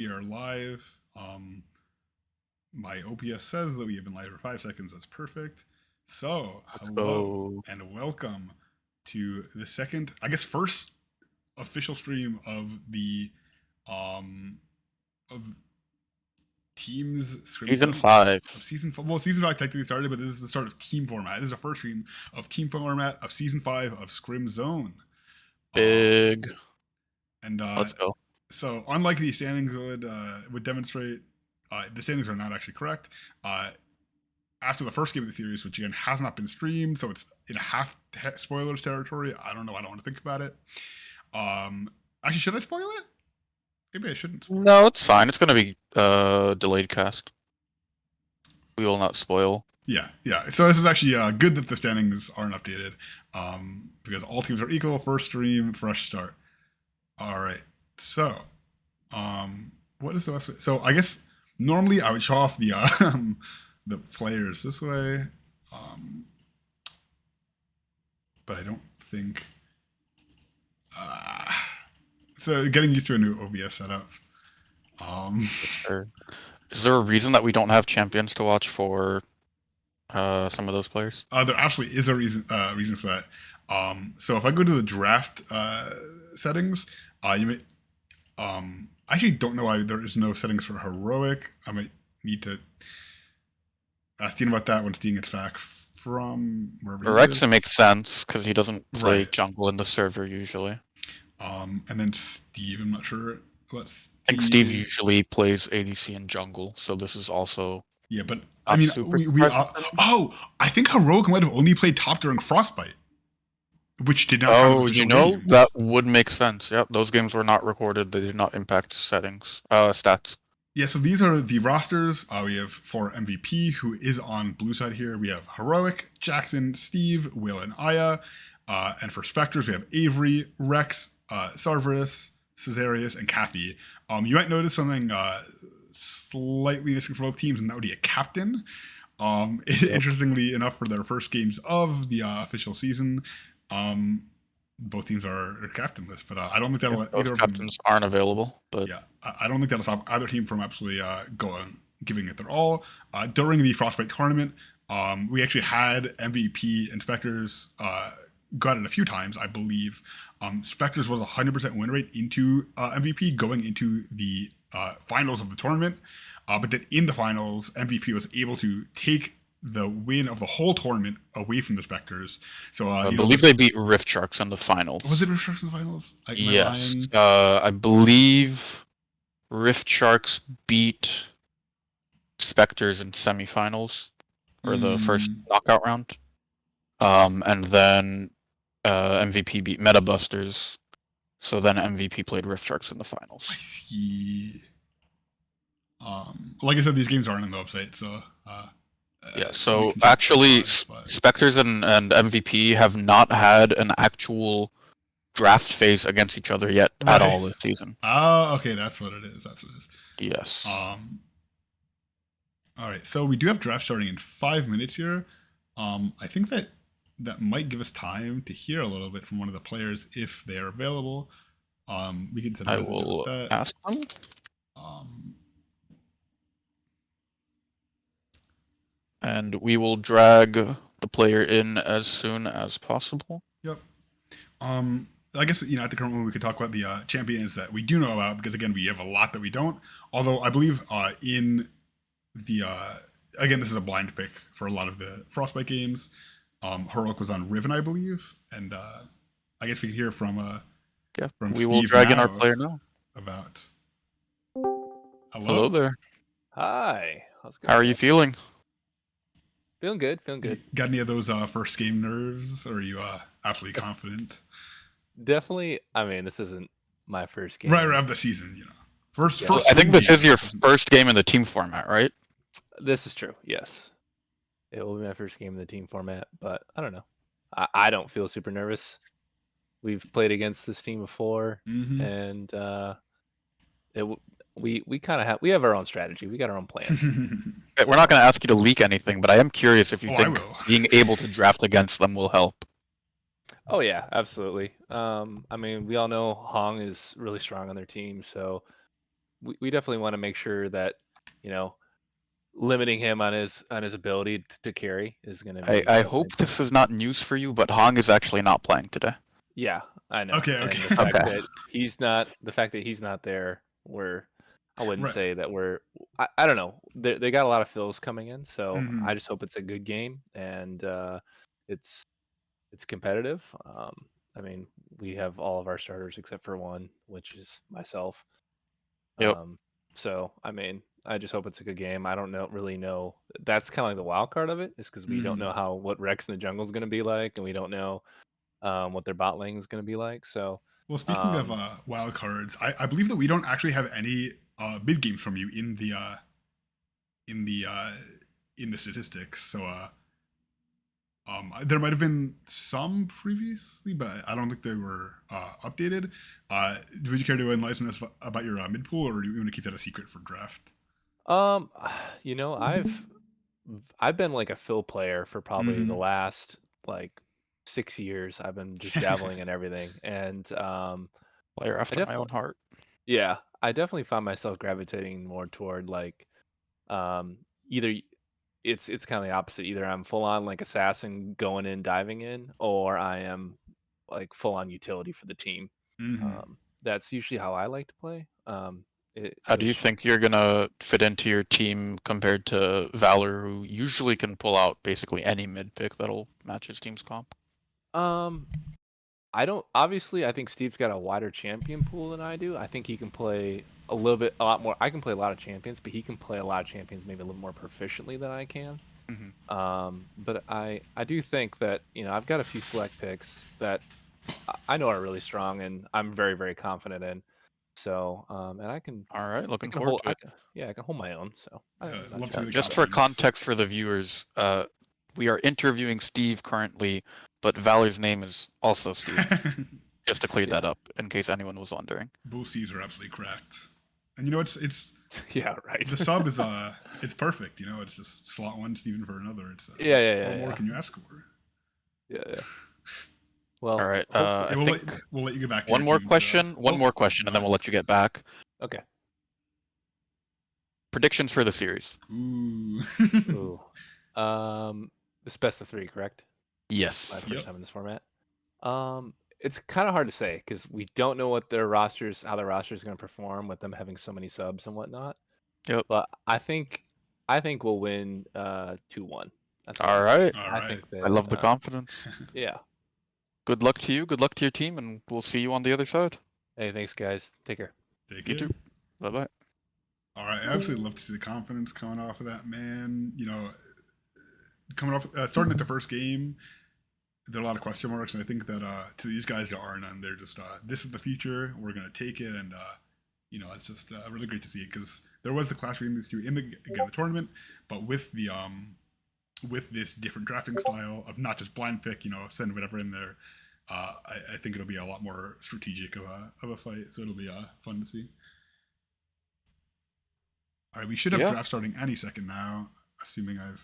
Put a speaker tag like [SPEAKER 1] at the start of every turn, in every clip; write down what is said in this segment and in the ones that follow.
[SPEAKER 1] We are live. My OPS says that we have been live for 5 seconds. That's perfect. So,
[SPEAKER 2] Let's
[SPEAKER 1] hello
[SPEAKER 2] go.
[SPEAKER 1] and welcome to the second, I guess, first official stream of the of teams Scrim
[SPEAKER 2] Season
[SPEAKER 1] Zone
[SPEAKER 2] 5.
[SPEAKER 1] of season. Well, season 5 technically started, but this is the start of team format. This is the first stream of team format of season 5 of Scrim Zone.
[SPEAKER 2] Big.
[SPEAKER 1] And
[SPEAKER 2] Let's go.
[SPEAKER 1] So, unlike the standings would demonstrate, the standings are not actually correct. After the first game of the series, which again has not been streamed, so it's in a half spoilers territory. I don't know. I don't want to think about it. Actually, should I spoil it? Maybe I shouldn't.
[SPEAKER 2] No, it's fine. It's gonna be delayed cast. We will not spoil.
[SPEAKER 1] Yeah. So this is actually good that the standings aren't updated, because all teams are equal. First stream, fresh start. All right. So, what is the best way? So I guess normally I would show off the the players this way, but I don't think. So getting used to a new OBS setup.
[SPEAKER 2] Sure. Is there a reason that we don't have champions to watch for some of those players?
[SPEAKER 1] There absolutely is a reason for that. So if I go to the draft settings, you may. I actually don't know why there is no settings for heroic. I might need to ask Dean about that when Dean gets back from wherever he
[SPEAKER 2] Rex
[SPEAKER 1] is.
[SPEAKER 2] makes sense because he doesn't play
[SPEAKER 1] Right.
[SPEAKER 2] jungle in the server usually.
[SPEAKER 1] And then Steve, I'm not sure what Steve.
[SPEAKER 2] I think Steve usually plays ADC and jungle, so this is also.
[SPEAKER 1] Yeah, but I mean, I think heroic might have only played top during Frostbite, which did not.
[SPEAKER 2] Oh, you know, games. That would make sense. Yep, those games were not recorded. They did not impact settings, stats.
[SPEAKER 1] Yeah, so these are the rosters. We have for MVP, who is on blue side here. We have Heroic, Jackson, Steve, Will, and Aya. And for Spectres, we have Avery, Rex, Sarveris, Caesarius, and Kathy. You might notice something slightly missing for both teams, and that would be a captain. Interestingly enough, for their first games of the official season, both teams are captainless, but I don't think that'll let
[SPEAKER 2] either captains aren't available. But
[SPEAKER 1] yeah, I don't think that'll stop either team from absolutely giving it their all. During the Frostbite tournament, we actually had MVP and Spectres got it a few times, I believe. Spectres was 100% win rate into MVP going into the finals of the tournament, but then in the finals, MVP was able to take the win of the whole tournament away from the Spectres. So
[SPEAKER 2] I believe they beat Rift Sharks in the finals.
[SPEAKER 1] Was it Rift Sharks in the finals?
[SPEAKER 2] Yes. I believe Rift Sharks beat Spectres in semifinals or the first knockout round. And then MVP beat Metabusters. So then MVP played Rift Sharks in the finals.
[SPEAKER 1] I see. Like I said, these games aren't on the website, so
[SPEAKER 2] yeah, so actually Spectres and MVP have not had an actual draft phase against each other yet at all this season.
[SPEAKER 1] Oh, okay, that's what it is.
[SPEAKER 2] Yes.
[SPEAKER 1] All right, so we do have draft starting in 5 minutes here. I think that might give us time to hear a little bit from one of the players if they are available. We can.
[SPEAKER 2] I will ask them. And we will drag the player in as soon as possible.
[SPEAKER 1] Yep. I guess, at the current moment we could talk about the champions that we do know about, because again, we have a lot that we don't. Although I believe in the again, this is a blind pick for a lot of the Frostbite games. Heroic was on Riven, I believe, and I guess we can hear from from
[SPEAKER 2] we will drag in our player now.
[SPEAKER 1] About
[SPEAKER 2] hello there.
[SPEAKER 3] Hi. How's it going?
[SPEAKER 2] How are you feeling?
[SPEAKER 3] Feeling good.
[SPEAKER 1] Got any of those first game nerves, or are you absolutely confident?
[SPEAKER 3] Definitely. I mean, this isn't my first game.
[SPEAKER 1] Right of the season, First.
[SPEAKER 2] I think this is your first game in the team format, right?
[SPEAKER 3] This is true. Yes, it will be my first game in the team format, but I don't know. I don't feel super nervous. We've played against this team before, and we kind of have our own strategy. We got our own plans.
[SPEAKER 2] We're not going to ask you to leak anything, but I am curious if you think being able to draft against them will help.
[SPEAKER 3] Oh yeah, absolutely. I mean, we all know Hong is really strong on their team, so we definitely want to make sure that, you know, limiting him on his ability to carry is going to be.
[SPEAKER 2] I hope this is not news for you, but Hong is actually not playing today.
[SPEAKER 3] Yeah, I know.
[SPEAKER 1] Okay,
[SPEAKER 3] And
[SPEAKER 1] okay.
[SPEAKER 3] the fact
[SPEAKER 2] Okay.
[SPEAKER 3] that he's not, there, I wouldn't
[SPEAKER 1] Right.
[SPEAKER 3] say that I don't know. They got a lot of fills coming in, so
[SPEAKER 1] Mhm.
[SPEAKER 3] I just hope it's a good game and it's competitive. I mean, we have all of our starters except for one, which is myself.
[SPEAKER 2] Yep.
[SPEAKER 3] So I mean, I just hope it's a good game. I don't really know. That's kind of like the wild card of it, is because we don't know what Rex in the jungle is going to be like, and we don't know what their bot lane is going to be like. So,
[SPEAKER 1] Well, speaking of wild cards, I believe that we don't actually have any mid games from you in the in the uh, in the statistics. So there might have been some previously, but I don't think they were updated. Would you care to enlighten us about your mid pool, or do you want to keep that a secret for draft?
[SPEAKER 3] you know, I've been like a fill player for probably the last like 6 years. I've been just dabbling in everything, and
[SPEAKER 2] Player
[SPEAKER 3] I
[SPEAKER 2] after my own
[SPEAKER 3] definitely,
[SPEAKER 2] heart.
[SPEAKER 3] yeah, I definitely find myself gravitating more toward like um either it's kind of the opposite. Either I'm full on like assassin going in, diving in, or I am like full on utility for the team. That's usually how I like to play.
[SPEAKER 2] How do you
[SPEAKER 3] Which
[SPEAKER 2] think you're gonna fit into your team compared to Valor, who usually can pull out basically any mid pick that'll match his team's comp?
[SPEAKER 3] um I don't obviously I think Steve's got a wider champion pool than I do. I think he can play a lot more. I can play a lot of champions, but he can play a lot of champions maybe a little more proficiently than I can.
[SPEAKER 2] Mm-hmm.
[SPEAKER 3] But I do think that, you know, I've got a few select picks that I know are really strong and I'm very, very confident in. So, and
[SPEAKER 2] All right,
[SPEAKER 3] I
[SPEAKER 2] looking
[SPEAKER 3] can
[SPEAKER 2] forward
[SPEAKER 3] hold,
[SPEAKER 2] to it.
[SPEAKER 3] yeah, I can hold my own. So I'm not
[SPEAKER 1] Love
[SPEAKER 3] too
[SPEAKER 1] to
[SPEAKER 2] Yeah,
[SPEAKER 1] see the
[SPEAKER 3] worried
[SPEAKER 2] just
[SPEAKER 3] about it.
[SPEAKER 2] for
[SPEAKER 1] confidence.
[SPEAKER 2] context for the viewers, we are interviewing Steve currently, but Valor's name is also Steve. Just to clear
[SPEAKER 3] Yeah,
[SPEAKER 2] that up, in case anyone was wondering.
[SPEAKER 1] Bull Steves are absolutely cracked, and you know it's
[SPEAKER 3] yeah, right.
[SPEAKER 1] the sub is it's perfect. You know, it's just slot one Steven for another. It's
[SPEAKER 3] Yeah, yeah,
[SPEAKER 1] what
[SPEAKER 3] yeah,
[SPEAKER 1] more
[SPEAKER 3] yeah,
[SPEAKER 1] can you ask for?
[SPEAKER 3] yeah, yeah.
[SPEAKER 2] All
[SPEAKER 3] Well,
[SPEAKER 2] right,
[SPEAKER 3] hopefully,
[SPEAKER 2] I
[SPEAKER 1] Yeah,
[SPEAKER 2] think
[SPEAKER 1] we'll let you get back to
[SPEAKER 2] one
[SPEAKER 1] your
[SPEAKER 2] more
[SPEAKER 1] team.
[SPEAKER 2] question,
[SPEAKER 1] Go
[SPEAKER 2] and then
[SPEAKER 1] ahead.
[SPEAKER 2] we'll let you get back.
[SPEAKER 3] okay.
[SPEAKER 2] Predictions for the series.
[SPEAKER 1] Ooh.
[SPEAKER 3] Ooh. It's best of three, correct? My
[SPEAKER 2] Yes.
[SPEAKER 3] first
[SPEAKER 1] Yep.
[SPEAKER 3] time in this format. It's kind of hard to say because we don't know what how their roster is going to perform with them having so many subs and whatnot.
[SPEAKER 2] Yep.
[SPEAKER 3] But I think we'll win 2-1. That's what I
[SPEAKER 2] All
[SPEAKER 3] think.
[SPEAKER 2] right.
[SPEAKER 1] All
[SPEAKER 3] I
[SPEAKER 1] right.
[SPEAKER 3] think
[SPEAKER 2] I
[SPEAKER 3] that
[SPEAKER 2] love the confidence.
[SPEAKER 3] yeah.
[SPEAKER 2] Good luck to you. Good luck to your team, and we'll see you on the other side.
[SPEAKER 3] Hey, thanks guys. Take care.
[SPEAKER 1] Take
[SPEAKER 2] You
[SPEAKER 1] care.
[SPEAKER 2] too. Bye bye.
[SPEAKER 1] All right. I absolutely love to see the confidence coming off of that man. You know, coming off starting at the first game, there are a lot of question marks, and I think that to these guys that are none, they're just this is the future. We're gonna take it, and you know, it's just really great to see it because there was the clash between these two in the tournament, but with this different drafting style of not just blind pick, you know, send whatever in there. I think it'll be a lot more strategic of a fight, so it'll be fun to see. All right, we should have
[SPEAKER 2] Yeah.
[SPEAKER 1] draft starting any second now, assuming I've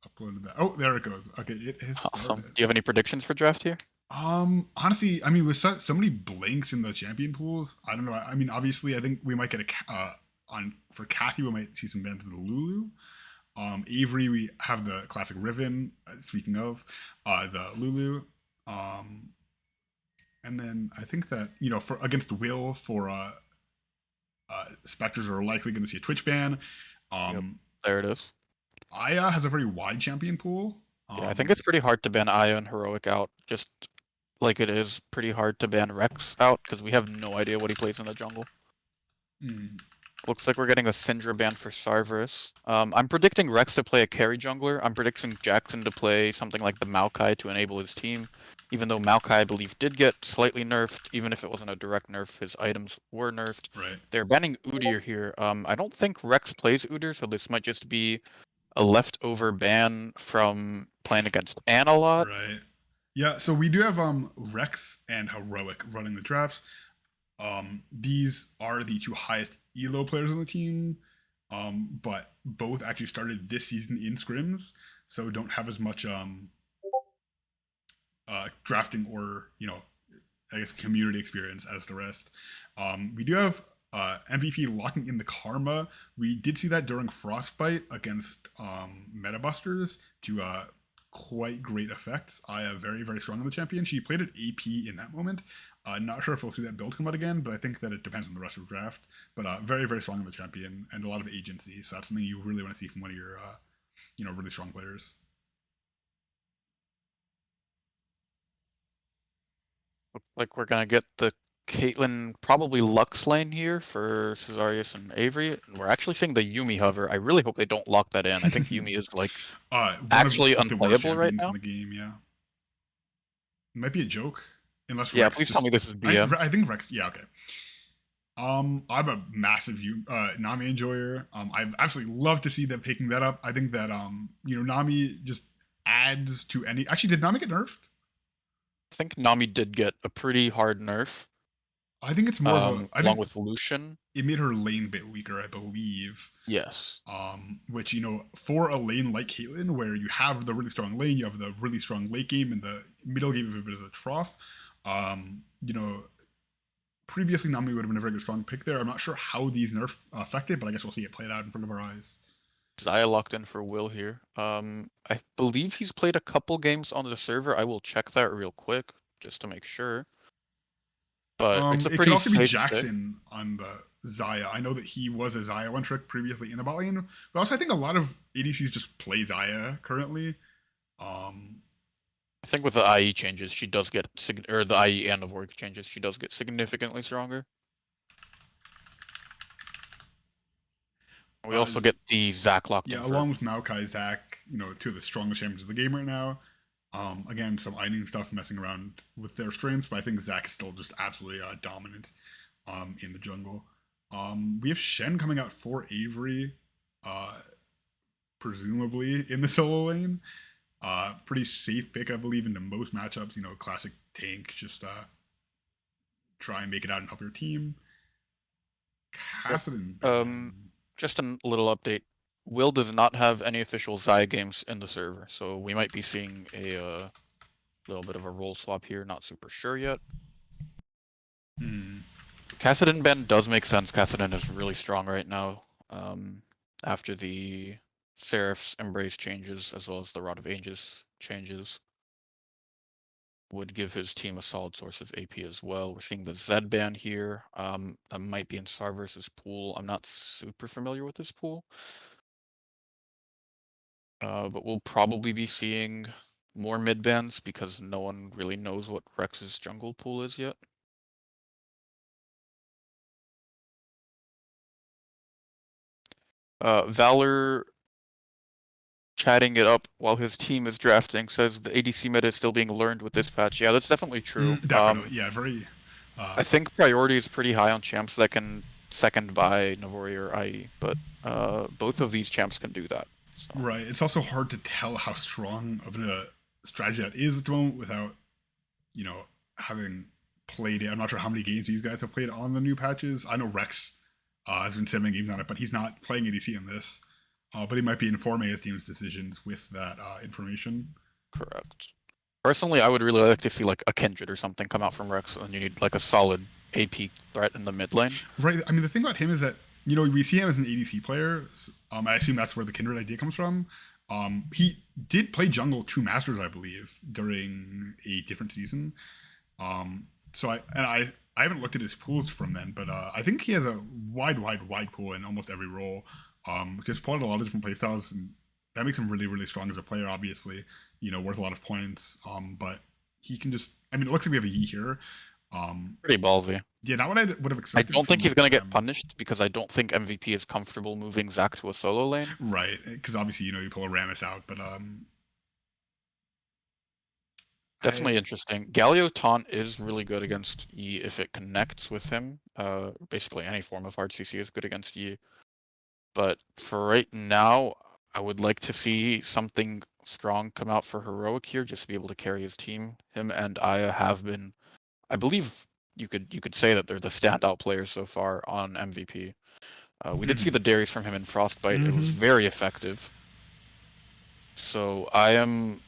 [SPEAKER 1] uploaded that. Oh, there it goes. Okay, it has
[SPEAKER 2] Awesome.
[SPEAKER 1] started.
[SPEAKER 2] Do you have any predictions for draft here?
[SPEAKER 1] Honestly, I mean, with so many blanks in the champion pools, I don't know. I mean, obviously, I think we might get on for Kathy, we might see some bans of the Lulu. Avery, we have the classic Riven. Speaking of, the Lulu. And then I think that, you know, for against Will for Spectres are likely going to see a Twitch ban.
[SPEAKER 2] Yep. There it is.
[SPEAKER 1] Aya has a very wide champion pool.
[SPEAKER 2] Yeah, I think it's pretty hard to ban Aya and Heroic out, just like it is pretty hard to ban Rex out, because we have no idea what he plays in the jungle. Looks like we're getting a Syndra ban for Sarverus. I'm predicting Rex to play a carry jungler. I'm predicting Jackson to play something like the Maokai to enable his team. Even though Maokai, I believe, did get slightly nerfed, even if it wasn't a direct nerf, his items were nerfed.
[SPEAKER 1] Right.
[SPEAKER 2] They're banning Udyr here. I don't think Rex plays Udyr, so this might just be a leftover ban from playing against Anne a lot.
[SPEAKER 1] Right. Yeah, so we do have Rex and Heroic running the drafts. These are the two highest elo players on the team, but both actually started this season in scrims, so don't have as much drafting or, you know, I guess community experience as the rest. We do have MVP locking in the Karma. We did see that during Frostbite against Metabusters to quite great effects. Aya very, very strong on the champion. She played at AP in that moment. Not sure if we'll see that build come out again, but I think that it depends on the rest of the draft. But very, very strong on the champion and a lot of agency. So that's something you really want to see from one of your, really strong players.
[SPEAKER 2] Looks like we're gonna get the Caitlyn probably Lux lane here for Cesarius and Avery, and we're actually seeing the Yumi hover. I really hope they don't lock that in. I think Yumi is like
[SPEAKER 1] One
[SPEAKER 2] actually
[SPEAKER 1] of the worst
[SPEAKER 2] unplayable right
[SPEAKER 1] champions
[SPEAKER 2] now.
[SPEAKER 1] in the game. Yeah, it might be a joke, unless
[SPEAKER 2] Yeah,
[SPEAKER 1] Rex
[SPEAKER 2] please
[SPEAKER 1] just,
[SPEAKER 2] tell me this is BM.
[SPEAKER 1] I think Rex. Yeah, okay. I'm a massive Nami enjoyer. I absolutely love to see them picking that up. I think that Nami just adds to any. Actually, did Nami get nerfed?
[SPEAKER 2] I think Nami did get a pretty hard nerf.
[SPEAKER 1] I think it's more of a. I
[SPEAKER 2] along
[SPEAKER 1] think
[SPEAKER 2] with Lucian.
[SPEAKER 1] it made her lane bit weaker, I believe.
[SPEAKER 2] Yes.
[SPEAKER 1] Which for a lane like Caitlyn, where you have the really strong lane, you have the really strong late game, and the middle game of it is a trough. Previously Nami would have been a very good strong pick there. I'm not sure how these nerfs affect it, but I guess we'll see it played out in front of our eyes.
[SPEAKER 2] Zaya locked in for Will here. I believe he's played a couple games on the server. I will check that real quick just to make sure. But it's a
[SPEAKER 1] it
[SPEAKER 2] pretty
[SPEAKER 1] could also be
[SPEAKER 2] safe
[SPEAKER 1] Jackson on the Zaya. I know that he was a Zaya one trick previously in the bot lane, but also I think a lot of ADCs just play Zaya currently.
[SPEAKER 2] I think with the IE changes, she does get or the IE and of work changes, she does get significantly stronger. We also get the Zac locked in.
[SPEAKER 1] Yeah, along with Maokai, Zac, two of the strongest champions of the game right now. Again, some ironing stuff messing around with their strengths, but I think Zac is still just absolutely dominant in the jungle. We have Shen coming out for Avery, presumably in the solo lane. Pretty safe pick, I believe, into most matchups. Classic tank, just try and make it out and help your team. Kassadin.
[SPEAKER 2] Just a little update. Will does not have any official Zaya games in the server, so we might be seeing a little bit of a role swap here. Not super sure yet. Kassadin ban does make sense. Kassadin is really strong right now. After the Seraph's Embrace changes, as well as the Rod of Ages changes, would give his team a solid source of AP as well. We're seeing the Zed ban here. That might be in Star versus pool. I'm not super familiar with this pool. But we'll probably be seeing more mid bans because no one really knows what Rex's jungle pool is yet. Valor chatting it up while his team is drafting says the ADC meta is still being learned with this patch. Yeah, that's definitely true.
[SPEAKER 1] Definitely, yeah, very.
[SPEAKER 2] I think priority is pretty high on champs that can second by Navori or IE, but both of these champs can do that. So.
[SPEAKER 1] Right. It's also hard to tell how strong of a strategy that is at the moment without, having played it. I'm not sure how many games these guys have played on the new patches. I know Rex has been 7 games on it, but he's not playing ADC in this. But he might be informing his team's decisions with that information.
[SPEAKER 2] Correct. Personally, I would really like to see like a Kindred or something come out from Rex, and you need like a solid AP threat in the mid lane.
[SPEAKER 1] Right. I mean, the thing about him is that we see him as an ADC player. I assume that's where the Kindred idea comes from. He did play jungle 2 Masters, I believe, during a different season. So I haven't looked at his pools from then, but I think he has a wide pool in almost every role. He's played a lot of different playstyles, and that makes him really, really strong as a player. Obviously, worth a lot of points. But he can just. I mean, it looks like we have a Yi here.
[SPEAKER 2] Pretty ballsy.
[SPEAKER 1] Yeah, not what I would have expected.
[SPEAKER 2] I don't think he's gonna get punished because I don't think MVP is comfortable moving Zac to a solo lane.
[SPEAKER 1] Right, because obviously you pull a Rammus out, but
[SPEAKER 2] definitely interesting. Galio taunt is really good against Yi if it connects with him. Basically any form of hard CC is good against Yi. But for right now, I would like to see something strong come out for Heroic here, just to be able to carry his team. Him and Aya have been, I believe you could say that they're the standout players so far on MVP. We did see the Darius from him in Frostbite. It was very effective. So I am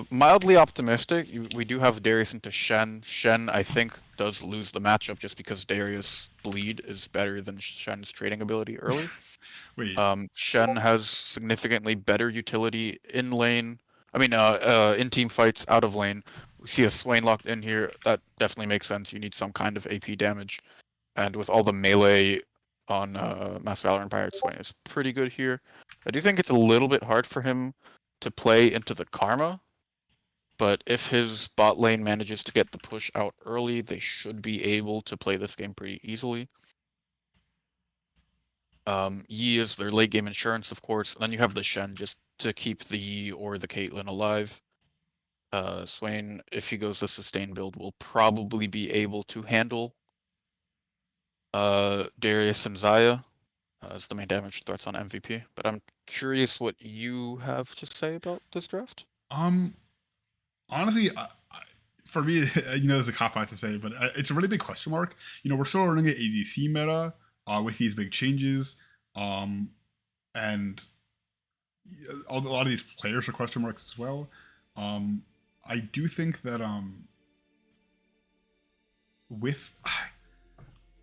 [SPEAKER 2] mildly optimistic. We do have Darius into Shen. Shen, I think, does lose the matchup just because Darius Bleed is better than Shen's trading ability early.
[SPEAKER 1] Wait,
[SPEAKER 2] Shen has significantly better utility in lane. I mean, in team fights out of lane. We see a Swain locked in here. That definitely makes sense. You need some kind of AP damage. And with all the melee on Mass Valoran Pirate, Swain is pretty good here. I do think it's a little bit hard for him to play into the Karma. But if his bot lane manages to get the push out early, they should be able to play this game pretty easily. Yi is their late game insurance, of course, and then you have the Shen just to keep the Yi or the Caitlyn alive. Swain, if he goes the sustain build, will probably be able to handle Darius and Xayah as the main damage threats on MVP. But I'm curious what you have to say about this draft.
[SPEAKER 1] honestly, for me, there's a cop out to say, but it's a really big question mark. We're still running an ADC meta with these big changes, and a lot of these players are question marks as well. I do think that with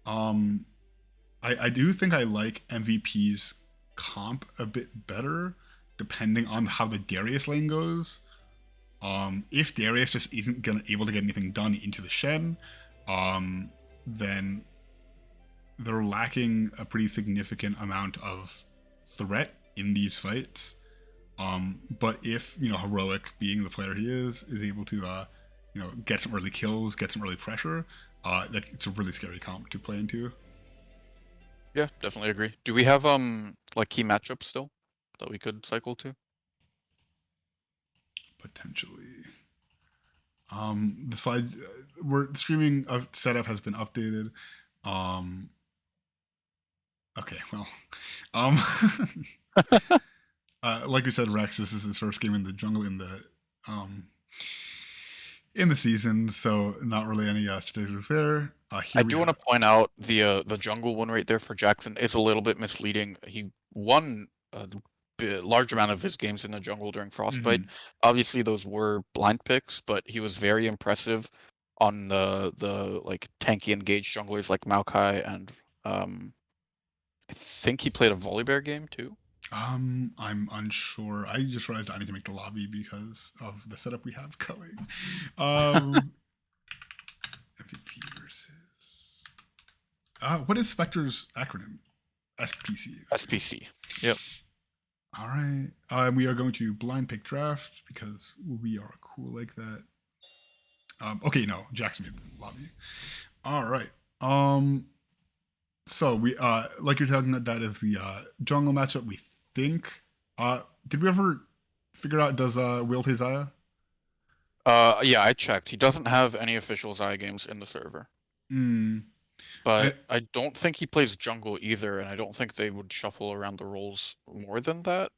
[SPEAKER 1] I do think I like MVP's comp a bit better, depending on how the Darius lane goes. If Darius just isn't able to get anything done into the Shen, then they're lacking a pretty significant amount of threat in these fights. But if Heroic, being the player he is able to get some early kills, get some early pressure, it's a really scary comp to play into.
[SPEAKER 2] Yeah, definitely agree. Do we have like key matchups still that we could cycle to?
[SPEAKER 1] Potentially. The slide we're streaming setup has been updated. Okay, well, like we said, Rex, this is his first game in the jungle in the season, so not really any statistics there.
[SPEAKER 2] I do want to point out the jungle one right there for Jackson is a little bit misleading. He won a large amount of his games in the jungle during Frostbite. Obviously, those were blind picks, but he was very impressive on the like tanky engaged junglers like Maokai, and I think he played a Volibear game too.
[SPEAKER 1] I'm unsure. I just realized I need to make the lobby because of the setup we have going. MVP versus. What is Spectres' acronym? SPC.
[SPEAKER 2] SPC. Yep.
[SPEAKER 1] All right. We are going to blind pick draft because we are cool like that. Okay, no, Jackson made the lobby. All right. So we like you're talking that is the jungle matchup. We think. Did we ever figure out does Will play Xayah?
[SPEAKER 2] Yeah, I checked. He doesn't have any official Xayah games in the server. But I don't think he plays jungle either, and I don't think they would shuffle around the roles more than that.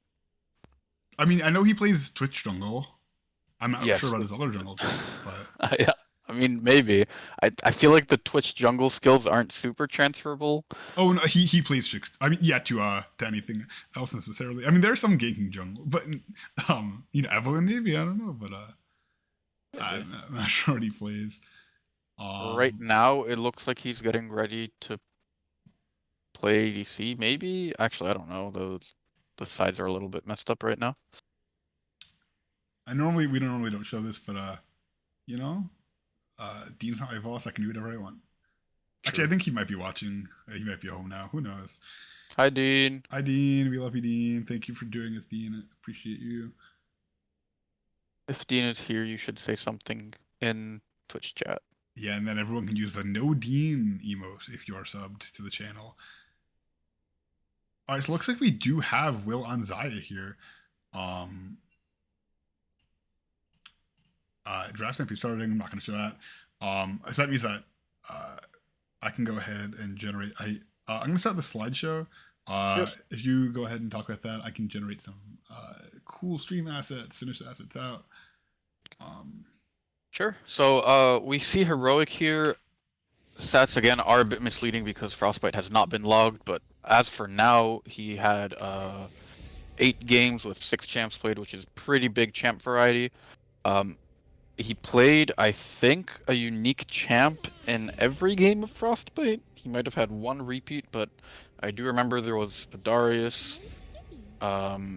[SPEAKER 1] I mean, I know he plays Twitch jungle. I'm not
[SPEAKER 2] Yes.
[SPEAKER 1] sure about his other jungle picks, but
[SPEAKER 2] Yeah, I mean maybe. I feel like the Twitch jungle skills aren't super transferable.
[SPEAKER 1] Oh no, he plays Chicks. I mean, yeah, to anything else necessarily. I mean, there's some ganking jungle, but Evelyn maybe, I don't know, but I'm not sure what he plays.
[SPEAKER 2] Right now, it looks like he's getting ready to play ADC. Maybe, actually, I don't know. The sides are a little bit messed up right now.
[SPEAKER 1] We normally don't show this, but Dean's not my boss. I can do whatever I want.
[SPEAKER 2] True.
[SPEAKER 1] Actually, I think he might be watching. He might be home now. Who knows?
[SPEAKER 2] Hi, Dean.
[SPEAKER 1] Hi, Dean. We love you, Dean. Thank you for doing this, Dean. I appreciate you.
[SPEAKER 2] If Dean is here, you should say something in Twitch chat.
[SPEAKER 1] Yeah, and then everyone can use the no Dean emote if you are subbed to the channel. All right, so it looks like we do have Will on Xayah here. Draft MP starting. I'm not going to show that. So that means that I can go ahead and generate. I'm going to start the slideshow.
[SPEAKER 2] Yep.
[SPEAKER 1] If you go ahead and talk about that, I can generate some cool stream assets, finish the assets out.
[SPEAKER 2] Sure. So we see Heroic here. Stats again are a bit misleading because Frostbite has not been logged, but as for now, he had 8 games with 6 champs played, which is pretty big champ variety. He played, I think, a unique champ in every game of Frostbite. He might have had one repeat, but I do remember there was a Darius. I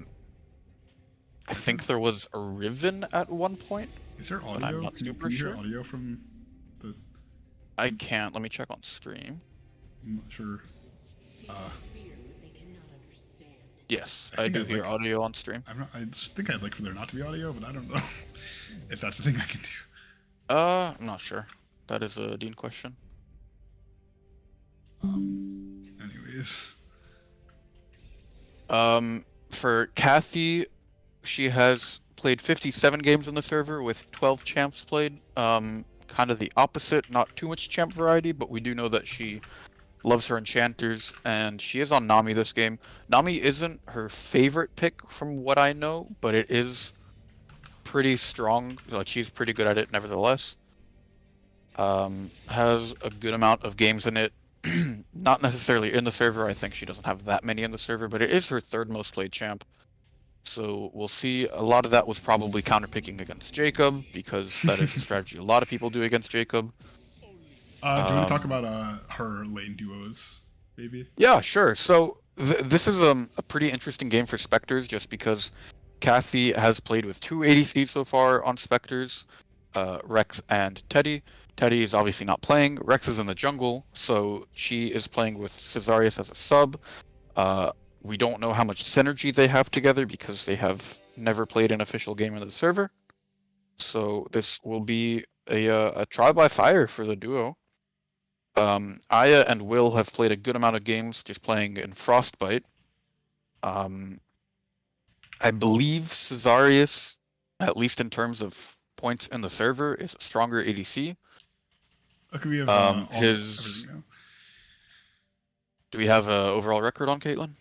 [SPEAKER 2] think there was a Riven at one point,
[SPEAKER 1] Is there
[SPEAKER 2] but I'm
[SPEAKER 1] audio?
[SPEAKER 2] not super
[SPEAKER 1] Can you hear
[SPEAKER 2] sure.
[SPEAKER 1] audio from the?
[SPEAKER 2] I can't. Let me check on stream.
[SPEAKER 1] I'm not sure.
[SPEAKER 2] Yes,
[SPEAKER 1] I
[SPEAKER 2] I
[SPEAKER 1] think
[SPEAKER 2] do
[SPEAKER 1] I'd
[SPEAKER 2] hear
[SPEAKER 1] like-
[SPEAKER 2] audio on stream.
[SPEAKER 1] I just think I'd like for there not to be audio, but I don't know if that's the thing I can do.
[SPEAKER 2] I'm not sure. That is a Dean question.
[SPEAKER 1] Anyways,
[SPEAKER 2] For Kathy, she has played 57 games on the server with 12 champs played. Kind of the opposite, not too much champ variety, but we do know that she loves her enchanters, and she is on Nami this game. Nami isn't her favorite pick from what I know, but it is pretty strong. Like, she's pretty good at it nevertheless. Has a good amount of games in it. Not necessarily in the server. I think she doesn't have that many in the server, but it is her third most played champ. So we'll see. A lot of that was probably counterpicking against Jacob, because that is a strategy a lot of people do against Jacob.
[SPEAKER 1] do you want to talk about her lane duos, maybe?
[SPEAKER 2] Yeah, sure. So this is a pretty interesting game for Spectres, just because Kathy has played with 2 ADCs so far on Spectres, Rex and Teddy. Teddy is obviously not playing. Rex is in the jungle, so she is playing with Cesarius as a sub. We don't know how much synergy they have together because they have never played an official game in the server. So this will be a trial by fire for the duo. Aya and Will have played a good amount of games just playing in Frostbite. I believe Cesarius, at least in terms of points in the server, is a stronger ADC.
[SPEAKER 1] Okay, we have
[SPEAKER 2] His.
[SPEAKER 1] everything now.
[SPEAKER 2] Do we have an overall record on Caitlyn?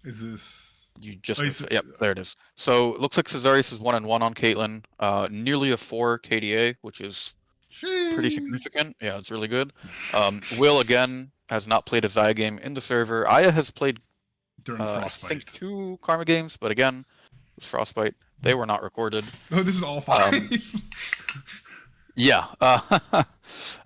[SPEAKER 1] Is this?
[SPEAKER 2] You just
[SPEAKER 1] Oh,
[SPEAKER 2] moved it. Yep, there it is. So it looks like Cesarius is 1-1 on Caitlyn. Nearly a 4 KDA, which is pretty significant. Yeah, it's really good. Will again has not played a Xayah game in the server. Aya has played
[SPEAKER 1] During
[SPEAKER 2] I
[SPEAKER 1] Frostbite.
[SPEAKER 2] think 2 Karma games, but again, it's Frostbite. They were not recorded.
[SPEAKER 1] Oh, this is all 5.
[SPEAKER 2] Yeah, I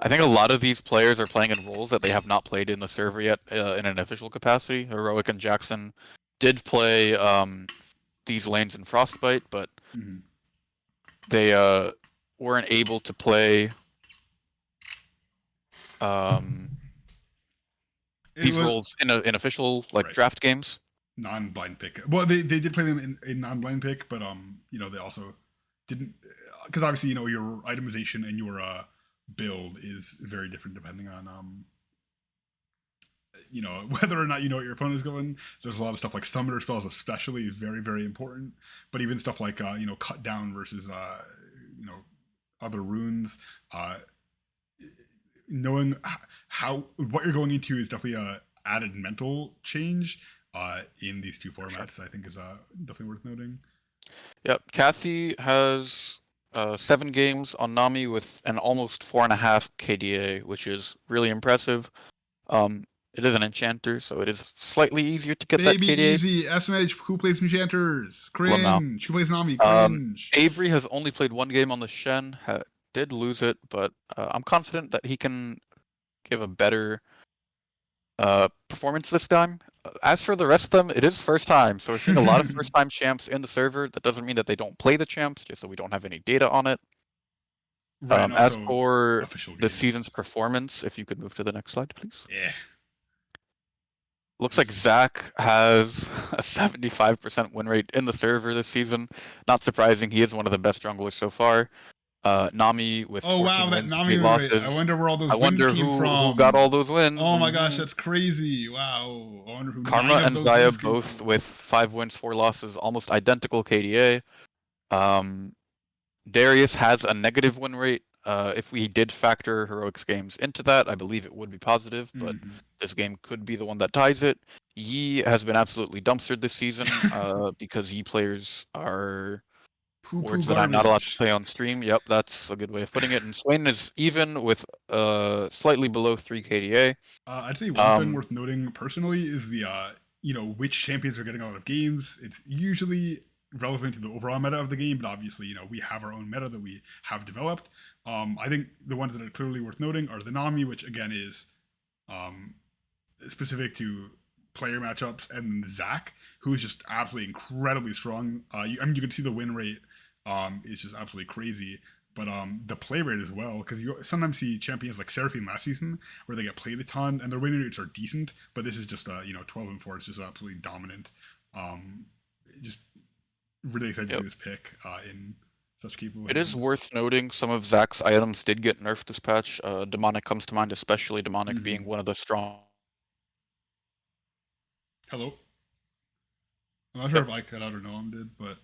[SPEAKER 2] think a lot of these players are playing in roles that they have not played in the server yet in an official capacity. Heroic and Jackson did play these lanes in Frostbite, but they weren't able to play these roles in official draft games.
[SPEAKER 1] Non-blind pick. Well, they did play them in non-blind pick, but they also didn't, because obviously your itemization and your build is very different depending on whether or not you know what your opponent is going. There's a lot of stuff like summoner spells especially is very, very important, but even stuff like cut down versus other runes, knowing what you're going into is definitely a added mental change in these two formats. Sure. I think is definitely worth noting.
[SPEAKER 2] Yep, Kathy has 7 games on Nami with an almost 4.5 KDA, which is really impressive. It is an enchanter, so it is slightly easier to get that KDA.
[SPEAKER 1] Easy. SMH, who plays enchanters? Cringe. Who plays Nami? Cringe.
[SPEAKER 2] Avery has only played 1 game on the Shen, did lose it, but I'm confident that he can give a better performance this time. As for the rest of them, it is first time, so we're seeing a lot of first time champs in the server. That doesn't mean that they don't play the champs, just so we don't have any data on it. Right, as for the season's performance, if you could move to the next slide, please.
[SPEAKER 1] Yeah.
[SPEAKER 2] Looks like Zach has a 75% win rate in the server this season. Not surprising, he is one of the best junglers so far. Nami with 14 wins, 8 losses.
[SPEAKER 1] I wonder where all those wins came from.
[SPEAKER 2] Who got all those wins.
[SPEAKER 1] Oh my gosh, that's crazy. Wow. I wonder who
[SPEAKER 2] Karma and Xayah both with 5 wins, 4 losses, almost identical KDA. Darius has a negative win rate. If we did factor Heroic's games into that, I believe it would be positive, but this game could be the one that ties it. Yi has been absolutely dumpstered this season because Yi players are words that I'm not allowed to say on stream. Yep, that's a good way of putting it. And Swain is even with slightly below 3 KDA.
[SPEAKER 1] I'd say one thing worth noting personally is the which champions are getting a lot of games. It's usually relevant to the overall meta of the game, but obviously, we have our own meta that we have developed. I think the ones that are clearly worth noting are the Nami, which again is specific to player matchups, and Zac, who is just absolutely incredibly strong. You can see the win rate is just absolutely crazy, but the play rate as well, because you sometimes see champions like Seraphine last season where they get played a ton and their win rates are decent, but this is just 12-4. It's just absolutely dominant. Just really excited to see this pick in such capable.
[SPEAKER 2] It is worth noting some of Zac's items did get nerfed this patch. Demonic comes to mind, especially Demonic being one of the strong.
[SPEAKER 1] Hello. I'm not sure if I cut out or Noam did, but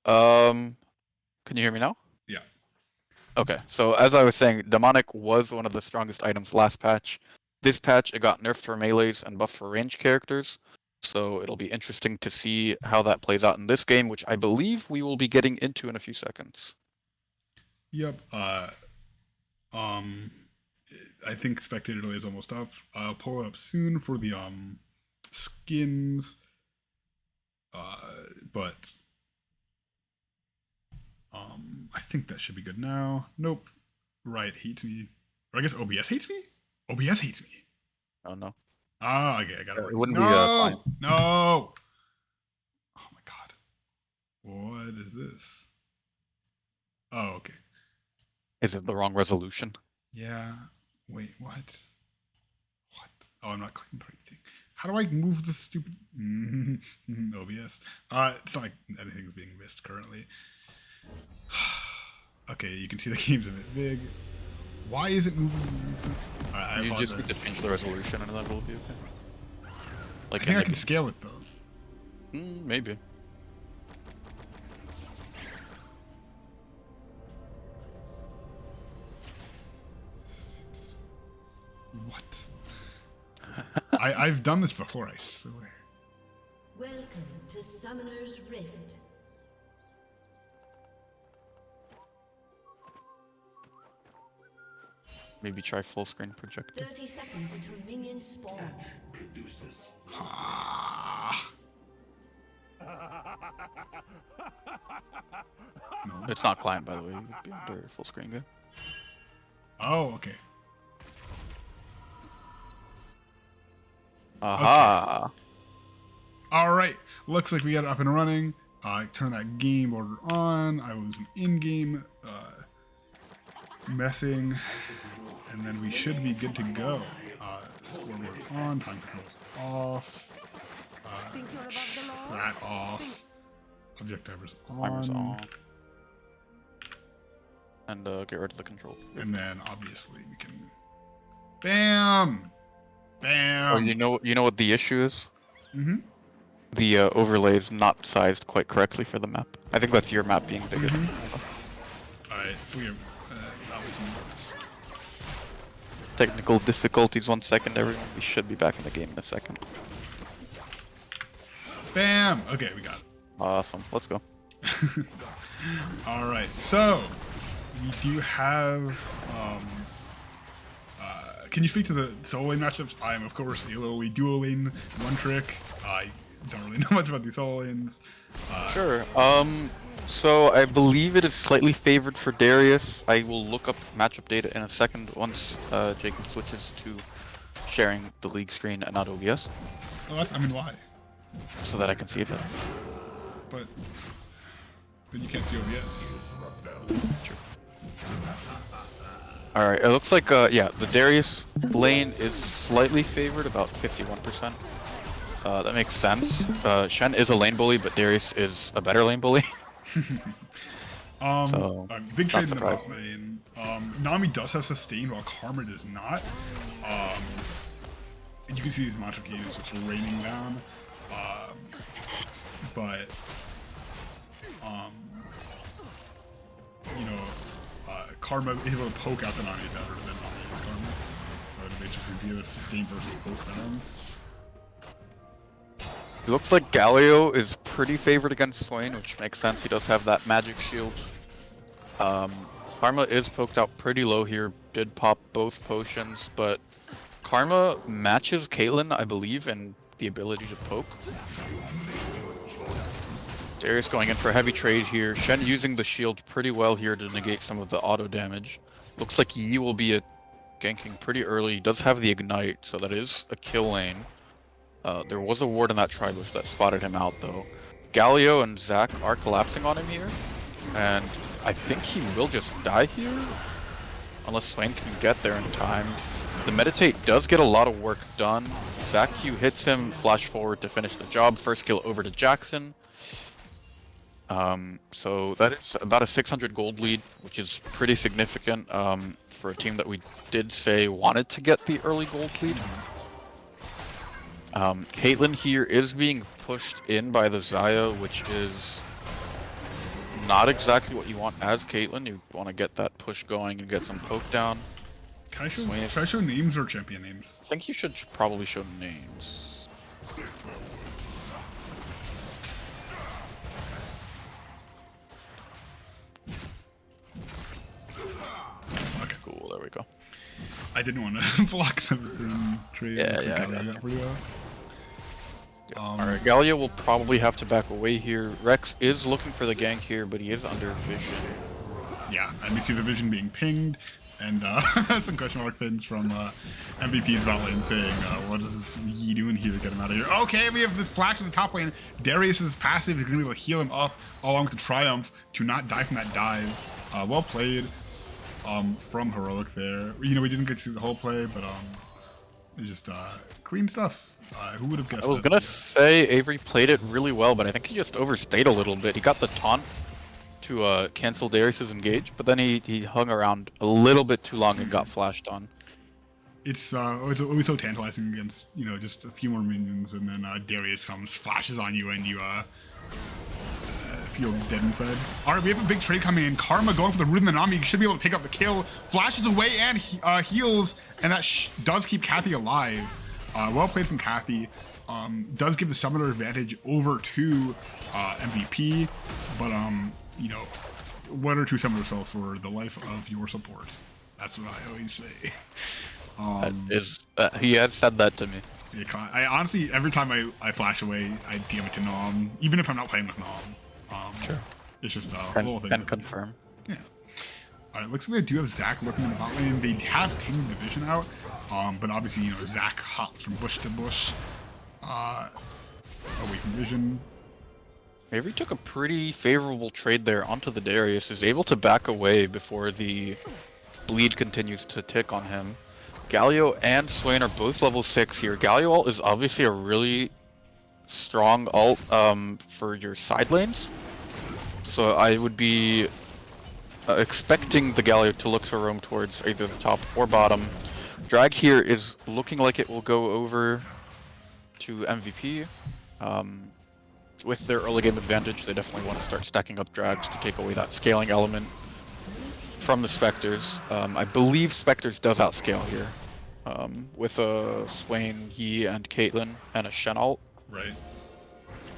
[SPEAKER 2] Can you hear me now?
[SPEAKER 1] Yeah.
[SPEAKER 2] Okay, so as I was saying, Demonic was one of the strongest items last patch. This patch, it got nerfed for melees and buffed for ranged characters. So it'll be interesting to see how that plays out in this game, which I believe we will be getting into in a few seconds.
[SPEAKER 1] Yep. I think spectator delay is almost up. I'll pull it up soon for the skins. But I think that should be good now. Nope. Riot hates me. Or I guess OBS hates me? OBS hates me.
[SPEAKER 2] Oh no.
[SPEAKER 1] Ah, okay, I got it.
[SPEAKER 2] It wouldn't
[SPEAKER 1] no!
[SPEAKER 2] be fine.
[SPEAKER 1] No! Oh my god. What is this? Oh, okay.
[SPEAKER 2] Is it the wrong resolution?
[SPEAKER 1] Yeah. Wait, what? What? Oh, I'm not clicking the right thing. How do I move the stupid OBS? It's not like anything's being missed currently. Okay, you can see the game's a bit big. Why is it moving?
[SPEAKER 2] You just need to change the resolution and that will be okay. Like
[SPEAKER 1] I think I can scale it though.
[SPEAKER 2] Maybe.
[SPEAKER 1] What? I've done this before, I swear.
[SPEAKER 4] Welcome to Summoner's Rift.
[SPEAKER 2] Maybe try full screen projector.
[SPEAKER 4] 30 seconds until minions spawn.
[SPEAKER 1] No.
[SPEAKER 2] It's not client, by the way. You'd be under full screen good.
[SPEAKER 1] Oh, okay.
[SPEAKER 2] Aha!
[SPEAKER 1] Okay. All right. Looks like we got it up and running. Turn that game order on. I will do some in-game messing, and then we should be good to go. Scoreboard on. Time controls off. Strat off. Objectives
[SPEAKER 2] Timers
[SPEAKER 1] on.
[SPEAKER 2] on. And get rid of the control.
[SPEAKER 1] And then obviously we can. Bam. Bam.
[SPEAKER 2] Oh, you know what the issue is?
[SPEAKER 1] Mm-hmm.
[SPEAKER 2] The overlay is not sized quite correctly for the map. I think that's your map being bigger.
[SPEAKER 1] Alright, we have
[SPEAKER 2] Technical difficulties, 1 second, everyone. We should be back in the game in a second.
[SPEAKER 1] bam. Okay, we got it.
[SPEAKER 2] Awesome, let's go.
[SPEAKER 1] Alright, so we do have can you speak to the solo lane matchups? I am of course a lowly duo lane one trick. I don't really know much about these solo lanes.
[SPEAKER 2] Sure. So I believe it is slightly favored for Darius. I will look up matchup data in a second once Jacob switches to sharing the league screen and not OBS.
[SPEAKER 1] Well, why?
[SPEAKER 2] So that I can see it better.
[SPEAKER 1] But then you can't see OBS.
[SPEAKER 2] True. Alright, it looks like, yeah, the Darius lane is slightly favored, about 51%. That makes sense. Shen is a lane bully, but Darius is a better lane bully. So,
[SPEAKER 1] big trade in the bot lane. Nami does have sustain while Karma does not. And you can see these matchup games just raining down. But Karma is able to poke out the Nami better than Nami is Karma. So it'll be interesting to see the sustain versus poke balance.
[SPEAKER 2] It looks like Galio is pretty favored against Swain, which makes sense. He does have that magic shield. Karma is poked out pretty low here. Did pop both potions, but Karma matches Caitlyn, I believe, in the ability to poke. Darius going in for a heavy trade here. Shen using the shield pretty well here to negate some of the auto damage. Looks like Yi will be ganking pretty early. He does have the ignite, so that is a kill lane. There was a ward in that tribush that spotted him out though. Galio and Zac are collapsing on him here, and I think he will just die here, unless Swain can get there in time. The meditate does get a lot of work done. Zac Q hits him, flash forward to finish the job. First kill over to Jackson. So that is about a 600 gold lead, which is pretty significant for a team that we did say wanted to get the early gold lead. Caitlyn here is being pushed in by the Xayah, which is not exactly what you want as Caitlyn. You want to get that push going and get some poke down.
[SPEAKER 1] Should I show names or champion names?
[SPEAKER 2] I think you should probably show names.
[SPEAKER 1] Okay.
[SPEAKER 2] Cool, there we go.
[SPEAKER 1] I didn't want to block the trade.
[SPEAKER 2] Yeah,
[SPEAKER 1] I
[SPEAKER 2] yeah.
[SPEAKER 1] read that pretty well.
[SPEAKER 2] Alright, Gallia will probably have to back away here. Rex is looking for the gank here, but he is under vision.
[SPEAKER 1] Yeah, and we see the vision being pinged, and some question mark things from MVP's Valoran saying, what is Yi doing here to get him out of here? Okay, we have the flash in the top lane. Darius's passive is going to be able to heal him up along with the Triumph to not die from that dive. Well played from Heroic there. You know, we didn't get to see the whole play, but it's just clean stuff. Who would have guessed?
[SPEAKER 2] I was gonna say Avery played it really well, but I think he just overstayed a little bit. He got the taunt to cancel Darius's engage, but then he hung around a little bit too long and got flashed on.
[SPEAKER 1] It's always so tantalizing against, you know, just a few more minions, and then Darius comes, flashes on you, and you feel dead inside. Alright, we have a big trade coming in. Karma going for the root of the Nami. You should be able to pick up the kill. Flashes away and heals, and that does keep Kathy alive. Well played from Kathy. Does give the summoner advantage over to MVP, but you know, 1 or 2 summoner cells for the life of your support. That's what I always say.
[SPEAKER 2] He has said that to me.
[SPEAKER 1] I honestly, every time I flash away, I DM it to Nom, even if I'm not playing with Nom.
[SPEAKER 2] Sure.
[SPEAKER 1] It's just a little thing.
[SPEAKER 2] Can confirm.
[SPEAKER 1] Yeah. Alright, looks like we do have Zac looking in the bot lane. They have pinged the vision out, but obviously, you know, Zac hops from bush to bush, away from vision.
[SPEAKER 2] Avery took a pretty favorable trade there onto the Darius, is able to back away before the bleed continues to tick on him. Galio and Swain are both level 6 here. Galio ult is obviously a really strong ult for your side lanes, so I would be expecting the Galio to look to roam towards either the top or bottom. Drag here is looking like it will go over to MVP. With their early game advantage, they definitely want to start stacking up drags to take away that scaling element from the Spectres. I believe Spectres does outscale here, with a Swain, Yi, and Caitlyn, and a Shen ult.
[SPEAKER 1] Right.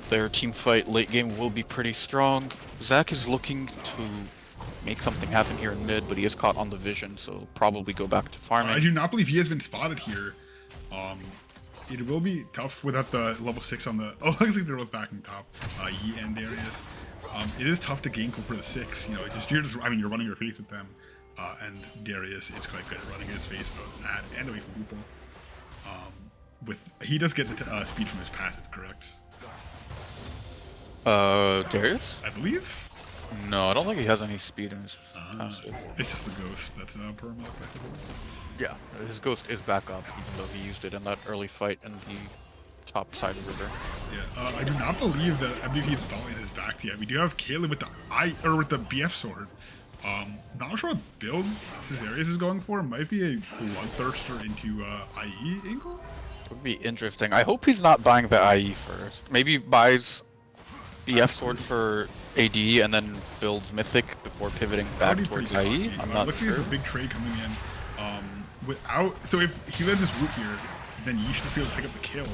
[SPEAKER 2] Their team fight late game will be pretty strong. Zac is looking to make something happen here in mid, but he is caught on the vision, so probably go back to farming.
[SPEAKER 1] I do not believe he has been spotted here. It will be tough without the level 6 on the... Oh, looks like they're both back in top. Yi and Darius. It is tough to gank over the 6. You know, you're running your face at them. And Darius is quite good at running his face at and away from people. He does get the speed from his passive, correct?
[SPEAKER 2] Darius?
[SPEAKER 1] I believe?
[SPEAKER 2] No, I don't think he has any speed in his passive.
[SPEAKER 1] It's just the ghost that's permanent.
[SPEAKER 2] Yeah, his ghost is back up, even though he used it in that early fight in the top side of the river.
[SPEAKER 1] Yeah, I do not believe that MVP's volume is back yet. We do have Kayla with the BF sword. Not sure what build Caesarius is going for. Might be a Bloodthirster into IE angle?
[SPEAKER 2] Would be interesting. I hope he's not buying the IE first. Maybe buys BF sword for AD and then builds Mythic before pivoting back towards IE. I'm not
[SPEAKER 1] looks
[SPEAKER 2] sure.
[SPEAKER 1] like there's a big trade coming in. So if he lets his root here, then you should be able to pick up the kill.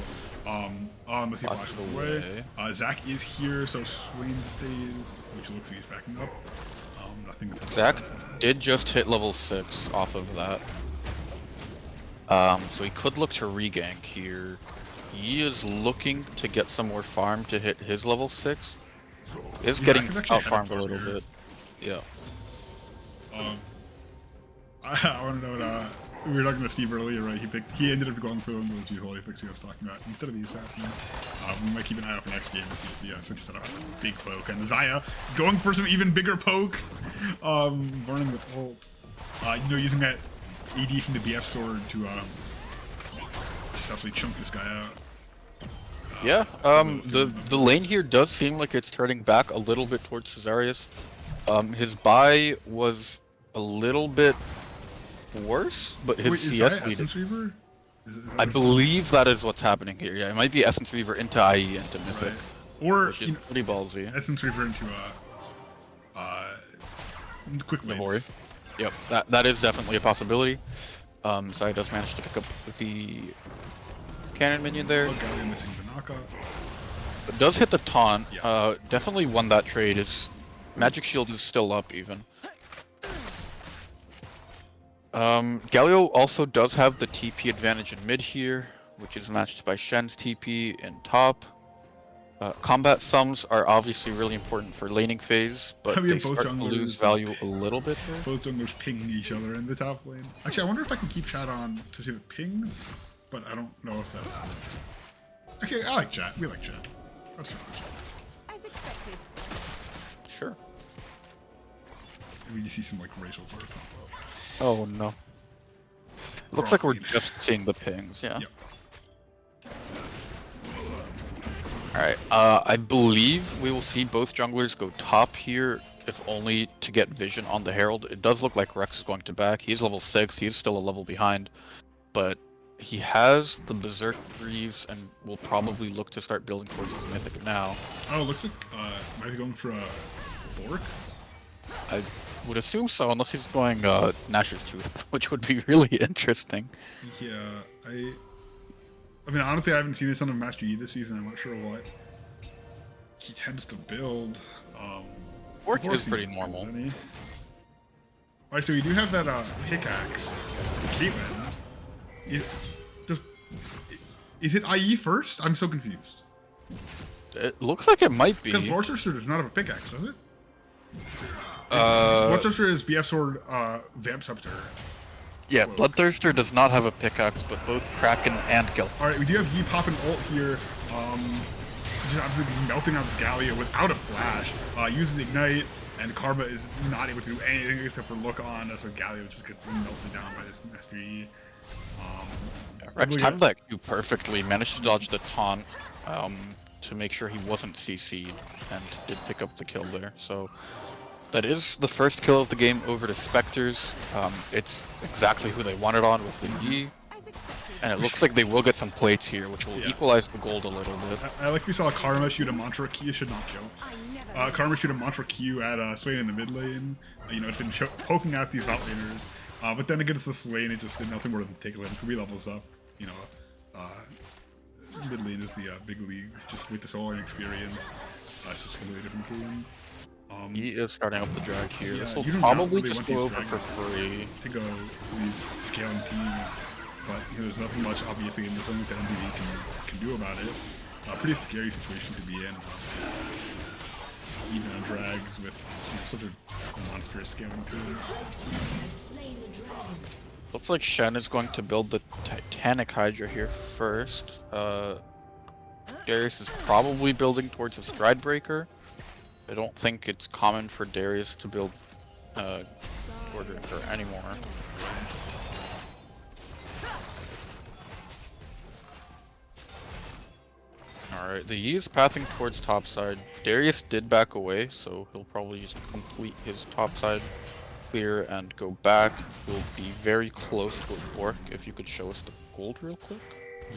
[SPEAKER 1] Unless he flashes away. Zac is here, so Swain stays, which looks like he's backing up.
[SPEAKER 2] Zac did just hit level 6 off of that. So he could look to regank here. He is looking to get some more farm to hit his level 6. Is
[SPEAKER 1] Yeah,
[SPEAKER 2] getting
[SPEAKER 1] he's actually
[SPEAKER 2] out farmed a
[SPEAKER 1] ahead of
[SPEAKER 2] little
[SPEAKER 1] Parker.
[SPEAKER 2] bit. Yeah.
[SPEAKER 1] I want to know what, we were talking to Steve earlier, right? He ended up going for one of those two holy picks he was talking about instead of the assassins. We might keep an eye out for next game to see if the switch setup has a big poke. And Zaya going for some even bigger poke. Burning with ult. You know, using that AD from the BF sword to just absolutely chunk this guy out.
[SPEAKER 2] Yeah, the lane here does seem like it's turning back a little bit towards Cesarius. His buy was a little bit worse, but his
[SPEAKER 1] Wait,
[SPEAKER 2] CS
[SPEAKER 1] is that
[SPEAKER 2] lead.
[SPEAKER 1] Essence Reaver? Is
[SPEAKER 2] I believe that is what's happening here. Yeah, it might be Essence Weaver into IE into Mythic,
[SPEAKER 1] right. Or
[SPEAKER 2] which is pretty ballsy.
[SPEAKER 1] Essence Reaver into quick
[SPEAKER 2] Navori.
[SPEAKER 1] waves.
[SPEAKER 2] Yep, that is definitely a possibility. Zaya does manage to pick up the cannon minion there.
[SPEAKER 1] Oh, Gallia missing the knockout.
[SPEAKER 2] It does hit the taunt.
[SPEAKER 1] Yeah.
[SPEAKER 2] Definitely won that trade. His magic shield is still up even. Galio also does have the TP advantage in mid here, which is matched by Shen's TP in top. Combat sums are obviously really important for laning phase, but
[SPEAKER 1] We
[SPEAKER 2] they
[SPEAKER 1] have both
[SPEAKER 2] start to
[SPEAKER 1] junglers,
[SPEAKER 2] lose value a little bit here.
[SPEAKER 1] Both junglers pinging each other in the top lane. Actually, I wonder if I can keep chat on to see the pings, but I don't know if that's... Okay, I like chat. We like chat. That's fine.
[SPEAKER 5] As expected.
[SPEAKER 2] Sure.
[SPEAKER 1] Maybe you see some like racial sort of pop up.
[SPEAKER 2] Oh no. Looks like we're just seeing the pings, yeah.
[SPEAKER 1] Yep.
[SPEAKER 2] Alright, I believe we will see both junglers go top here, if only to get vision on the Herald. It does look like Rex is going to back. He's level 6, he's still a level behind, but he has the Berserk Greaves and will probably look to start building towards his Mythic now.
[SPEAKER 1] Oh, looks like might be going for a Bork.
[SPEAKER 2] I would assume so, unless he's going Nashor's Tooth, which would be really interesting.
[SPEAKER 1] Yeah, I mean, honestly, I haven't seen a ton of Master Yi this season. I'm not sure what he tends to build.
[SPEAKER 2] Bork is
[SPEAKER 1] seems
[SPEAKER 2] pretty
[SPEAKER 1] as good
[SPEAKER 2] normal.
[SPEAKER 1] as any. Alright, so we do have that pickaxe. Caitlyn. Is it IE first? I'm so confused.
[SPEAKER 2] It looks like it might be.
[SPEAKER 1] Because Bloodthirster does not have a pickaxe, does it? Bloodthirster is BF Sword, Vamp Scepter.
[SPEAKER 2] Yeah,
[SPEAKER 1] Whoa.
[SPEAKER 2] Bloodthirster does not have a pickaxe, but both Kraken and Gil.
[SPEAKER 1] Alright, we do have Yi popping ult here. Just absolutely melting out this Gallia without a flash. Uses the Ignite, and Karma is not able to do anything except for look on. So Gallia just gets melted down by this Master Yi.
[SPEAKER 2] Rex timed that Q perfectly, managed to dodge the taunt to make sure he wasn't CC'd, and did pick up the kill there. So that is the first kill of the game over to Spectres. It's exactly who they wanted on with the Yi. And it looks like they will get some plates here, which will equalize the gold a little bit.
[SPEAKER 1] I like we saw Karma shoot a Mantra Q, should not kill. Karma shoot a Mantra Q at Swain in the mid lane. You know, it's been poking out these bot laners. But then against this lane, it just did nothing more than take a lane 3 levels up. You know, mid lane is the big leagues, just with the solo lane experience. It's just a completely different game.
[SPEAKER 2] He is starting up the drag here.
[SPEAKER 1] Yeah,
[SPEAKER 2] This will
[SPEAKER 1] you do
[SPEAKER 2] probably
[SPEAKER 1] not really
[SPEAKER 2] just
[SPEAKER 1] want
[SPEAKER 2] go
[SPEAKER 1] these
[SPEAKER 2] over for
[SPEAKER 1] dragons
[SPEAKER 2] free.
[SPEAKER 1] to go these scaling teams, but you know, there's nothing much obviously in this lane that MVD can do about it. Pretty scary situation to be in. Even on drags with such a monstrous scaling team.
[SPEAKER 2] Looks like Shen is going to build the Titanic Hydra here first. Darius is probably building towards a Stride Breaker. I don't think it's common for Darius to build Gore Drinker anymore. Alright, the Yi is pathing towards topside. Darius did back away, so he'll probably just complete his topside clear and go back. We'll be very close to a Bork. If you could show us the gold real quick.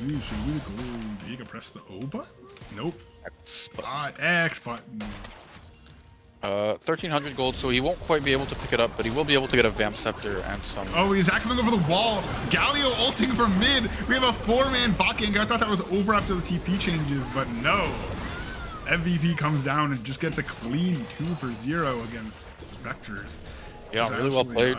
[SPEAKER 1] Ooh, should we go? You can press the O button? Nope.
[SPEAKER 2] X button.
[SPEAKER 1] X button.
[SPEAKER 2] 1300 gold, so he won't quite be able to pick it up, but he will be able to get a Vamp Scepter and some...
[SPEAKER 1] Oh, he's acting over the wall. Galio ulting from mid. We have a 4-man bot gank. I thought that was over after the TP changes, but no. MVP comes down and just gets a clean 2-for-0 against Spectres.
[SPEAKER 2] Yeah, really well played.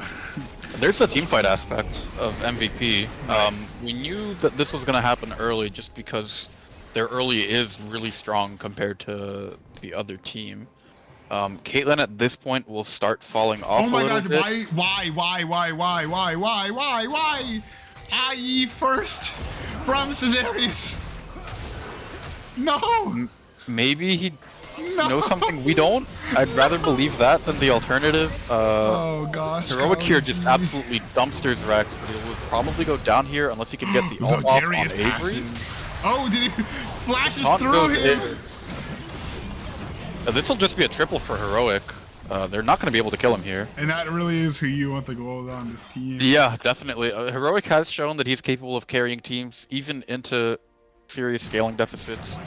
[SPEAKER 2] There's the teamfight aspect of MVP.
[SPEAKER 1] Right.
[SPEAKER 2] We knew that this was going to happen early just because their early is really strong compared to the other team. Caitlyn at this point will start falling off
[SPEAKER 1] Oh my
[SPEAKER 2] a little
[SPEAKER 1] god,
[SPEAKER 2] bit.
[SPEAKER 1] why? IE first from Caesarius. No!
[SPEAKER 2] Maybe he
[SPEAKER 1] No!
[SPEAKER 2] knows something we don't. I'd rather believe that than the alternative.
[SPEAKER 1] Oh gosh.
[SPEAKER 2] Heroic here just absolutely dumpsters Rex, but he will probably go down here unless he can get the ult off on
[SPEAKER 1] Darius
[SPEAKER 2] Avery.
[SPEAKER 1] passes. Oh, did he flashes
[SPEAKER 2] Taunt
[SPEAKER 1] through
[SPEAKER 2] goes
[SPEAKER 1] him?
[SPEAKER 2] in. This will just be a triple for Heroic. They're not going to be able to kill him here.
[SPEAKER 1] And that really is who you want the gold on this team.
[SPEAKER 2] Yeah, definitely. Heroic has shown that he's capable of carrying teams even into serious scaling deficits.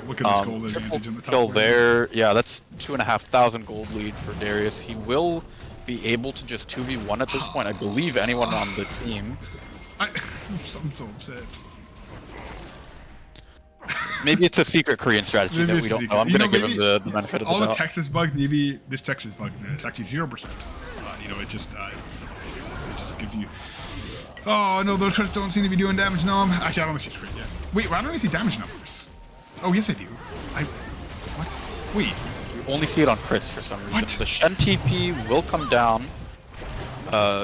[SPEAKER 1] Look at this gold
[SPEAKER 2] Triple
[SPEAKER 1] advantage in the top
[SPEAKER 2] kill
[SPEAKER 1] lane.
[SPEAKER 2] there. Yeah, that's 2,500 gold lead for Darius. He will be able to just 2v1 at this point. I believe anyone on the team.
[SPEAKER 1] I'm so upset.
[SPEAKER 2] Maybe it's a secret Korean strategy
[SPEAKER 1] Maybe
[SPEAKER 2] that
[SPEAKER 1] it's
[SPEAKER 2] we
[SPEAKER 1] a
[SPEAKER 2] don't
[SPEAKER 1] secret.
[SPEAKER 2] know. I'm
[SPEAKER 1] You
[SPEAKER 2] gonna
[SPEAKER 1] know,
[SPEAKER 2] give him
[SPEAKER 1] maybe
[SPEAKER 2] the benefit of the
[SPEAKER 1] all the
[SPEAKER 2] doubt.
[SPEAKER 1] Texas bug, maybe this Texas bug, it's actually 0%. You know, it just gives you. Oh no, those crits don't seem to be doing damage. No, actually I don't think she's crit yet. Wait, why don't I see damage numbers? Oh yes I do. What? Wait.
[SPEAKER 2] You only see it on crits for some reason.
[SPEAKER 1] What?
[SPEAKER 2] The Shen TP will come down.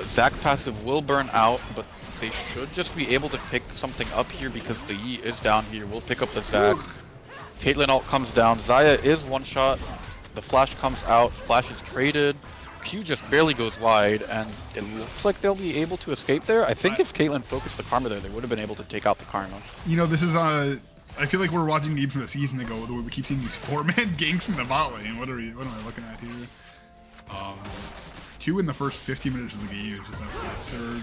[SPEAKER 2] Zac passive will burn out, but they should just be able to pick something up here because the Yi is down here. We'll pick up the Zac. Caitlyn ult comes down. Xayah is one shot. The flash comes out. Flash is traded. Q just barely goes wide, and it looks like they'll be able to escape there. I think if Caitlyn focused the Karma there, they would have been able to take out the Karma.
[SPEAKER 1] You know, this is I feel like we're watching games from a season ago the way we keep seeing these 4-man ganks in the bot lane. What am I looking at here? Q in the first 50 minutes of the game is just absolutely absurd.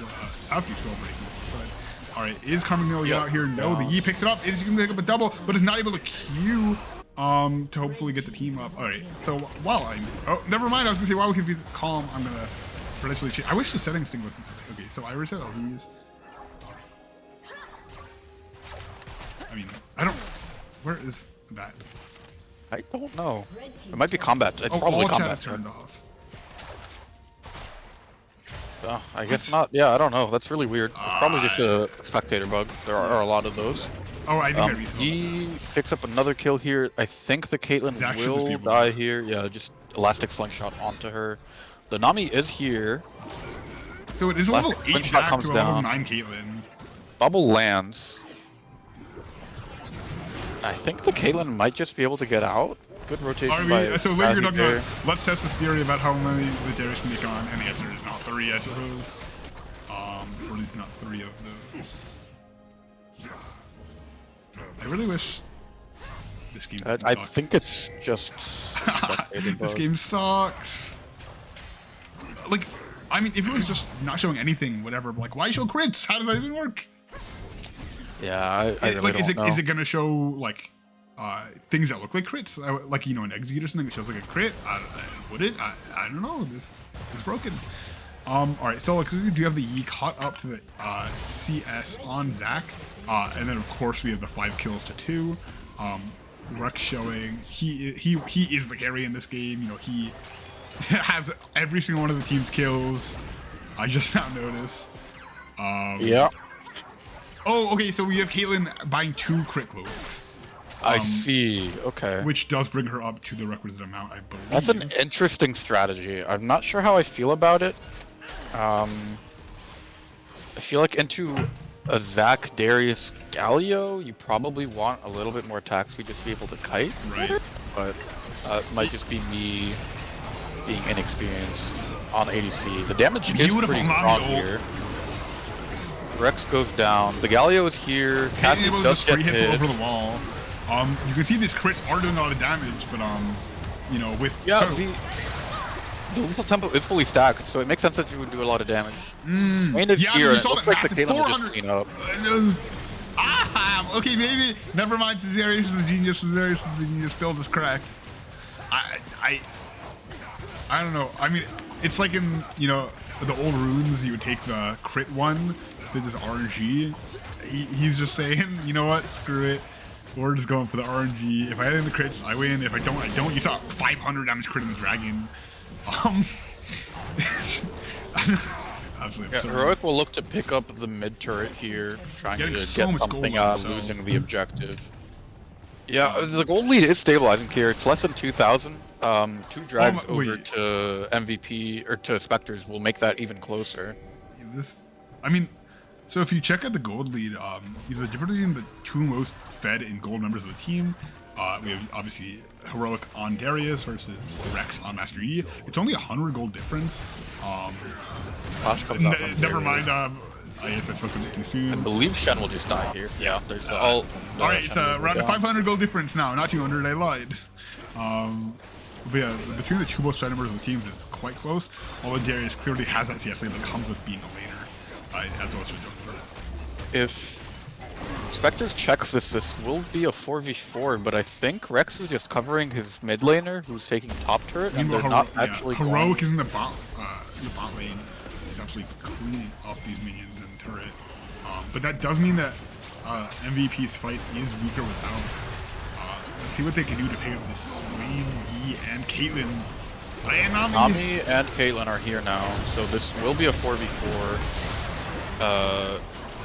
[SPEAKER 1] Have to be so breaking. Alright, is Karma gonna get out here? No, the Yi picks it up. Is he gonna pick up a double, but is not able to Q to hopefully get the team up. Alright, so while oh, never mind, I was gonna say while we can be calm, I'm gonna potentially change. I wish the settings thing wasn't so big. Okay, so I reset all these. I mean, I don't. Where is that?
[SPEAKER 2] I don't know. It might be combat. It's
[SPEAKER 1] Oh,
[SPEAKER 2] probably
[SPEAKER 1] all chat
[SPEAKER 2] combat.
[SPEAKER 1] is turned off.
[SPEAKER 2] Oh, I guess not. Yeah, I don't know. That's really weird. It's probably just a spectator bug. There are a lot of those.
[SPEAKER 1] Oh, I think I reset.
[SPEAKER 2] He picks up another kill here. I think the Caitlyn
[SPEAKER 1] Zac should just be
[SPEAKER 2] will
[SPEAKER 1] able to-
[SPEAKER 2] die here. Yeah, just elastic slingshot onto her. The Nami is here.
[SPEAKER 1] So it is a
[SPEAKER 2] Last
[SPEAKER 1] level 8
[SPEAKER 2] slingshot
[SPEAKER 1] Zac
[SPEAKER 2] comes
[SPEAKER 1] to a level
[SPEAKER 2] down.
[SPEAKER 1] 9 Caitlyn.
[SPEAKER 2] Bubble lands. I think the Caitlyn might just be able to get out. Good rotation by
[SPEAKER 1] So later you're
[SPEAKER 2] Razi
[SPEAKER 1] talking
[SPEAKER 2] there.
[SPEAKER 1] about, let's test this theory about how many the Darius can make on, and the answer is not 3, I suppose. Or at least not 3 of those. I really wish this game didn't
[SPEAKER 2] I
[SPEAKER 1] suck.
[SPEAKER 2] think it's just spectator
[SPEAKER 1] This
[SPEAKER 2] bug.
[SPEAKER 1] game sucks. Like, I mean, if it was just not showing anything, whatever, like, why show crits? How does that even work?
[SPEAKER 2] Yeah, I really
[SPEAKER 1] Like,
[SPEAKER 2] don't know.
[SPEAKER 1] is it gonna show, like, things that look like crits? Like, you know, an execute or something that shows like a crit? Would it? I don't know. This is broken. Alright, so like, we do have the Yi caught up to the CS on Zac. And then, of course, we have the 5 kills to 2. Rex showing he is the carry in this game. You know, he has every single one of the team's kills. I just now noticed.
[SPEAKER 2] Yeah,
[SPEAKER 1] Oh, okay, so we have Caitlyn buying 2 crit cloaks,
[SPEAKER 2] I see. Okay.
[SPEAKER 1] which does bring her up to the requisite amount, I believe.
[SPEAKER 2] That's an interesting strategy. I'm not sure how I feel about it. I feel like into a Zac, Darius, Galio, you probably want a little bit more attack speed just to be able to kite.
[SPEAKER 1] Right.
[SPEAKER 2] But it might just be me being inexperienced on ADC. The damage is
[SPEAKER 1] Beautiful
[SPEAKER 2] pretty
[SPEAKER 1] Nami
[SPEAKER 2] strong
[SPEAKER 1] ult.
[SPEAKER 2] here. Rex goes down. The Galio is here.
[SPEAKER 1] Caitlyn
[SPEAKER 2] Kathy
[SPEAKER 1] able to
[SPEAKER 2] does
[SPEAKER 1] just
[SPEAKER 2] get
[SPEAKER 1] free hit
[SPEAKER 2] hit.
[SPEAKER 1] over the wall. You can see these crits are doing a lot of damage, but you know, with
[SPEAKER 2] Yeah,
[SPEAKER 1] so,
[SPEAKER 2] the lethal tempo is fully stacked, so it makes sense that you would do a lot of damage. Swain is
[SPEAKER 1] yeah,
[SPEAKER 2] here,
[SPEAKER 1] you
[SPEAKER 2] and it
[SPEAKER 1] saw
[SPEAKER 2] looks
[SPEAKER 1] that
[SPEAKER 2] like the
[SPEAKER 1] massive
[SPEAKER 2] Caitlyn will just
[SPEAKER 1] 400
[SPEAKER 2] clean up.
[SPEAKER 1] Okay, maybe. Never mind. Caesarius is genius. Caesarius is the genius. Build is correct. I don't know. I mean, it's like in, you know, the old runes. You would take the crit one, to just RNG. He's just saying, you know what? Screw it. We're just going for the RNG. If I hit in the crits, I win. If I don't, I don't. You saw 500 damage crit in the dragon. Absolutely
[SPEAKER 2] Yeah,
[SPEAKER 1] absurd.
[SPEAKER 2] Heroic will look to pick up the mid turret here, trying
[SPEAKER 1] Getting
[SPEAKER 2] to
[SPEAKER 1] so
[SPEAKER 2] get
[SPEAKER 1] much gold
[SPEAKER 2] something
[SPEAKER 1] on
[SPEAKER 2] out,
[SPEAKER 1] themselves.
[SPEAKER 2] losing the objective. Yeah, the gold lead is stabilizing here. It's less than 2,000. 2 drags over
[SPEAKER 1] wait.
[SPEAKER 2] to MVP or to Spectres will make that even closer.
[SPEAKER 1] I mean, so if you check out the gold lead, the difference between the 2 most fed and gold members of the team, we have obviously Heroic on Darius versus Rex on Master Yi. It's only 100 gold difference.
[SPEAKER 2] Flash comes out from
[SPEAKER 1] Never
[SPEAKER 2] Darius.
[SPEAKER 1] mind. I guess I spoke a bit too soon.
[SPEAKER 2] I believe Shen will just die here. Yeah, there's all.
[SPEAKER 1] All right, it's around a 500 gold difference now, not 200. I lied. But yeah, between the 2 most fed members of the teams, it's quite close. Although Darius clearly has that CS lane that comes with being a laner, as well as for Joker.
[SPEAKER 2] If Spectres checks this will be a 4v4, but I think Rex is just covering his mid laner who's taking top turret, and they're not actually
[SPEAKER 1] Heroic is in the bot lane. He's actually cleaning up these minions and turret. But that does mean that MVP's fight is weaker without. Let's see what they can do to pick up this Swain, Yi, and Caitlyn. And
[SPEAKER 2] Nami and Caitlyn are here now, so this will be a 4v4.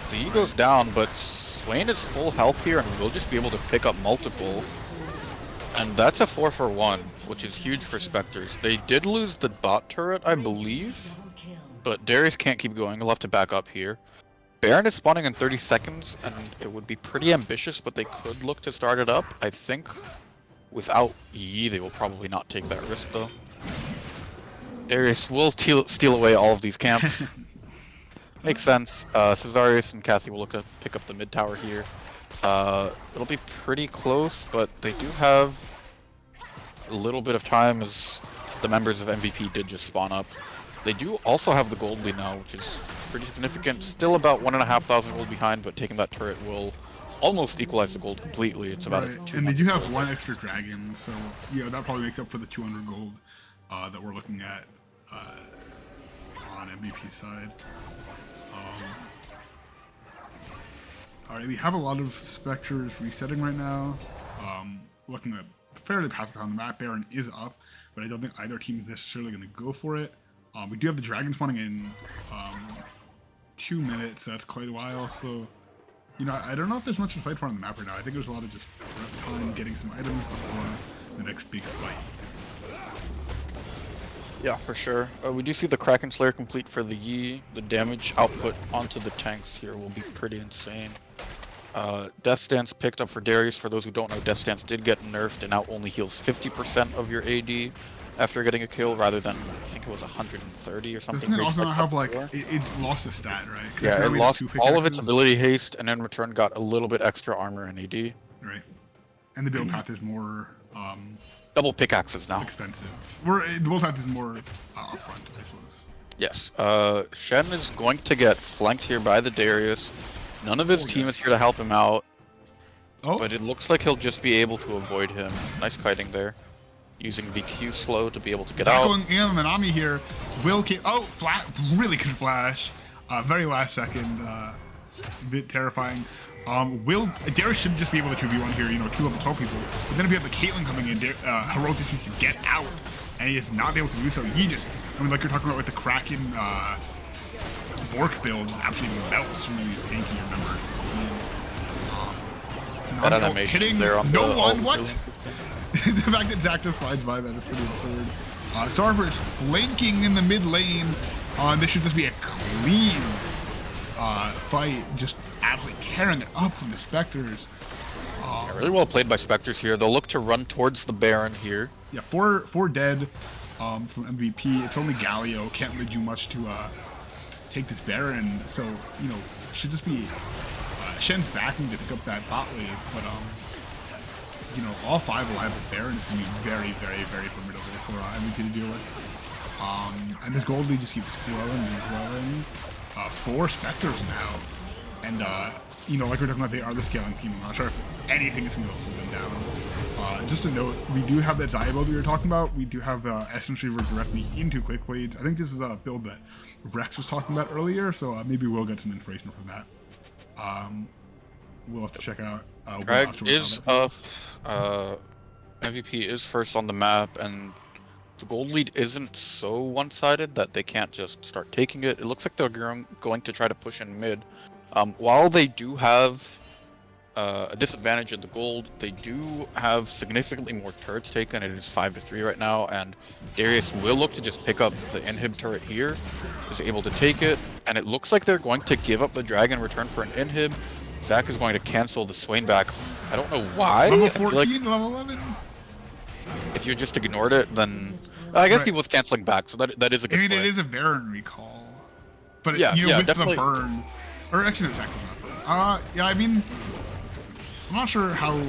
[SPEAKER 2] The E goes down, but Swain is full health here and will just be able to pick up multiple. And that's a 4-for-1, which is huge for Spectres. They did lose the bot turret, I believe, but Darius can't keep going. He'll have to back up here. Baron is spawning in 30 seconds, and it would be pretty ambitious, but they could look to start it up. I think without Yi, they will probably not take that risk, though. Darius will steal away all of these camps. Makes sense. Cesarius and Kathy will look to pick up the mid tower here. It'll be pretty close, but they do have a little bit of time as the members of MVP did just spawn up. They do also have the gold lead now, which is pretty significant. Still about 1,500 gold behind, but taking that turret will almost equalize the gold completely. It's about
[SPEAKER 1] right. And they do have 1 extra dragon, so yeah, that probably makes up for the 200 gold that we're looking at on MVP's side. Alright, we have a lot of Spectres resetting right now. Looking at fairly passive on the map. Baron is up, but I don't think either team is necessarily going to go for it. We do have the dragon spawning in 2 minutes, so that's quite a while. So, you know, I don't know if there's much to fight for on the map right now. I think there's a lot of just prep time, getting some items before the next big fight.
[SPEAKER 2] Yeah, for sure. We do see the Kraken Slayer complete for the Yi. The damage output onto the tanks here will be pretty insane. Death Stance picked up for Darius. For those who don't know, Death Stance did get nerfed and now only heals 50% of your AD after getting a kill, rather than, I think it was 130 or something.
[SPEAKER 1] Doesn't it also not have, like, it lost a stat, right?
[SPEAKER 2] Yeah, it lost all of its ability haste, and in return got a little bit extra armor and AD.
[SPEAKER 1] Right. And the build path is more
[SPEAKER 2] double pickaxes now.
[SPEAKER 1] expensive. The build path is more upfront, I suppose.
[SPEAKER 2] Yes. Shen is going to get flanked here by the Darius. None of his team is here to help him out, but it looks like he'll just be able to avoid him. Nice kiting there. Using the Q slow to be able to get out.
[SPEAKER 1] Going in, and Nami here will keep. Oh, flat! Really good flash. Very last second. A bit terrifying. Darius should just be able to 2v1 here, you know, 2 level 12 people. But then if you have the Caitlyn coming in, Heroic just needs to get out, and he is not able to do so. He just, I mean, like you're talking about with the Kraken Bork build, just absolutely melts from these tanky, remember.
[SPEAKER 2] That animation there on the
[SPEAKER 1] what? The fact that Zach just slides by that is pretty absurd. Sarver is flanking in the mid lane. This should just be a clean fight, just absolutely tearing it up from the Spectres.
[SPEAKER 2] Really well played by Spectres here. They'll look to run towards the Baron here.
[SPEAKER 1] Yeah, four dead from MVP. It's only Galio. Can't really do much to take this Baron. So, you know, should just be Shen's backing to pick up that bot wave. But, you know, all 5 alive with Baron is going to be very, very, very formidable for MVP to deal with. And this gold lead just keeps growing and growing. 4 Spectres now. And, you know, like we're talking about, they are the scaling team. I'm not sure if anything is going to slow them down. Just a note, we do have that Zaya build we were talking about. We do have Essence Reaver directly into Quick Blades. I think this is a build that Rex was talking about earlier, so maybe we'll get some inspiration from that. We'll have to check out.
[SPEAKER 2] Drag is up. MVP is first on the map, and the gold lead isn't so one-sided that they can't just start taking it. It looks like they're going to try to push in mid. While they do have a disadvantage in the gold. They do have significantly more turrets taken. It is 5-3 right now, and Darius will look to just pick up the inhib turret here. Is able to take it, and it looks like they're going to give up the dragon in return for an inhib. Zach is going to cancel the Swain back. I don't know why.
[SPEAKER 1] Level
[SPEAKER 2] I feel
[SPEAKER 1] 14,
[SPEAKER 2] like
[SPEAKER 1] level 11.
[SPEAKER 2] if you just ignored it, then I guess he was canceling back, so that is a good
[SPEAKER 1] I mean,
[SPEAKER 2] play.
[SPEAKER 1] it is a Baron recall, but
[SPEAKER 2] Yeah,
[SPEAKER 1] you know,
[SPEAKER 2] yeah,
[SPEAKER 1] with
[SPEAKER 2] definitely.
[SPEAKER 1] the burn, or actually, it's actually not burn. Yeah, I mean, I'm not sure how.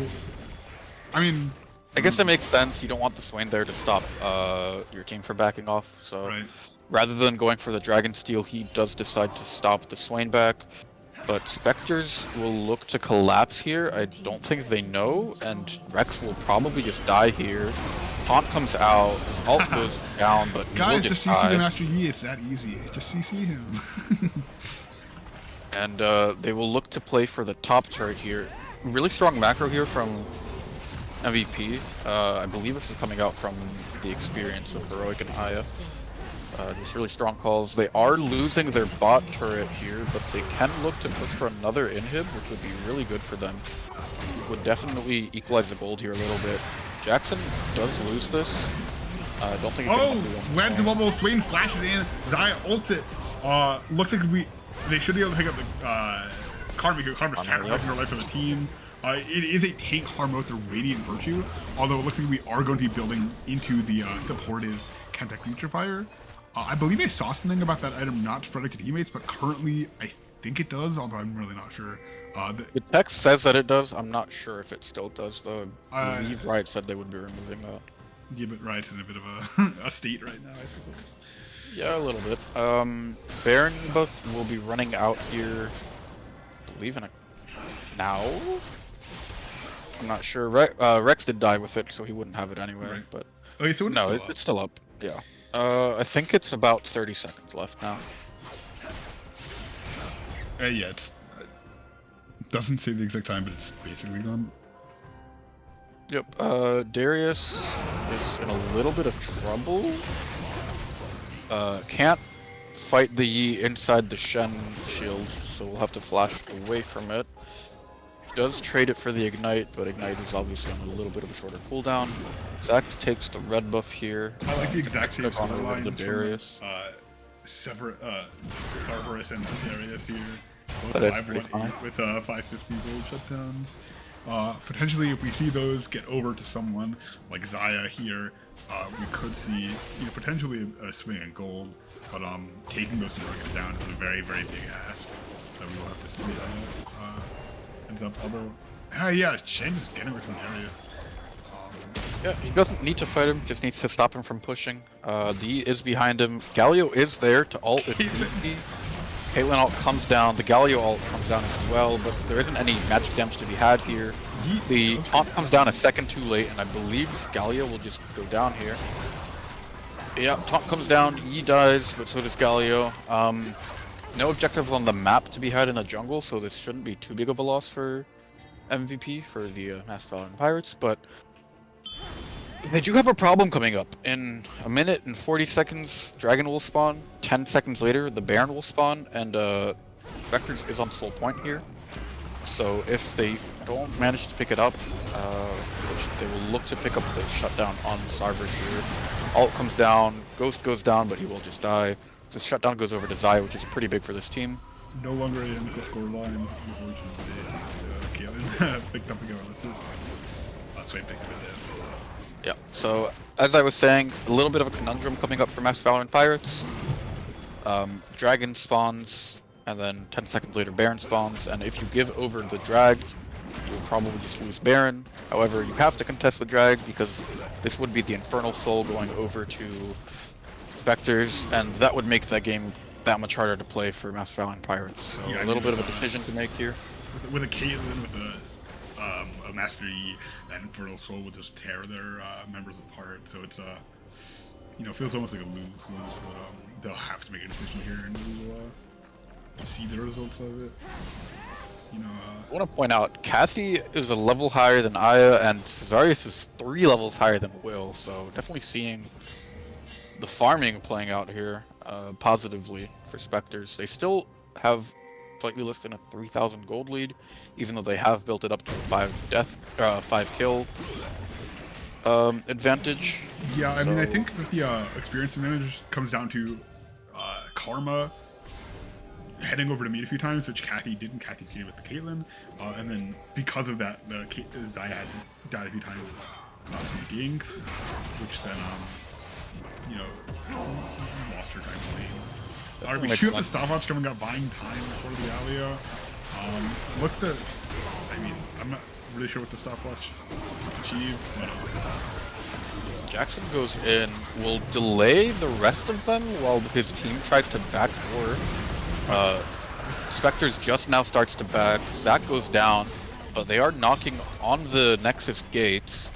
[SPEAKER 1] I mean,
[SPEAKER 2] I guess it makes sense. You don't want the Swain there to stop your team from backing off. So
[SPEAKER 1] right.
[SPEAKER 2] rather than going for the Dragon Steel, he does decide to stop the Swain back. But Spectres will look to collapse here. I don't think they know, and Rex will probably just die here. Taunt comes out, his ult goes down, but he will
[SPEAKER 1] Guys,
[SPEAKER 2] just
[SPEAKER 1] just CC
[SPEAKER 2] die.
[SPEAKER 1] the Master Yi. It's that easy. Just CC him.
[SPEAKER 2] And they will look to play for the top turret here. Really strong macro here from MVP. I believe it's coming out from the experience of Heroic and Aya. Just really strong calls. They are losing their bot turret here, but they can look to push for another inhib, which would be really good for them. Would definitely equalize the gold here a little bit. Jackson does lose this. I don't think he can do one
[SPEAKER 1] Went to
[SPEAKER 2] Swain.
[SPEAKER 1] bubble, Swain flashes in, Zaya ults it. Looks like they should be able to pick up the Karma, because Karma's sacrificing her life for the team. It is a tank harm with the Radiant Virtue, although it looks like we are going to be building into the support is Kentech Putrefier. I believe I saw something about that item not spreading to teammates, but currently I think it does, although I'm really not sure.
[SPEAKER 2] The text says that it does. I'm not sure if it still does, though. I
[SPEAKER 1] Uh,
[SPEAKER 2] believe Riot said they would be removing that.
[SPEAKER 1] Yeah, but Riot's in a bit of a state right now, I suppose.
[SPEAKER 2] Yeah, a little bit. Baron buff will be running out here, I believe in a now? I'm not sure. Rex did die with it, so he wouldn't have it anyway,
[SPEAKER 1] Right.
[SPEAKER 2] but
[SPEAKER 1] Okay, so
[SPEAKER 2] no, it's still up. Yeah. I think it's about 30 seconds left now.
[SPEAKER 1] Yeah, it doesn't say the exact time, but it's basically gone.
[SPEAKER 2] Yep, Darius is in a little bit of trouble. Can't fight the Yi inside the Shen shield, so we'll have to flash away from it. Does trade it for the Ignite, but Ignite is obviously on a little bit of a shorter cooldown. Zax takes the red buff here.
[SPEAKER 1] I like the exact same
[SPEAKER 2] Click on over
[SPEAKER 1] storylines
[SPEAKER 2] the Darius.
[SPEAKER 1] from Cerberus and Darius here. Both
[SPEAKER 2] That is pretty
[SPEAKER 1] 518 with 550 gold shutdowns. Potentially, if we see those get over to someone like Zaya here, we could see potentially a swing in gold. But taking those targets down is a very, very big ask that we will have to see how it ends up. Although, yeah, Shen is getting away from Darius.
[SPEAKER 2] Yeah, he doesn't need to fight him, just needs to stop him from pushing. D is behind him. Galio is there to ult if need be. Caitlyn ult comes down, the Galio ult comes down as well, but there isn't any magic damage to be had here. The taunt comes down a second too late, and I believe Galio will just go down here. Yeah, taunt comes down, Yi dies, but so does Galio. No objectives on the map to be had in the jungle, so this shouldn't be too big of a loss for MVP, for the Masked Valoran Pirates, but they do have a problem coming up. In a minute and 40 seconds, Dragon will spawn. 10 seconds later, the Baron will spawn, and Spectres is on Soul Point here. So if they don't manage to pick it up, they will look to pick up the shutdown on Cerberus here. Ult comes down, Ghost goes down, but he will just die. The shutdown goes over to Zaya, which is pretty big for this team.
[SPEAKER 1] No longer a Nico score line, unfortunately. Caitlyn picked up again on assist. That's why I picked up a div.
[SPEAKER 2] Yeah, so as I was saying, a little bit of a conundrum coming up for Masked Valoran Pirates. Dragon spawns, and then 10 seconds later Baron spawns, and if you give over the drag, you'll probably just lose Baron. However, you have to contest the drag because this would be the Infernal Soul going over to Spectres, and that would make that game that much harder to play for Masked Valoran Pirates. So
[SPEAKER 1] Yeah,
[SPEAKER 2] a little bit of a decision to make here.
[SPEAKER 1] With a Caitlyn, with a Master Yi, that Infernal Soul will just tear their members apart. So it's feels almost like a lose-lose, but they'll have to make a decision here, and we'll see the results of it.
[SPEAKER 2] I want to point out, Kathy is a level higher than Aya, and Cesarius is 3 levels higher than Will, so definitely seeing the farming playing out here positively for Spectres. They still have slightly less than a 3,000 gold lead, even though they have built it up to a 5 kill advantage.
[SPEAKER 1] Yeah, I mean, I think that the experience advantage comes down to Karma heading over to meet a few times, which Kathy didn't. Kathy stayed with the Caitlyn, and then because of that, Zaya had died a few times from ganks, which then lost her time lane. Alright, we shoot the stopwatch coming up, buying time before the Alio. Looks to, I mean, I'm not really sure what the stopwatch achieved, but
[SPEAKER 2] Jackson goes in, will delay the rest of them while his team tries to backdoor. Spectres just now starts to back, Zach goes down, but they are knocking on the Nexus gates.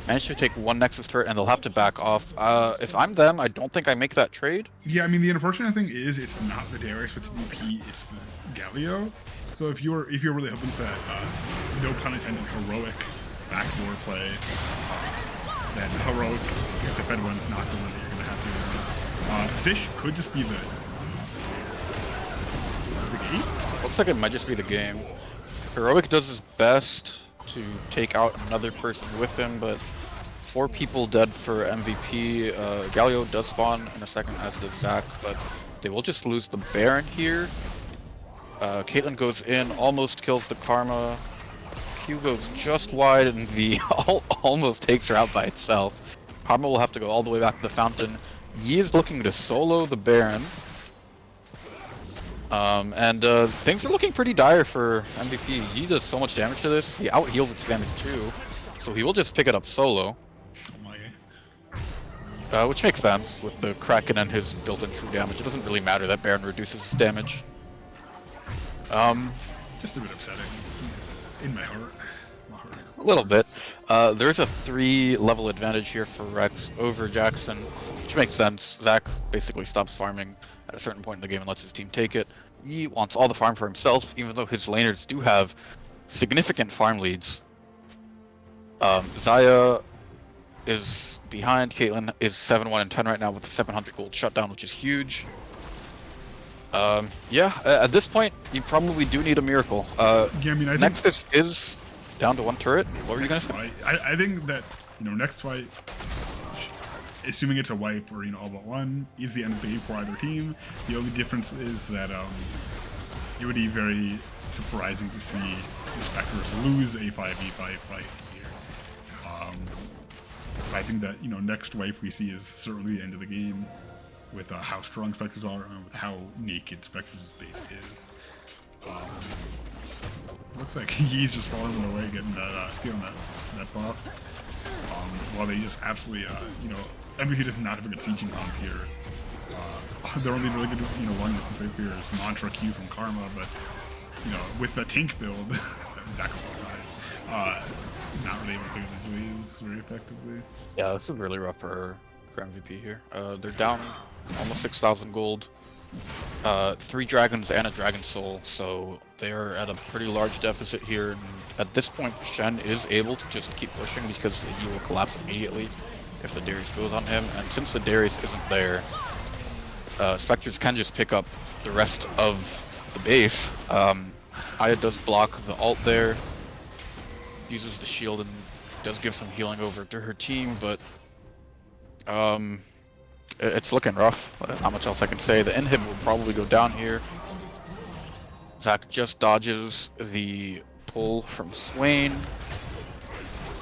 [SPEAKER 2] Managed to take one Nexus turret and they'll have to back off. If I'm them, I don't think I make that trade.
[SPEAKER 1] Yeah, I mean, the unfortunate thing is it's not the Darius with the DP, it's the Galio. So if you're really hoping for that, no pun intended, heroic backdoor play, then heroic, if the Fed one's not the one that you're going to have to Fish could just be the gate?
[SPEAKER 2] Looks like it might just be the game. Heroic does his best to take out another person with him, but 4 people dead for MVP. Galio does spawn in a second, as does Zach, but they will just lose the Baron here. Caitlyn goes in, almost kills the Karma. Q goes just wide, and the almost takes her out by itself. Karma will have to go all the way back to the fountain. Yi is looking to solo the Baron. Things are looking pretty dire for MVP. He does so much damage to this. He out-heals with damage too, so he will just pick it up solo. Which makes sense with the Kraken and his built-in true damage. It doesn't really matter that Baron reduces his damage.
[SPEAKER 1] Just a bit upsetting in my heart.
[SPEAKER 2] A little bit. There's a 3-level advantage here for Rex over Jackson, which makes sense. Zach basically stops farming at a certain point in the game and lets his team take it. He wants all the farm for himself, even though his laners do have significant farm leads. Zaya is behind. Caitlyn is 7-1 and 10 right now with a 700 gold shutdown, which is huge. At this point, you probably do need a miracle.
[SPEAKER 1] Yeah, I mean,
[SPEAKER 2] Nexus is down to 1 turret. What were you gonna say?
[SPEAKER 1] I think that, next fight, assuming it's a wipe or, all but one, is the end of the game for either team. The only difference is that it would be very surprising to see the Spectres lose a 5v5 fight here. I think that, next wipe we see is certainly the end of the game with how strong Spectres are and with how naked Spectres' base is. Looks like he's just farming away, getting that, stealing that buff. While they just absolutely, MVP does not have a good sieging comp here. They're only really good, long distance safe here is Mantra Q from Karma, but, with the tank build, Zach size, not really able to pick up his leads very effectively.
[SPEAKER 2] Yeah, this is really rough for MVP here. They're down almost 6,000 gold. 3 dragons and a dragon soul, so they're at a pretty large deficit here. And at this point, Shen is able to just keep pushing because he will collapse immediately if the Darius goes on him. And since the Darius isn't there, Spectres can just pick up the rest of the base. Aya does block the ult there, uses the shield, and does give some healing over to her team, but it's looking rough. Not much else I can say. The inhib will probably go down here. Zach just dodges the pull from Swain,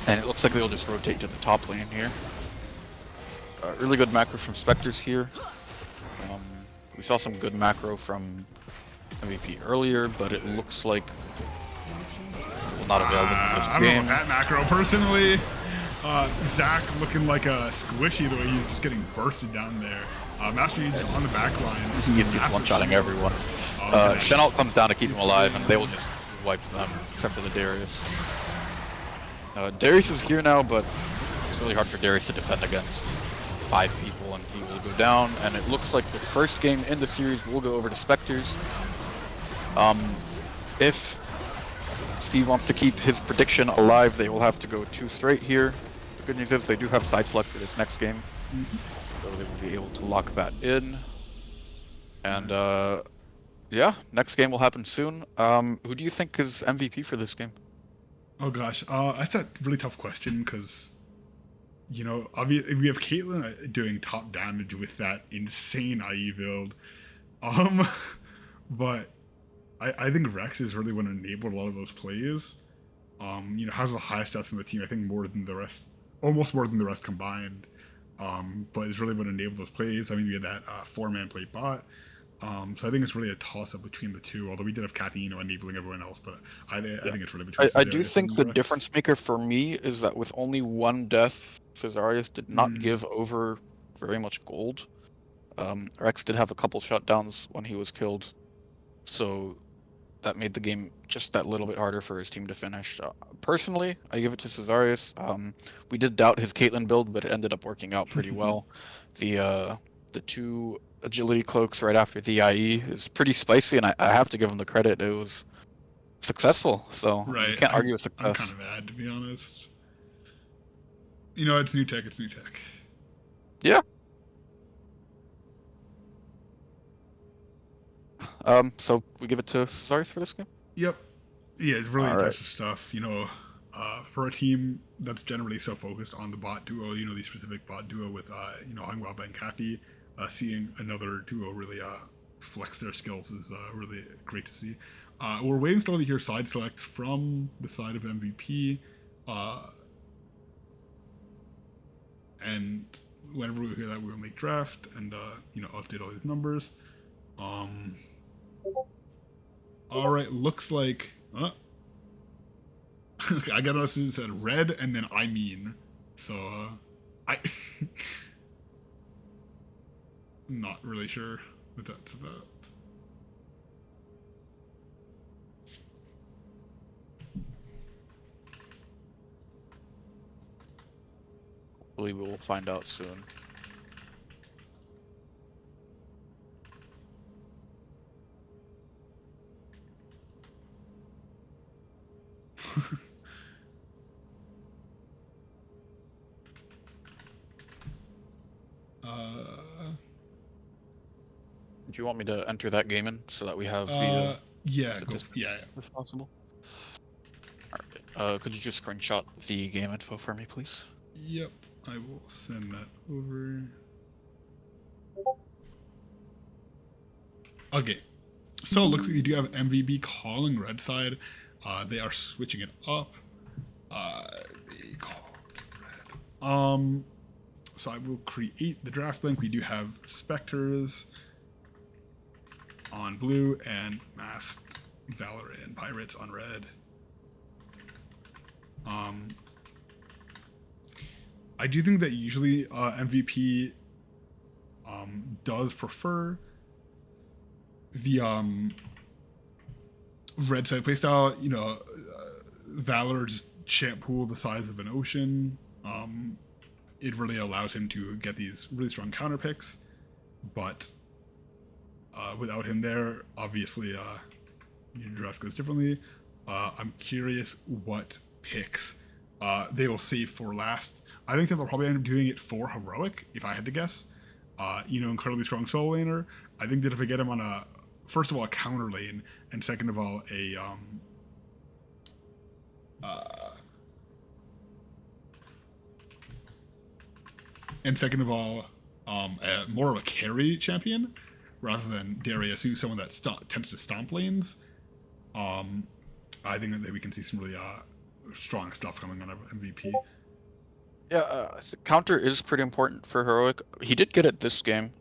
[SPEAKER 2] and it looks like they'll just rotate to the top lane here. Really good macro from Spectres here. We saw some good macro from MVP earlier, but it looks like will not avail them in this
[SPEAKER 1] I
[SPEAKER 2] game.
[SPEAKER 1] don't know that macro personally. Zach looking like a squishy the way he's just getting bursted down there. Master Yi's on the back line.
[SPEAKER 2] He's just one-shotting everyone. Chenault comes down to keep him alive, and they will just wipe them, except for the Darius. Darius is here now, but it's really hard for Darius to defend against 5 people, and he will go down. And it looks like the first game in the series will go over to Spectres. If Steve wants to keep his prediction alive, they will have to go 2 straight here. The good news is they do have side select for this next game, so they will be able to lock that in. And yeah, next game will happen soon. Who do you think is MVP for this game?
[SPEAKER 1] Oh gosh, that's a really tough question because, you know, obviously we have Caitlyn doing top damage with that insane IE build, um, but I think Rex is really going to enable a lot of those plays. You know, has the highest stats in the team. I think more than the rest, almost more than the rest combined. But it's really going to enable those plays. I mean, we had that 4-man play bot. So I think it's really a toss-up between the two. Although we did have Kathy, you know, enabling everyone else, but I think it's really between.
[SPEAKER 2] I do
[SPEAKER 1] Cesarius
[SPEAKER 2] think
[SPEAKER 1] and
[SPEAKER 2] the
[SPEAKER 1] Rex.
[SPEAKER 2] difference maker for me is that with only one death, Cesarius did not give over very much gold. Rex did have a couple shutdowns when he was killed, so that made the game just that little bit harder for his team to finish. Personally, I give it to Cesarius. We did doubt his Caitlyn build, but it ended up working out pretty well. The 2 agility cloaks right after the IE is pretty spicy, and I have to give him the credit. It was successful, so
[SPEAKER 1] Right.
[SPEAKER 2] you can't argue with
[SPEAKER 1] I'm
[SPEAKER 2] success.
[SPEAKER 1] kind of mad, to be honest. You know, it's new tech. It's new tech.
[SPEAKER 2] Yeah. So we give it to Cesarius for this game?
[SPEAKER 1] Yep. Yeah, it's really
[SPEAKER 2] All right.
[SPEAKER 1] impressive stuff. You know, for a team that's generally so focused on the bot duo, you know, the specific bot duo with, you know, Hangwaba and Kaki, seeing another duo really flex their skills is really great to see. We're waiting still to hear side select from the side of MVP. And whenever we hear that, we'll make draft and, you know, update all these numbers. All right, looks like. I got notice it said red and then I mean. So, I. Not really sure what that's about.
[SPEAKER 2] We will find out soon. Do you want me to enter that game in so that we have
[SPEAKER 1] yeah,
[SPEAKER 2] the
[SPEAKER 1] go. Yeah.
[SPEAKER 2] if possible? Alright. Could you just screenshot the game info for me, please?
[SPEAKER 1] Yep, I will send that over. Okay, so it looks like you do have MVB calling red side. They are switching it up. They called red. So I will create the draft link. We do have Spectres on blue and masked Valoran Pirates on red. I do think that usually MVP does prefer the red side playstyle. You know, Valor just champ pool the size of an ocean. It really allows him to get these really strong counter picks, but without him there, obviously your draft goes differently. I'm curious what picks they will save for last. I think that they'll probably end up doing it for Heroic, if I had to guess. You know, incredibly strong solo laner. I think that if I get him on a, first of all, a counter lane, and second of all, a more of a carry champion rather than Darius, who's someone that tends to stomp lanes. I think that we can see some really strong stuff coming out of MVP.
[SPEAKER 2] Yeah, counter is pretty important for Heroic. He did get it this game.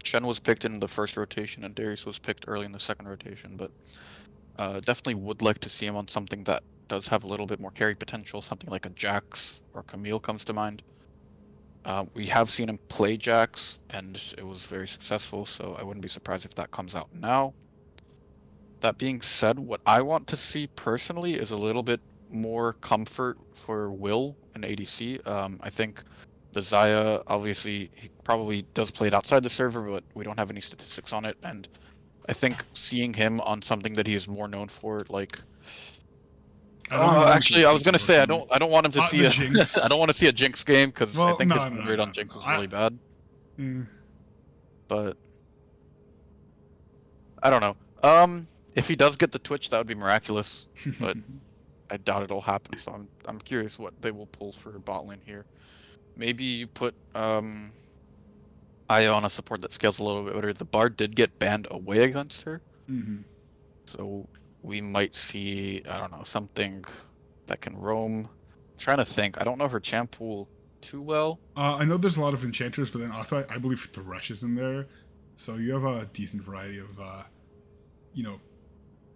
[SPEAKER 2] Shen was picked in the first rotation and Darius was picked early in the second rotation, but definitely would like to see him on something that does have a little bit more carry potential, something like a Jax or Camille comes to mind. We have seen him play Jax, and it was very successful, so I wouldn't be surprised if that comes out now. That being said, what I want to see personally is a little bit more comfort for Will in ADC. I think the Xayah, obviously, he probably does play it outside the server, but we don't have any statistics on it, and I think seeing him on something that he is more known for, like... actually, I was gonna say I don't want him to see I don't want to see a Jinx game because I think his win rate on Jinx is really bad. But I don't know. If he does get the Twitch, that would be miraculous, but I doubt it'll happen. So I'm curious what they will pull for bot lane here. Maybe you put Aya on a support that scales a little bit better. The Bard did get banned away against her, so we might see, I don't know, something that can roam. I'm trying to think. I don't know her champ pool too well.
[SPEAKER 1] I know there's a lot of enchanters, but then also I believe Thresh is in there, so you have a decent variety of you know,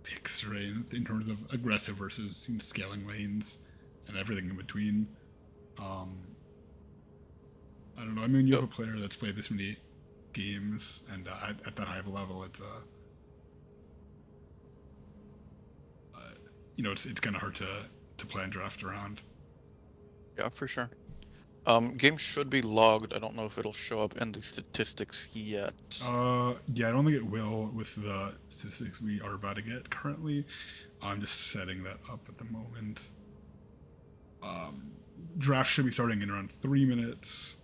[SPEAKER 1] picks, right, in terms of aggressive versus scaling lanes and everything in between. I don't know. I mean, you have a player that's played this many games, and at that high of a level, it's you know, it's kind of hard to plan draft around.
[SPEAKER 2] Yeah, for sure. Game should be logged. I don't know if it'll show up in the statistics yet.
[SPEAKER 1] Yeah, I don't think it will with the statistics we are about to get currently. I'm just setting that up at the moment. Draft should be starting in around 3 minutes.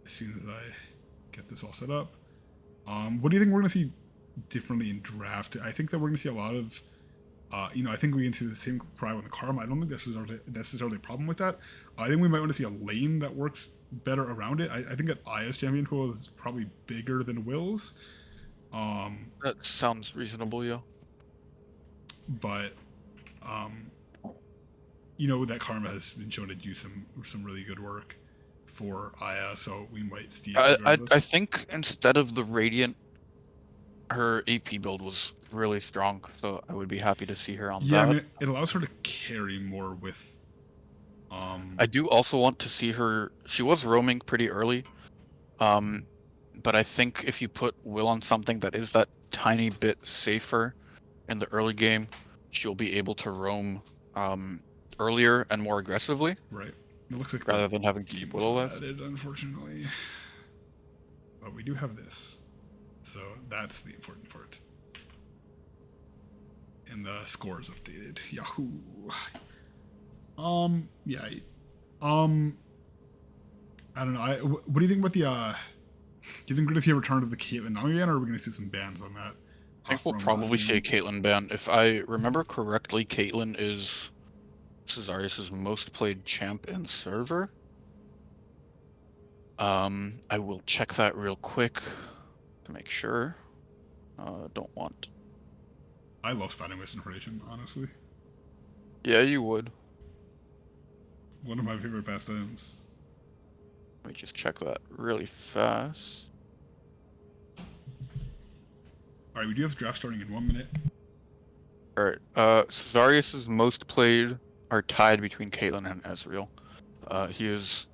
[SPEAKER 1] As soon as I get this all set up. What do you think we're going to see differently in draft? I think that we're going to see a lot of, you know, I think we can see the same probably with the Karma. I don't think that's necessarily a problem with that. I think we might want to see a lane that works better around it. I think that Aya's champion pool is probably bigger than Will's.
[SPEAKER 2] That sounds reasonable, yeah.
[SPEAKER 1] But, you know, that Karma has been shown to do some really good work for Aya, so we might see.
[SPEAKER 2] I think instead of the Radiant, her AP build was really strong, so I would be happy to see her on that.
[SPEAKER 1] Yeah, I mean, it allows her to carry more with.
[SPEAKER 2] I do also want to see her. She was roaming pretty early, but I think if you put Will on something that is that tiny bit safer in the early game, she'll be able to roam earlier and more aggressively.
[SPEAKER 1] Right. It looks like
[SPEAKER 2] rather than having to keep Will alive.
[SPEAKER 1] Added, unfortunately. But we do have this, so that's the important part. And the scores updated. Yahoo. Yeah. I don't know. What do you think about the? Do you think we're gonna see a return of the Caitlyn Nami ban, or are we gonna see some bans on that?
[SPEAKER 2] I think we'll probably see a Caitlyn ban. If I remember correctly, Caitlyn is Cesarius' most played champ in server. I will check that real quick to make sure. Don't want.
[SPEAKER 1] I love spouting misinformation, honestly.
[SPEAKER 2] Yeah, you would.
[SPEAKER 1] One of my favorite pastimes.
[SPEAKER 2] Let me just check that really fast.
[SPEAKER 1] Alright, we do have draft starting in 1 minute.
[SPEAKER 2] Alright, Cesarius' most played are tied between Caitlyn and Ezreal. He is,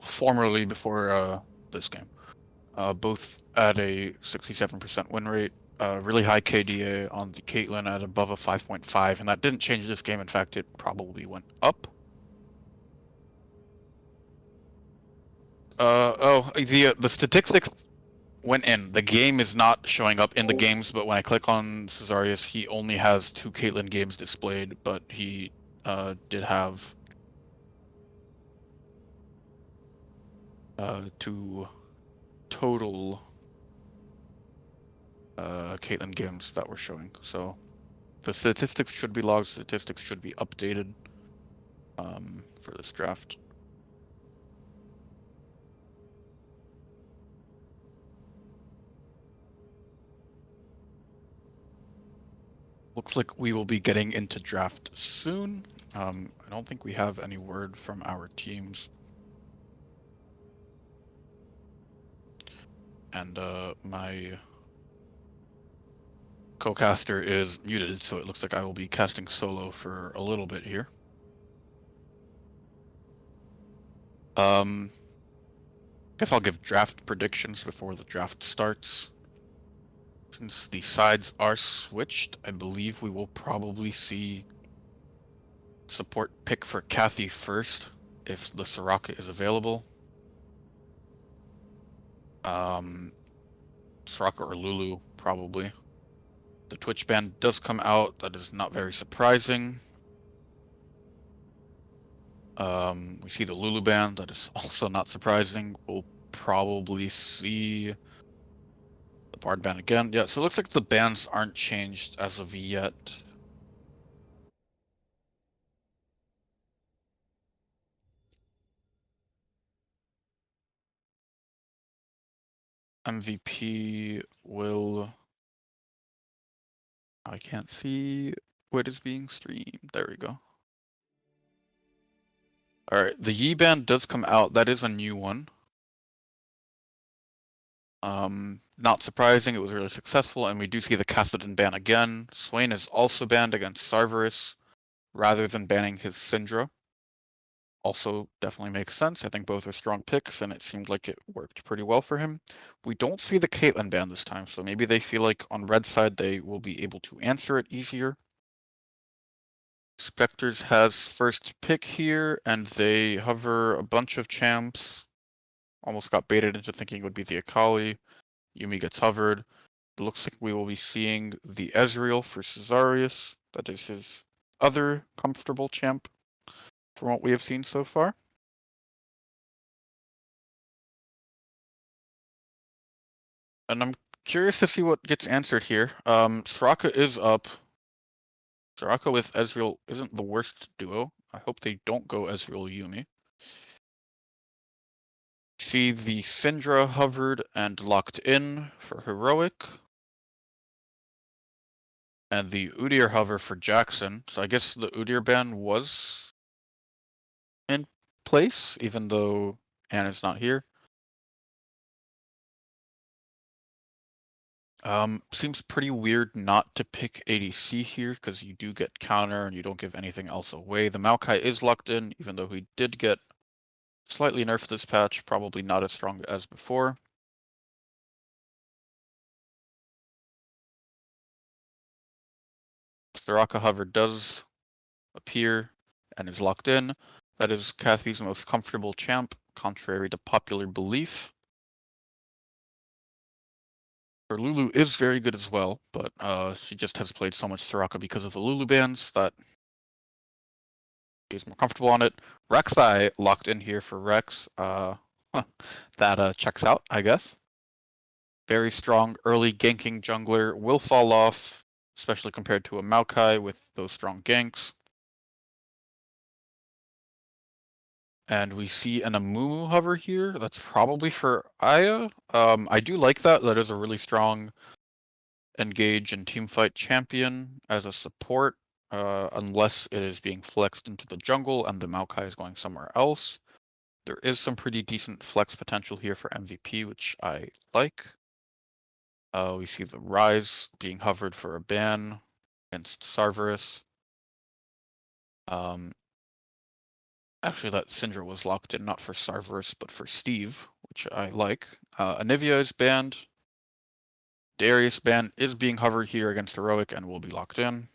[SPEAKER 2] formerly before this game, both at a 67% win rate, really high KDA on the Caitlyn at above a 5.5, and that didn't change this game. In fact, it probably went up. The statistics went in. The game is not showing up in the games, but when I click on Cesarius, he only has 2 Caitlyn games displayed, but he did have 2 total Caitlyn games that were showing. So the statistics should be logged, statistics should be updated for this draft. Looks like we will be getting into draft soon. I don't think we have any word from our teams. And my co-caster is muted, so it looks like I will be casting solo for a little bit here. Guess I'll give draft predictions before the draft starts. Since the sides are switched, I believe we will probably see support pick for Kathy first, if the Soraka is available. Soraka or Lulu, probably. The Twitch ban does come out. That is not very surprising. We see the Lulu ban. That is also not surprising. We'll probably see The Bard ban again. Yeah, so it looks like the bans aren't changed as of yet. MVP will... I can't see what is being streamed. There we go. Alright, the Yi ban does come out. That is a new one. Not surprising, it was really successful, and we do see the Kassadin ban again. Swain is also banned against Sarverus, rather than banning his Syndra. Also definitely makes sense. I think both are strong picks, and it seemed like it worked pretty well for him. We don't see the Caitlyn ban this time, so maybe they feel like on red side they will be able to answer it easier. Spectres has first pick here, and they hover a bunch of champs. Almost got baited into thinking it would be the Akali. Yumi gets hovered. It looks like we will be seeing the Ezreal for Cesarius. That is his other comfortable champ from what we have seen so far. And I'm curious to see what gets answered here. Soraka is up. Soraka with Ezreal isn't the worst duo. I hope they don't go Ezreal Yumi. See the Syndra hovered and locked in for Heroic. And the Udyr hover for Jackson. So I guess the Udyr ban was in place, even though Anna's not here. Seems pretty weird not to pick ADC here, because you do get counter and you don't give anything else away. The Maokai is locked in, even though he did get slightly nerfed this patch, probably not as strong as before. Soraka hover does appear and is locked in. That is Kathy's most comfortable champ, contrary to popular belief. Her Lulu is very good as well, but she just has played so much Soraka because of the Lulu bans that she's more comfortable on it. Rek'Sai locked in here for Rex. That checks out, I guess. Very strong early ganking jungler, will fall off, especially compared to a Maokai with those strong ganks. And we see an Amumu hover here. That's probably for Aya. I do like that. That is a really strong engage and teamfight champion as a support, unless it is being flexed into the jungle and the Maokai is going somewhere else. There is some pretty decent flex potential here for MVP, which I like. We see the Rise being hovered for a ban against Sarverus. Actually, that Syndra was locked in not for Sarverus, but for Steve, which I like. Anivia is banned. Darius ban is being hovered here against Heroic and will be locked in.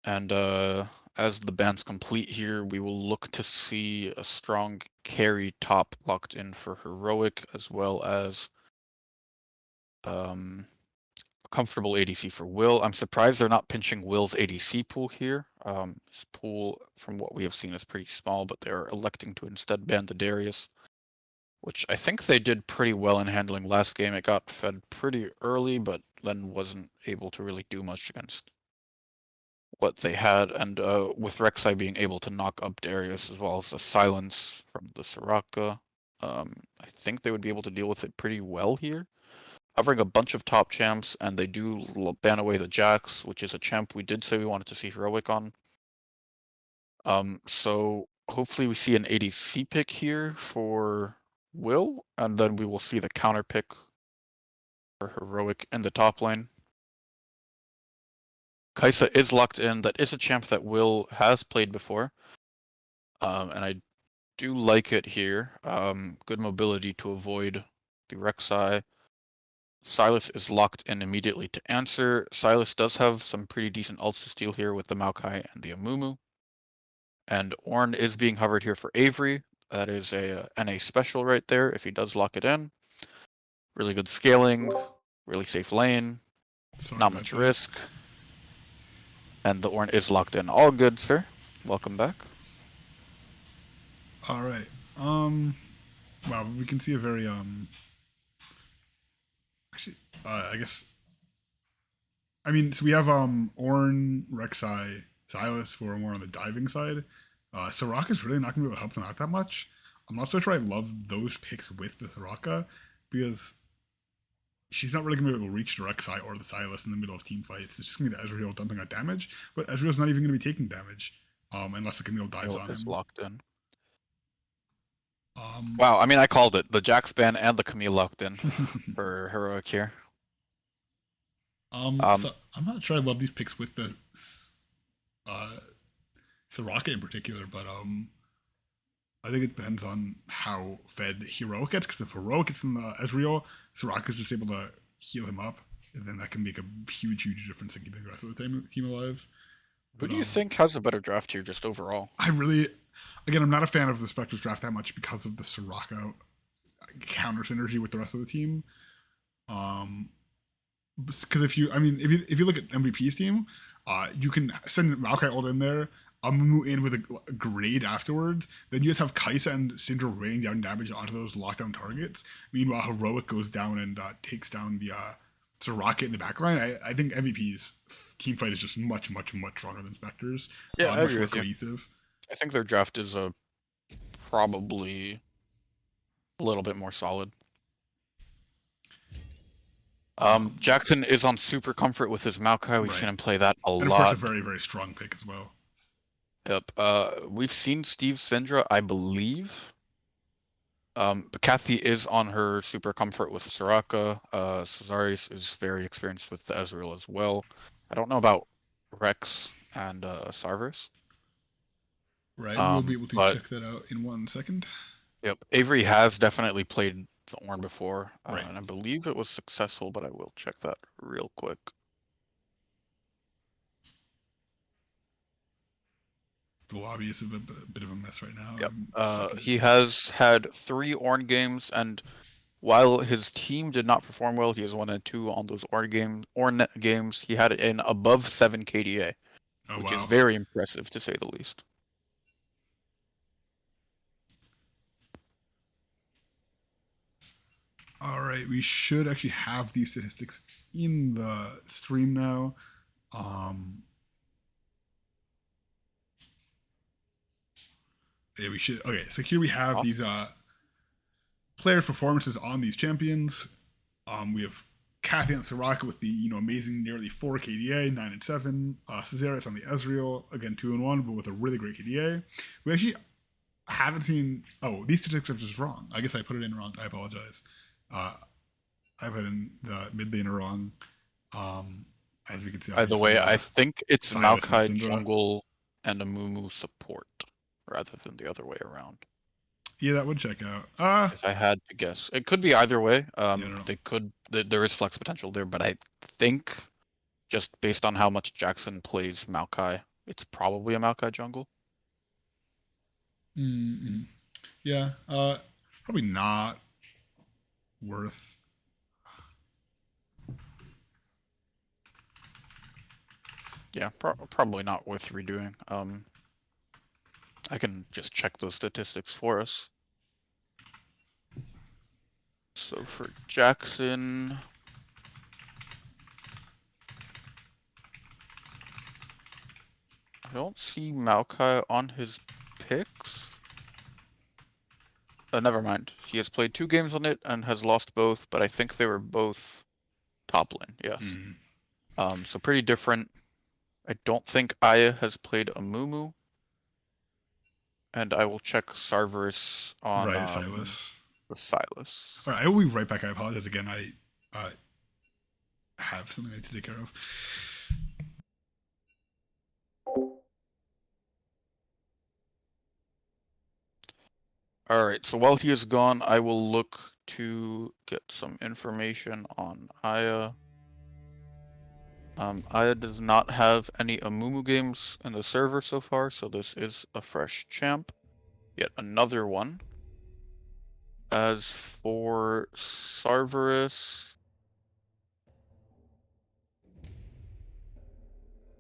[SPEAKER 2] And as the bans complete here, we will look to see a strong carry top locked in for Heroic, as well as a comfortable ADC for Will. I'm surprised they're not pinching Will's ADC pool here. His pool, from what we have seen, is pretty small, but they're electing to instead ban the Darius, which I think they did pretty well in handling last game. It got fed pretty early, but then wasn't able to really do much against what they had, and with Rek'Sai being able to knock up Darius as well as the silence from the Soraka, I think they would be able to deal with it pretty well here. Hovering a bunch of top champs, and they do ban away the Jax, which is a champ we did say we wanted to see Heroic on. So hopefully we see an ADC pick here for Will, and then we will see the counter pick for Heroic in the top lane. Kai'Sa is locked in. That is a champ that Will has played before. And I do like it here. Good mobility to avoid the Rek'Sai. Silas is locked in immediately to answer. Silas does have some pretty decent ults to steal here with the Maokai and the Amumu. And Ornn is being hovered here for Avery. That is a NA special right there if he does lock it in. Really good scaling, really safe lane,
[SPEAKER 1] Sorry
[SPEAKER 2] not
[SPEAKER 1] about
[SPEAKER 2] much
[SPEAKER 1] that.
[SPEAKER 2] risk. And the Ornn is locked in. All good, sir. Welcome back.
[SPEAKER 1] All right. Wow, we can see a very actually I guess I mean so we have Ornn, Rek'Sai, Silas who are more on the diving side. Soraka's really not gonna be able to help them out that much. I'm not so sure I love those picks with the Soraka because she's not really gonna be able to reach the Rek'Sai or the Silas in the middle of team fights. It's just gonna be the Ezreal dumping out damage, but Ezreal's not even gonna be taking damage unless the Camille dives on
[SPEAKER 2] Is
[SPEAKER 1] him.
[SPEAKER 2] locked in.
[SPEAKER 1] Um,
[SPEAKER 2] Wow, I mean, I called it. The Jax ban and the Camille locked in for Heroic here.
[SPEAKER 1] So I'm not sure I love these picks with the Soraka in particular, but I think it depends on how fed Heroic gets, because if Heroic gets in the Ezreal, Soraka's just able to heal him up, and then that can make a huge, huge difference in keeping the rest of the team alive.
[SPEAKER 2] Who
[SPEAKER 1] But,
[SPEAKER 2] do you think has a better draft here, just overall?
[SPEAKER 1] I really, again, I'm not a fan of the Spectres draft that much because of the Soraka counter synergy with the rest of the team. Because if you look at MVP's team, you can send Maokai ult in there, Amumu in with a grenade afterwards. Then you just have Kaisa and Syndra raining down damage onto those lockdown targets. Meanwhile, Heroic goes down and takes down the Soraka in the backline. I think MVP's team fight is just much, much, much stronger than Spectres.
[SPEAKER 2] Yeah, I
[SPEAKER 1] much
[SPEAKER 2] agree
[SPEAKER 1] more
[SPEAKER 2] with you.
[SPEAKER 1] cohesive.
[SPEAKER 2] I think their draft is probably a little bit more solid. Jackson is on super comfort with his Maokai. We've seen him play that a lot.
[SPEAKER 1] And of course, a very, very strong pick as well.
[SPEAKER 2] Yep. We've seen Steve Syndra, I believe. But Kathy is on her super comfort with Soraka. Cesaris is very experienced with the Ezreal as well. I don't know about Rex and Sarvis.
[SPEAKER 1] Right, we'll be able to check that out in 1 second.
[SPEAKER 2] Yep, Avery has definitely played the Ornn before,
[SPEAKER 1] Right.
[SPEAKER 2] and I believe it was successful, but I will check that real quick.
[SPEAKER 1] The lobby is a bit of a mess right now.
[SPEAKER 2] Yep. He has had 3 Ornn games, and while his team did not perform well, he has 1 and 2 on those Ornn games. He had an above 7 KDA, which is very impressive to say the least.
[SPEAKER 1] All right, we should actually have these statistics in the stream now. Yeah, we should. Okay, so here we have these players' performances on these champions. We have Kathy and Soraka with the amazing nearly 4 KDA, 9 and 7. Cesaris on the Ezreal, again 2 and 1, but with a really great KDA. We actually haven't seen. Oh, these statistics are just wrong. I guess I put it in wrong. I apologize. I put in the mid laner wrong. As we can see.
[SPEAKER 2] By the way, I think it's Maokai jungle and Amumu support rather than the other way around.
[SPEAKER 1] Yeah, that would check out.
[SPEAKER 2] If I had to guess, it could be either way.
[SPEAKER 1] Yeah,
[SPEAKER 2] they could. There is flex potential there, but I think just based on how much Jackson plays Maokai, it's probably a Maokai jungle.
[SPEAKER 1] Mm-hmm. Yeah, probably not worth.
[SPEAKER 2] Yeah, probably not worth redoing. I can just check those statistics for us. So for Jackson, I don't see Maokai on his picks. Never mind. He has played 2 games on it and has lost both, but I think they were both top lane, yes. So pretty different. I don't think Aya has played Amumu. And I will check Sarveris on
[SPEAKER 1] Silas.
[SPEAKER 2] The Silas.
[SPEAKER 1] All right, I will be right back. I apologize again. I have something I need to take care of.
[SPEAKER 2] Alright, so while he is gone, I will look to get some information on Aya. Aya does not have any Amumu games in the server so far, so this is a fresh champ. Yet another one. As for Sarveris,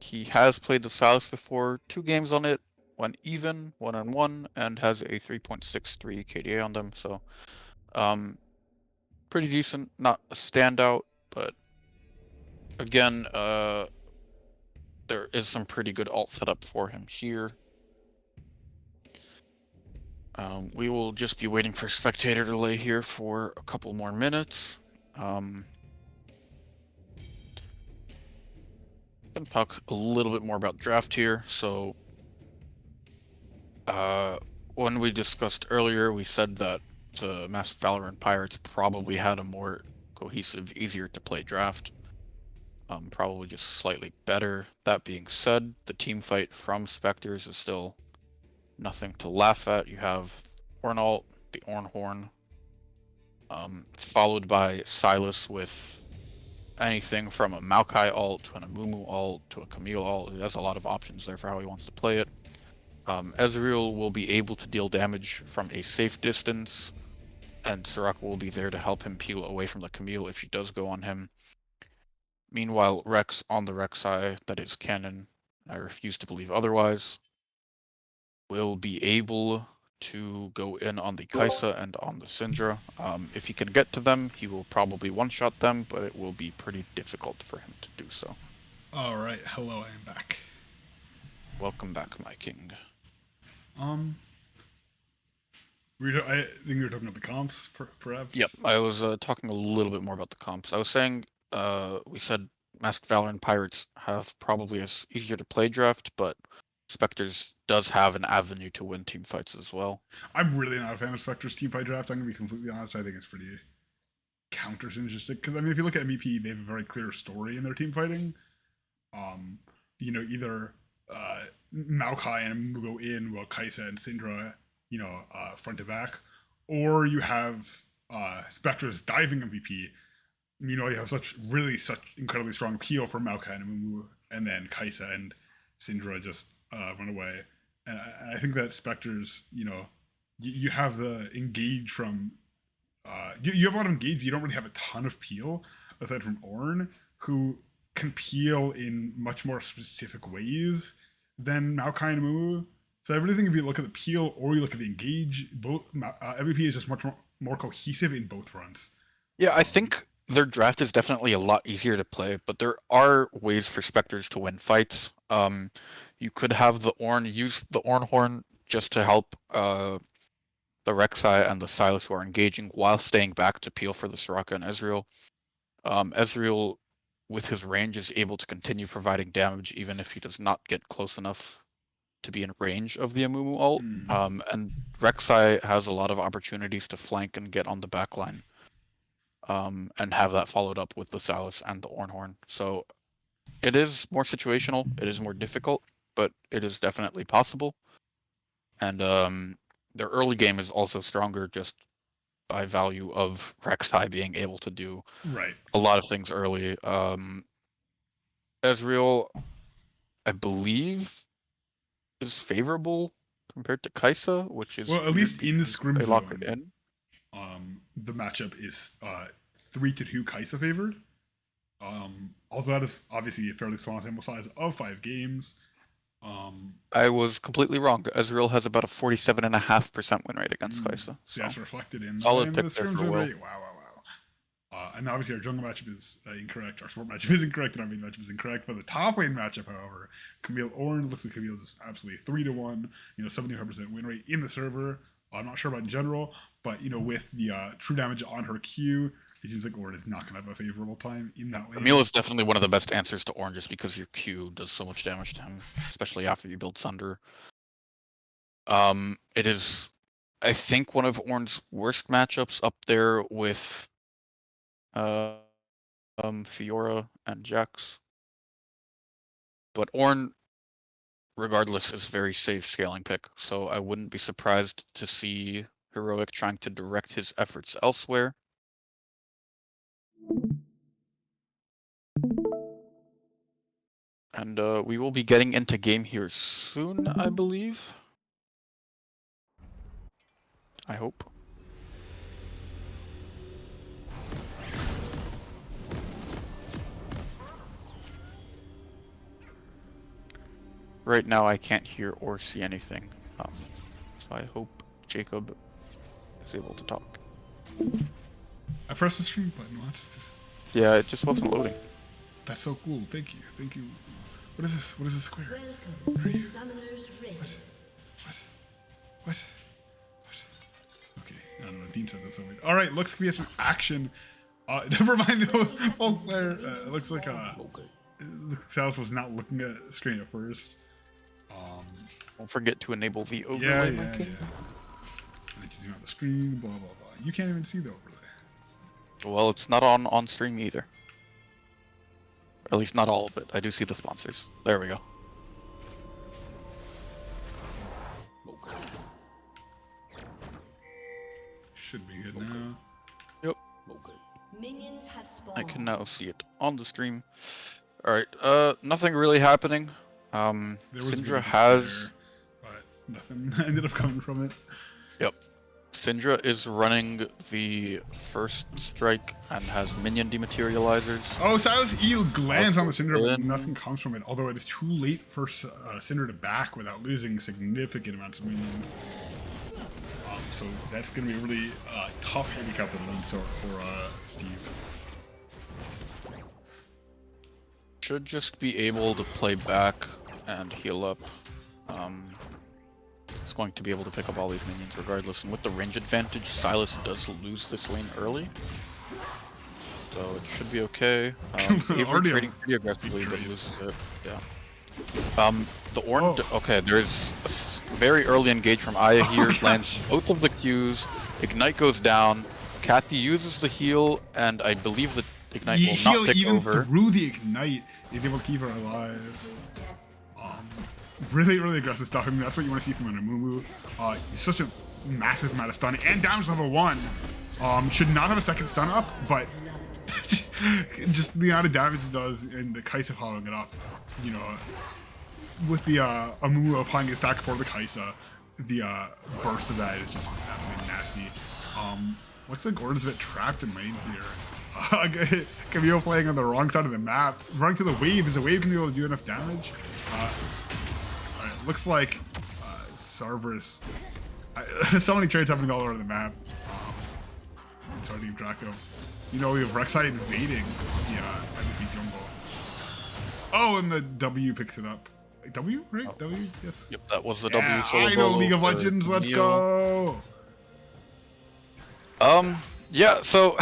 [SPEAKER 2] he has played the Silas before, 2 games on it, went even 1-1 and has a 3.63 KDA on them. So, pretty decent. Not a standout, but again, there is some pretty good alt setup for him here. We will just be waiting for spectator delay here for a couple more minutes. Gonna talk a little bit more about draft here. So, when we discussed earlier, we said that the Masked Valoran Pirates probably had a more cohesive, easier to play draft. Probably just slightly better. That being said, the team fight from Spectres is still nothing to laugh at. You have Orn alt, the Ornhorn, followed by Silas with anything from a Maokai alt to an Amumu alt to a Camille alt. He has a lot of options there for how he wants to play it. Ezreal will be able to deal damage from a safe distance, and Soraka will be there to help him peel away from the Camille if she does go on him. Meanwhile, Rex on the Rek'Sai, that is canon, I refuse to believe otherwise, will be able to go in on the Kai'Sa and on the Syndra. If he can get to them, he will probably one-shot them, but it will be pretty difficult for him to do so.
[SPEAKER 1] All right, hello, I am back.
[SPEAKER 2] Welcome back, my king.
[SPEAKER 1] I think we were talking about the comps, perhaps.
[SPEAKER 2] Yep, I was talking a little bit more about the comps. I was saying, we said Masked Valoran Pirates have probably a easier to play draft, but Spectres does have an avenue to win team fights as well.
[SPEAKER 1] I'm really not a fan of Spectre's team fight draft. I'm gonna be completely honest. I think it's pretty counter synergistic because I mean, if you look at MVP, they have a very clear story in their team fighting. Either Maokai and Amumu go in while Kai'Sa and Syndra, front to back, or you have Spectre's diving MVP. You have such incredibly strong peel from Maokai and Amumu, and then Kai'Sa and Syndra just run away. And I think that Spectres, you have the engage from, you have a lot of engage, but you don't really have a ton of peel aside from Ornn, who can peel in much more specific ways than Maokai and Amumu. So I really think if you look at the peel or you look at the engage, both MVP is just much more cohesive in both fronts.
[SPEAKER 2] Yeah, I think their draft is definitely a lot easier to play, but there are ways for Spectres to win fights. You could have the Ornn use the Ornhorn just to help the Rek'Sai and the Silas who are engaging while staying back to peel for the Soraka and Ezreal. Ezreal, with his range, is able to continue providing damage even if he does not get close enough to be in range of the Amumu ult. And Rek'Sai has a lot of opportunities to flank and get on the backline. And have that followed up with the Silas and the Ornhorn. So it is more situational, it is more difficult, but it is definitely possible. And their early game is also stronger just by value of Rek'Sai being able to do a lot of things early. Ezreal, I believe, is favorable compared to Kai'Sa, which is
[SPEAKER 1] at least in the Scrim
[SPEAKER 2] they lock
[SPEAKER 1] zone,
[SPEAKER 2] it in.
[SPEAKER 1] The matchup is 3-2 Kai'Sa favored. Although that is obviously a fairly small sample size of 5 games.
[SPEAKER 2] I was completely wrong. Ezreal has about a 47.5% win rate against Kai'Sa.
[SPEAKER 1] So that's reflected in
[SPEAKER 2] solid
[SPEAKER 1] the
[SPEAKER 2] pick there
[SPEAKER 1] Scrims
[SPEAKER 2] for Will.
[SPEAKER 1] rate. Wow. And obviously our jungle matchup is incorrect. Our support matchup is incorrect, and our main matchup is incorrect. For the top lane matchup, however, Camille Ornn looks like Camille is absolutely 3-1. 75% win rate in the server. I'm not sure about in general, but with the true damage on her Q, it seems like Ornn is not going to have a favorable time in that lane.
[SPEAKER 2] Camille is definitely one of the best answers to Ornn just because your Q does so much damage to him, especially after you build Sunder. It is, I think, one of Ornn's worst matchups, up there with Fiora and Jax. But Ornn, regardless, is a very safe scaling pick, so I wouldn't be surprised to see Heroic trying to direct his efforts elsewhere. And we will be getting into game here soon, I believe. I hope. right now I can't hear or see anything. So I hope Jacob is able to talk.
[SPEAKER 1] I pressed the stream button. Watch this.
[SPEAKER 2] Yeah, it just wasn't loading.
[SPEAKER 1] That's so cool. Thank you. Thank you. What is this? What is this square?
[SPEAKER 4] Welcome to Summoner's Rift.
[SPEAKER 1] What? What? Okay, I don't know. Dean said this over. All right, looks like we have some action. Never mind the whole player. It looks like Salus was not looking at the screen at first.
[SPEAKER 2] Don't forget to enable the overlay.
[SPEAKER 1] Yeah.
[SPEAKER 2] my
[SPEAKER 1] And
[SPEAKER 2] king.
[SPEAKER 1] then you zoom out the screen. Blah blah blah. You can't even see the overlay.
[SPEAKER 2] Well, it's not on stream either. At least not all of it. I do see the sponsors. There we go.
[SPEAKER 1] Should be good now.
[SPEAKER 2] Yep.
[SPEAKER 4] Minions have spawned.
[SPEAKER 2] I can now see it on the stream. Alright, nothing really happening.
[SPEAKER 1] There was a bit
[SPEAKER 2] Syndra
[SPEAKER 1] of a
[SPEAKER 2] has...
[SPEAKER 1] scare, but nothing ended up coming from it.
[SPEAKER 2] Yep. Syndra is running the first strike and has minion dematerializers.
[SPEAKER 1] Oh, Silas E glands on the Cinder, but
[SPEAKER 2] in.
[SPEAKER 1] nothing comes from it. Although it is too late for Cinder to back without losing significant amounts of minions. So that's going to be a really tough handicap for lane sort for Steve.
[SPEAKER 2] Should just be able to play back and heal up. It's going to be able to pick up all these minions regardless. And with the range advantage, Silas does lose this lane early. So it should be okay. Avery
[SPEAKER 1] Already
[SPEAKER 2] trading
[SPEAKER 1] on
[SPEAKER 2] pretty aggressively, but loses it. Yeah. The Ornn, okay, there's a very early engage from Aya here, lands both of the Qs, Ignite goes down, Kathy uses the heal, and I believe the Ignite will not take
[SPEAKER 1] even
[SPEAKER 2] over.
[SPEAKER 1] through the Ignite is able to keep her alive. Really, really aggressive stuff. I mean, that's what you want to see from an Amumu. He's such a massive amount of stun and damage level 1. Should not have a second stun up, but just the amount of damage it does and the Kaisa following it up, you know, with the Amumu applying his attack for the Kaisa, the burst of that is just absolutely nasty. Looks like Gordon's a bit trapped in lane here. Camille playing on the wrong side of the map, running to the wave. Is the wave going to be able to do enough damage? Alright, looks like Cerberus. So many trades happening all over the map. It's hard to keep track of. You know, we have Rek'Sai invading the MVP jungle. Oh, and the W picks it up. W, right?
[SPEAKER 2] Oh.
[SPEAKER 1] W, yes.
[SPEAKER 2] Yep, that was the
[SPEAKER 1] Yeah,
[SPEAKER 2] W solo
[SPEAKER 1] I know
[SPEAKER 2] bolo
[SPEAKER 1] League of
[SPEAKER 2] for
[SPEAKER 1] Legends. Let's
[SPEAKER 2] Neo.
[SPEAKER 1] go.
[SPEAKER 2] Yeah, so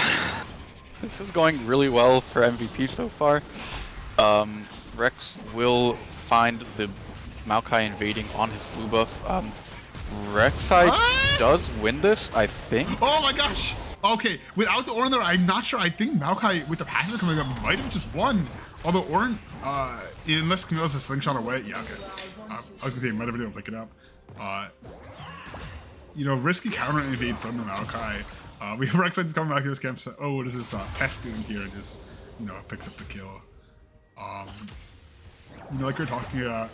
[SPEAKER 2] this is going really well for MVP so far. Rex will find the Maokai invading on his blue buff. Rek'Sai does win this, I think.
[SPEAKER 1] Oh my gosh! Okay, without the Ornn there, I'm not sure. I think Maokai, with the passive coming up, might have just won. Although Ornn, unless Camilla's a slingshot away, yeah, okay. I was gonna say, might have been able to pick it up. You know, risky counter invade from the Maokai. We have Rek'Sai coming back to his camp. So, oh, what is this pest doing here? And just, you know, picks up the kill. You know, like we were talking about,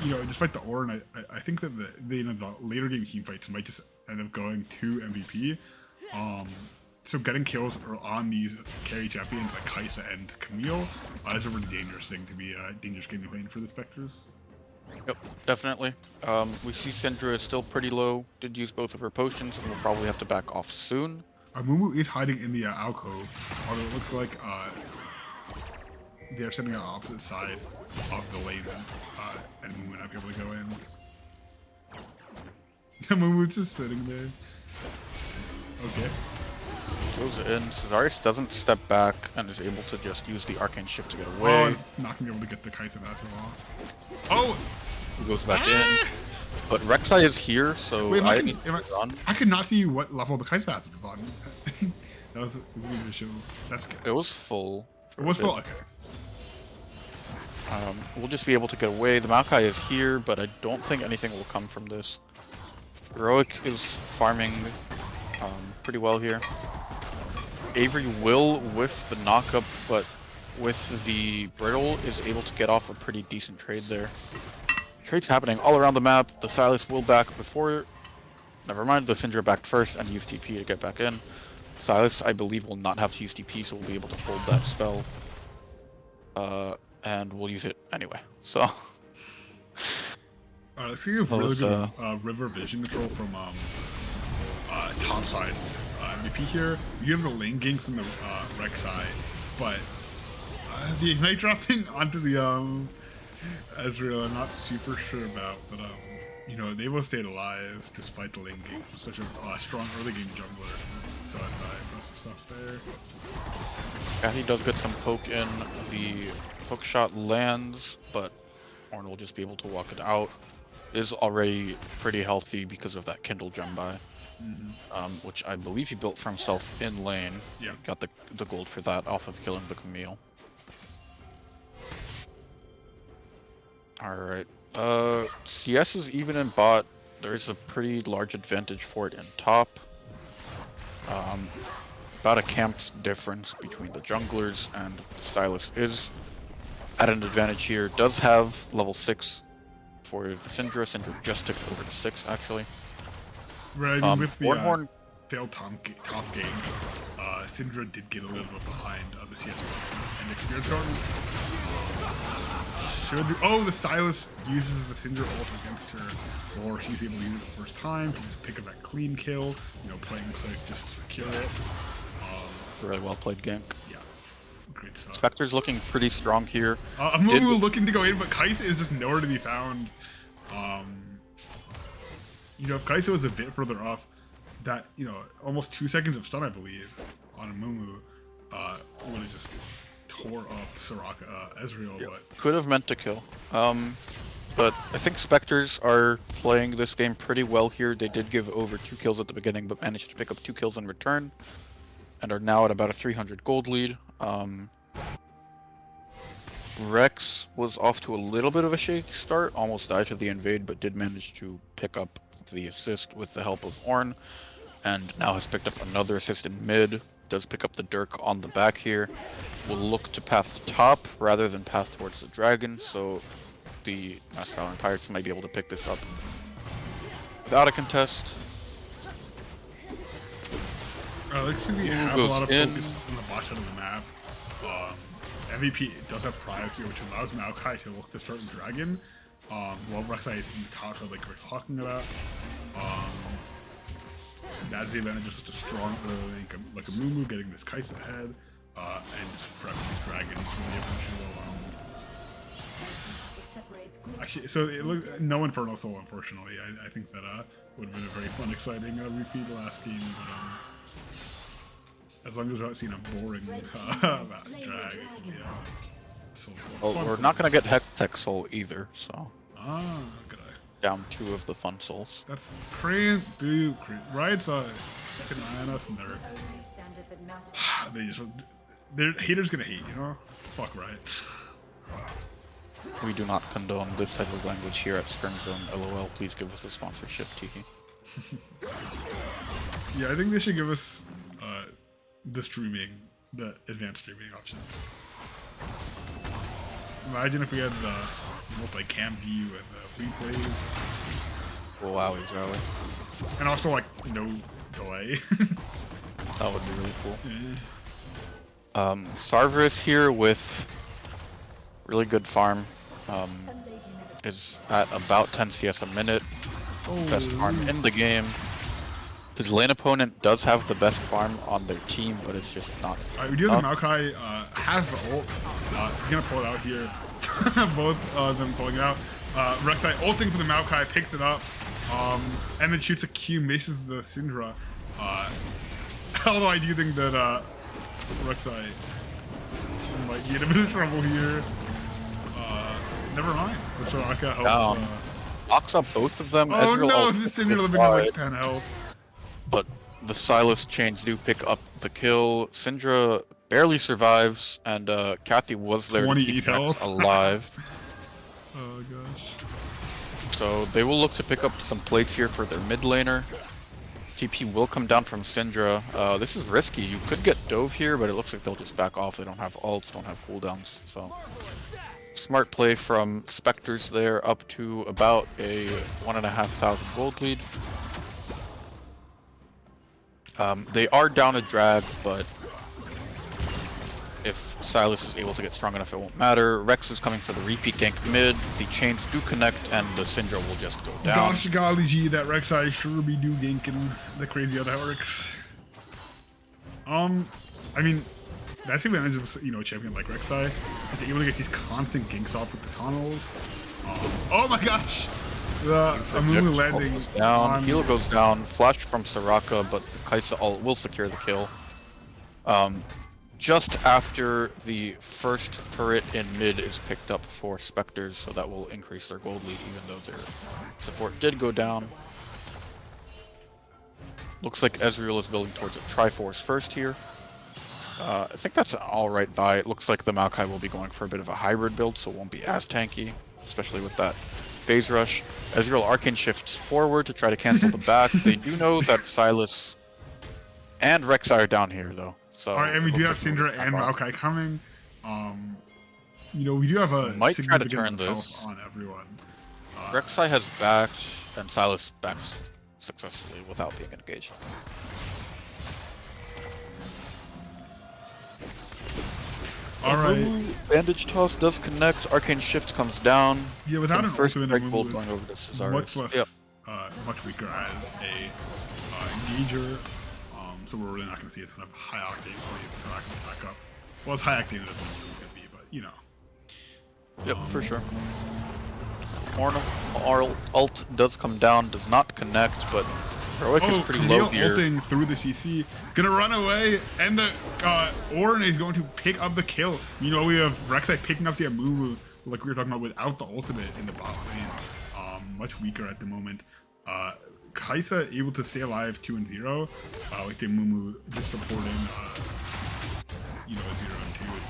[SPEAKER 1] you know, despite the Ornn, I think that the later game team fights might just end up going to MVP. So getting kills on these carry champions like Kaisa and Camille is a really dangerous thing to be a dangerous game to win for the Spectres.
[SPEAKER 2] Yep, definitely. We see Syndra is still pretty low. Did use both of her potions and will probably have to back off soon.
[SPEAKER 1] Amumu is hiding in the alcove, although it looks like they're sitting on the opposite side of the lane, and Amumu would not be able to go in. Amumu's just sitting there. Okay.
[SPEAKER 2] Goes in. Cesaris doesn't step back and is able to just use the Arcane Shift to get
[SPEAKER 1] Oh,
[SPEAKER 2] away.
[SPEAKER 1] and not gonna be able to get the Kaisa massive off. Oh!
[SPEAKER 2] He goes back in. But Rek'Sai is here, so
[SPEAKER 1] Wait,
[SPEAKER 2] I need to run.
[SPEAKER 1] I could not see what level the Kaisa passive was on. That was a show. That's good.
[SPEAKER 2] It was full.
[SPEAKER 1] It was full. Okay.
[SPEAKER 2] We'll just be able to get away. The Maokai is here, but I don't think anything will come from this. Heroic is farming pretty well here. Avery will whiff the knockup, but with the brittle is able to get off a pretty decent trade there. Trades happening all around the map. The Silas will back before. Never mind, the Syndra backed first and used TP to get back in. Silas, I believe, will not have to use TP, so we'll be able to hold that spell. and we'll use it anyway. So
[SPEAKER 1] Alright, let's see a
[SPEAKER 2] Well,
[SPEAKER 1] really
[SPEAKER 2] it's,
[SPEAKER 1] good river vision control from top side MVP here. You have the lane gank from the Rex side, but the ignite dropping onto the Ezreal, I'm not super sure about, but you know, they both stayed alive despite the lane gank for such a strong early game jungler. So it's impressive stuff there.
[SPEAKER 2] Kathy does get some poke in. The hook shot lands, but Ornn will just be able to walk it out. Is already pretty healthy because of that Kindle gem buy, which I believe he built for himself in lane.
[SPEAKER 1] Yeah.
[SPEAKER 2] Got the gold for that off of killing the Camille. Alright. CS is even in bot. There's a pretty large advantage for it in top. About a camp's difference between the junglers, and Silas is at an advantage here. Does have level 6 for the Syndra. Syndra just took over to 6 actually.
[SPEAKER 1] Right, I mean, with the
[SPEAKER 2] Ornn
[SPEAKER 1] failed top game, Syndra did get a little bit behind the CS and experience garden. The Silas uses the Syndra ult against her, or she's able to use it the first time to just pick up that clean kill, you know, playing click just to secure it.
[SPEAKER 2] really well played gank.
[SPEAKER 1] Yeah, great stuff.
[SPEAKER 2] Spectres looking pretty strong here.
[SPEAKER 1] Amumu looking to go in, but Kai'Sa is just nowhere to be found. You know, if Kai'Sa was a bit further off, that, you know, almost 2 seconds of stun, I believe, on Amumu, would have just tore up Ezreal.
[SPEAKER 2] Yep.
[SPEAKER 1] But
[SPEAKER 2] Could have meant to kill. But I think Spectres are playing this game pretty well here. They did give over 2 kills at the beginning, but managed to pick up 2 kills in return, and are now at about a 300 gold lead. Rex was off to a little bit of a shaky start, almost died to the invade, but did manage to pick up the assist with the help of Ornn, and now has picked up another assist in mid. Does pick up the Dirk on the back here. Will look to path top rather than path towards the dragon, so the Master Valoran Pirates might be able to pick this up without a contest.
[SPEAKER 1] like we have a lot of focus on the bot side of the map. MVP does have Prio here, which allows Maokai to look to start the dragon, while Rek'Sai is in the top side, like we're talking about. That's the advantage of such a strong early link, like a Mumu getting this Kai'Sa ahead, and just prepping these dragons when the eventual. Actually, so it looks no Infernal Soul, unfortunately. I think that would have been a very fun, exciting repeat last game, but as long as we're not seeing a boring drag, it can be
[SPEAKER 2] Well, we're not gonna get Hextech Soul either, so.
[SPEAKER 1] Good eye.
[SPEAKER 2] Down 2 of the fun souls.
[SPEAKER 1] That's crazy, boo, right side. Keep an eye on us, and they're haters gonna hate, you know? Fuck right.
[SPEAKER 2] We do not condone this type of language here at Scrim Zone. LOL, please give us a sponsorship, Tiki.
[SPEAKER 1] Yeah, I think they should give us the advanced streaming options. Imagine if we had the multi-cam view and the replays.
[SPEAKER 2] Oh wow, Charlie.
[SPEAKER 1] And also, like, no delay.
[SPEAKER 2] That would be really cool.
[SPEAKER 1] Yeah.
[SPEAKER 2] Sarverus here with really good farm. Is at about 10 CS a minute. Best farm in the game. His lane opponent does have the best farm on their team, but it's just not.
[SPEAKER 1] Alright, we do have the Maokai has the ult. He's gonna pull it out here. Both of them pulling it out. Rek'Sai ulting for the Maokai, picks it up, and then shoots a Q, misses the Syndra. Although I do think that Rek'Sai might get a bit of trouble here. Never mind. The Soraka helps.
[SPEAKER 2] Knocks up both of them.
[SPEAKER 1] Oh
[SPEAKER 2] Ezreal
[SPEAKER 1] no, the Syndra living at like 10 health.
[SPEAKER 2] But the Silas chains do pick up the kill. Syndra barely survives, and Kathy was there to keep Rex alive.
[SPEAKER 1] Oh gosh.
[SPEAKER 2] So they will look to pick up some plates here for their mid laner. TP will come down from Syndra. This is risky. You could get Dove here, but it looks like they'll just back off. They don't have ults, don't have cooldowns. So smart play from Spectres there, up to about a 1,500 gold lead. They are down a drag, but If Silas is able to get strong enough, it won't matter. Rex is coming for the repeat gank mid. The chains do connect, and the Syndra will just go down.
[SPEAKER 1] Gosh golly gee, that Rek'Sai sure be do ganking the crazy how that works. I mean, that's the advantage of, you know, a champion like Rek'Sai, is able to get these constant ganks off with the tunnels. Oh my gosh! The Amumu landing
[SPEAKER 2] goes down,
[SPEAKER 1] on...
[SPEAKER 2] heal goes down, flash from Soraka, but Kai'Sa will secure the kill. Just after the first turret in mid is picked up for Spectres, so that will increase their gold lead even though their support did go down. Looks like Ezreal is building towards a Triforce first here. I think that's an alright buy. It looks like the Maokai will be going for a bit of a hybrid build, so it won't be as tanky, especially with that phase rush. Ezreal Arcane shifts forward to try to cancel the back. They do know that Silas and Rek'Sai are down here though. So
[SPEAKER 1] alright, and we do have Syndra and Maokai coming. You know, we do have a
[SPEAKER 2] might try to
[SPEAKER 1] significant
[SPEAKER 2] turn
[SPEAKER 1] health
[SPEAKER 2] this.
[SPEAKER 1] on everyone.
[SPEAKER 2] Rek'Sai has backed, and Silas backs successfully without being engaged.
[SPEAKER 1] Alright.
[SPEAKER 2] Bandage toss does connect. Arcane shift comes down.
[SPEAKER 1] Yeah, without an
[SPEAKER 2] first
[SPEAKER 1] ultimate,
[SPEAKER 2] break bolt going over to Cesaris.
[SPEAKER 1] much less,
[SPEAKER 2] Yep.
[SPEAKER 1] much weaker as a engager. So we're really not going to see a ton of high octane plays to actually back up. Well, as high octane as it's going to be, but you know.
[SPEAKER 2] Yep, for sure. Ult does come down, does not connect, but Heroic is pretty low here.
[SPEAKER 1] Ulting through the CC, gonna run away, and the Ornn is going to pick up the kill. You know, we have Rek'Sai picking up the Amumu, like we were talking about, without the ultimate in the bot lane. Much weaker at the moment. Kai'Sa able to stay alive 2-0, with the Amumu just supporting, you know, 0 and 2 and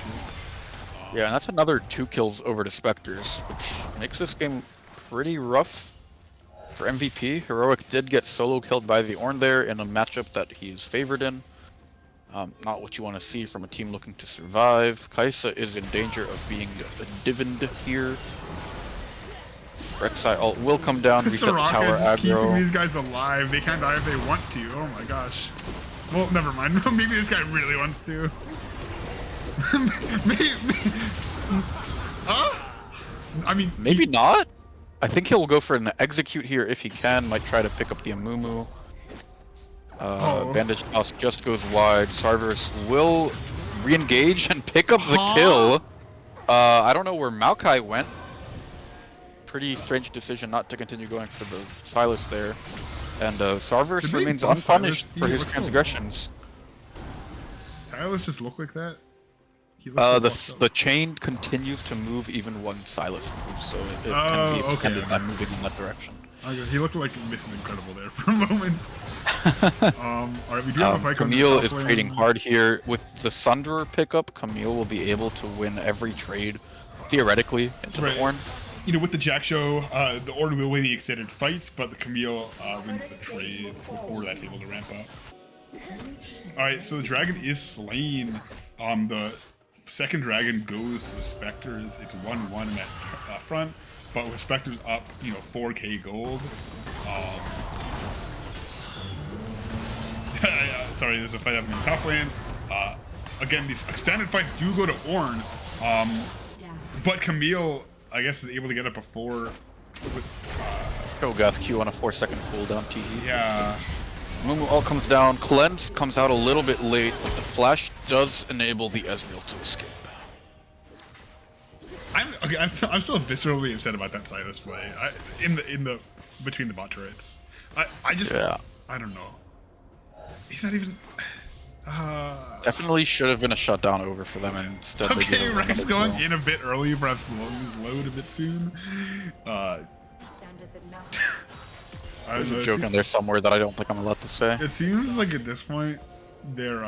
[SPEAKER 1] 2.
[SPEAKER 2] Yeah, and that's another 2 kills over to Spectres, which makes this game pretty rough for MVP. Heroic did get solo killed by the Ornn there in a matchup that he's favored in. Not what you want to see from a team looking to survive. Kai'Sa is in danger of being divined here. Rek'Sai ult will come down, reset the tower
[SPEAKER 1] just keeping
[SPEAKER 2] aggro.
[SPEAKER 1] these guys alive. They can't die if they want to. Oh my gosh. Well, never mind. Maybe this guy really wants to. maybe. I mean,
[SPEAKER 2] Maybe not. I think he'll go for an execute here if he can. Might try to pick up the Amumu. Bandage toss just goes wide. Sarverus will re-engage and pick up the kill. I don't know where Maokai went. Pretty strange decision not to continue going for the Silas there. And Sarverus remains unpunished for his transgressions.
[SPEAKER 1] Silas just look like that? He looks
[SPEAKER 2] The chain continues to move even when Silas moves, so it can be extended by moving in that direction.
[SPEAKER 1] Okay, he looked like Mrs. Incredible there for a moment. Alright, we do have a fight.
[SPEAKER 2] Camille is trading hard here. With the Sunderer pickup, Camille will be able to win every trade, theoretically, into the Ornn.
[SPEAKER 1] You know, with the Jack Show, the Ornn will win the extended fights, but the Camille wins the trades before that's able to ramp up. Alright, so the dragon is slain. The second dragon goes to the Spectres. It's 1-1 in that front, but with Spectres up, you know, 4k gold. Sorry, there's a fight happening in top lane. Again, these extended fights do go to Ornn, but Camille, I guess, is able to get up before.
[SPEAKER 2] Cho'Gath Q on a 4-second cooldown TE.
[SPEAKER 1] Yeah.
[SPEAKER 2] Mumu all comes down. Cleanse comes out a little bit late, but the flash does enable the Ezreal to escape.
[SPEAKER 1] I'm still viscerally upset about that Silas play. In the between the bot turrets. I just I don't know. He's not even.
[SPEAKER 2] Definitely should have been a shutdown over for them, and instead they did
[SPEAKER 1] Rex going in a bit early, perhaps blowing his load a bit soon.
[SPEAKER 2] There's a joke in there somewhere that I don't think I'm allowed to say.
[SPEAKER 1] It seems like at this point they're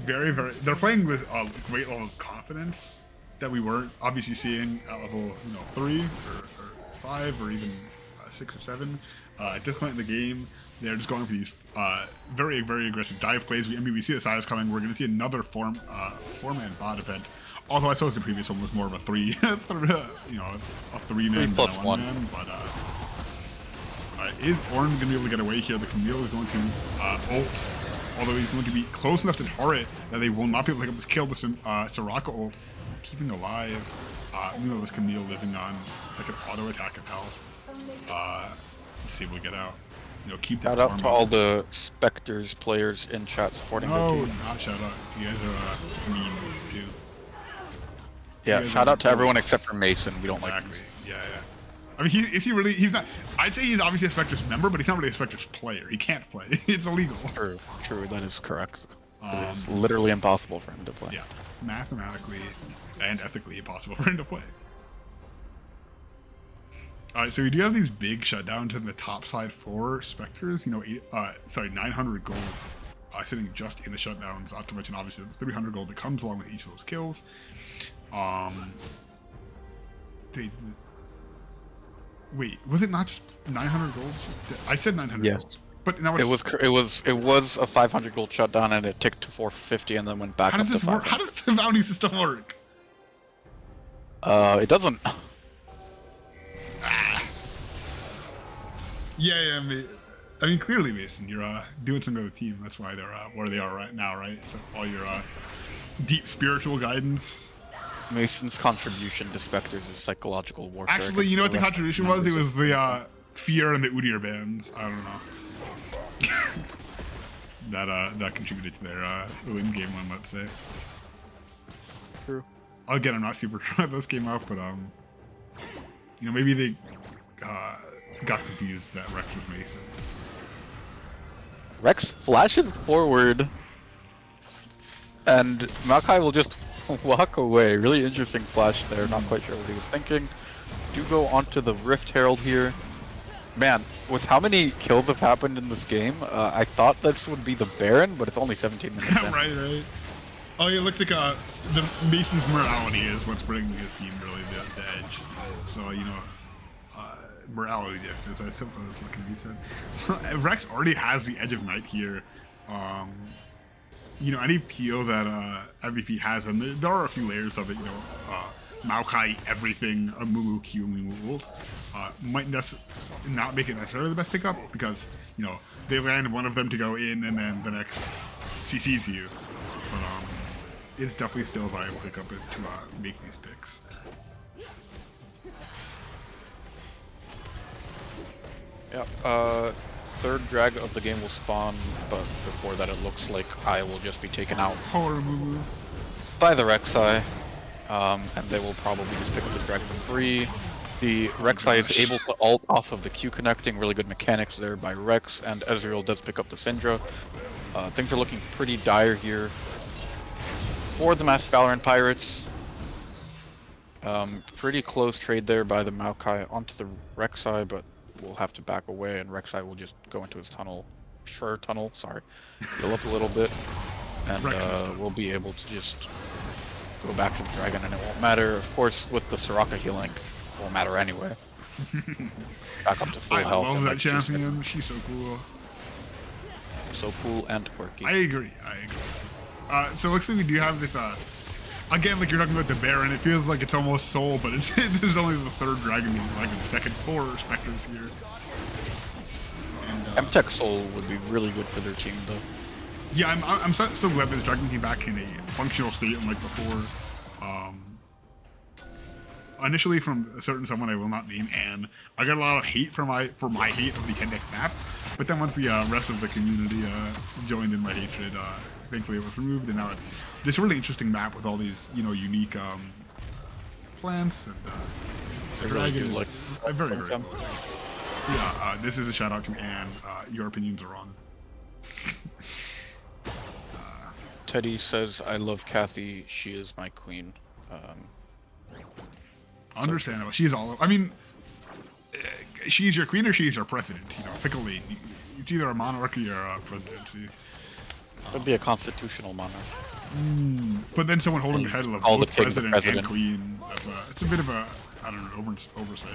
[SPEAKER 1] they're playing with a great level of confidence that we weren't obviously seeing at level 3 or 5 or even 6 or 7. At this point in the game, they're just going for these very, very aggressive dive plays. I mean, we see the Silas coming. We're going to see another four-man bot event. Although I suppose the previous one was more of a 3-man than a 1-man. But is Ornn going to be able to get away here? The Camille is going to ult although he's going to be close enough to turret that they will not be able to pick up this kill. This Soraka ult keeping alive. Meanwhile, this Camille living on like an auto attack of health. Just able to get out. You know, keep that.
[SPEAKER 2] Shout out to all the Spectres players in chat supporting their
[SPEAKER 1] No,
[SPEAKER 2] team.
[SPEAKER 1] not shout out. You guys are mean too.
[SPEAKER 2] Yeah, shout out to everyone except for Mason. We don't like
[SPEAKER 1] Exactly.
[SPEAKER 2] Mason.
[SPEAKER 1] Yeah. I mean, is he really? He's not. I'd say he's obviously a Spectres member, but he's not really a Spectres player. He can't play. It's illegal.
[SPEAKER 2] True, that is correct. It is literally impossible for him to play.
[SPEAKER 1] Yeah, mathematically and ethically impossible for him to play. Alright, so we do have these big shutdowns in the top side for Spectres. You know, 900 gold sitting just in the shutdowns. Not to mention, obviously, the 300 gold that comes along with each of those kills. Wait, was it not just 900 gold? I said 900
[SPEAKER 2] Yes.
[SPEAKER 1] gold. But now it's,
[SPEAKER 2] It was a 500 gold shutdown and it ticked to 450 and then went back
[SPEAKER 1] how
[SPEAKER 2] up
[SPEAKER 1] does this
[SPEAKER 2] to
[SPEAKER 1] work?
[SPEAKER 2] 500.
[SPEAKER 1] How does the bounty system work?
[SPEAKER 2] It doesn't.
[SPEAKER 1] Yeah, I mean, clearly, Mason, you're doing something to the team. That's why they're where they are right now, right? So all your deep spiritual guidance.
[SPEAKER 2] Mason's contribution to Spectres is psychological warfare.
[SPEAKER 1] Actually, you know what the contribution was? It was the fear and the Udyr bands. I don't know. that contributed to their win game one, let's say.
[SPEAKER 2] True.
[SPEAKER 1] Again, I'm not super sure how those came out, but you know, maybe they got confused that Rex was Mason.
[SPEAKER 2] Rex flashes forward, and Maokai will just walk away. Really interesting flash there. Not quite sure what he was thinking. Do go onto the Rift Herald here. Man, with how many kills have happened in this game, I thought this would be the Baron, but it's only 17 minutes in.
[SPEAKER 1] Right. Oh, yeah, it looks like the Mason's morality is what's bringing his team really the edge. So, you know, morality diff is I suppose what can be said. Rex already has the edge of night here. You know, any PO that MVP has, and there are a few layers of it, you know, Maokai everything, a Mumu Q, Mumu ult, might not make it necessarily the best pickup, because, you know, they land one of them to go in, and then the next CCs you. But it's definitely still a viable pickup to make these picks.
[SPEAKER 2] Yeah, third drag of the game will spawn, but before that it looks like I will just be taken out
[SPEAKER 1] Poor Mumu.
[SPEAKER 2] by the Rek'Sai, and they will probably just pick up this dragon for free. The Rek'Sai is able to ult off of the Q connecting, really good mechanics there by Rex, and Ezreal does pick up the Syndra. Things are looking pretty dire here for the Masked Valoran Pirates. Pretty close trade there by the Maokai onto the Rek'Sai, but we'll have to back away, and Rek'Sai will just go into his tunnel. Sorry. Heal up a little bit, and we'll be able to just go back to the dragon, and it won't matter. Of course, with the Soraka healing, it won't matter anyway. Back up to full health.
[SPEAKER 1] I love
[SPEAKER 2] in
[SPEAKER 1] that
[SPEAKER 2] like 2
[SPEAKER 1] champion.
[SPEAKER 2] seconds.
[SPEAKER 1] She's so cool.
[SPEAKER 2] So cool and quirky.
[SPEAKER 1] I agree. So it looks like we do have this, again, like you're talking about the Baron, it feels like it's almost Soul, but this is only the third dragon, like the second 4 Spectres here. And,
[SPEAKER 2] MTech Soul would be really good for their team, though.
[SPEAKER 1] yeah, I'm so glad this dragon came back in a functional state unlike before. Initially from a certain someone I will not name, Anne, I got a lot of hate for my hate of the Kendek map, but then once the rest of the community joined in my hatred, thankfully it was removed, and now it's just a really interesting map with all these, you know, unique plants and dragons.
[SPEAKER 2] Like,
[SPEAKER 1] Very cool. Yeah, this is a shout out to Anne. Your opinions are wrong.
[SPEAKER 2] Teddy says, I love Kathy, she is my queen.
[SPEAKER 1] Understandable. She's all. I mean, she's your queen or she's your president. You know, pick a lane. It's either a monarchy or a presidency.
[SPEAKER 2] It'd be a constitutional monarch.
[SPEAKER 1] But then someone holding the title of
[SPEAKER 2] All the
[SPEAKER 1] both
[SPEAKER 2] king,
[SPEAKER 1] president,
[SPEAKER 2] president.
[SPEAKER 1] and queen. It's a bit of a, I don't know, oversight.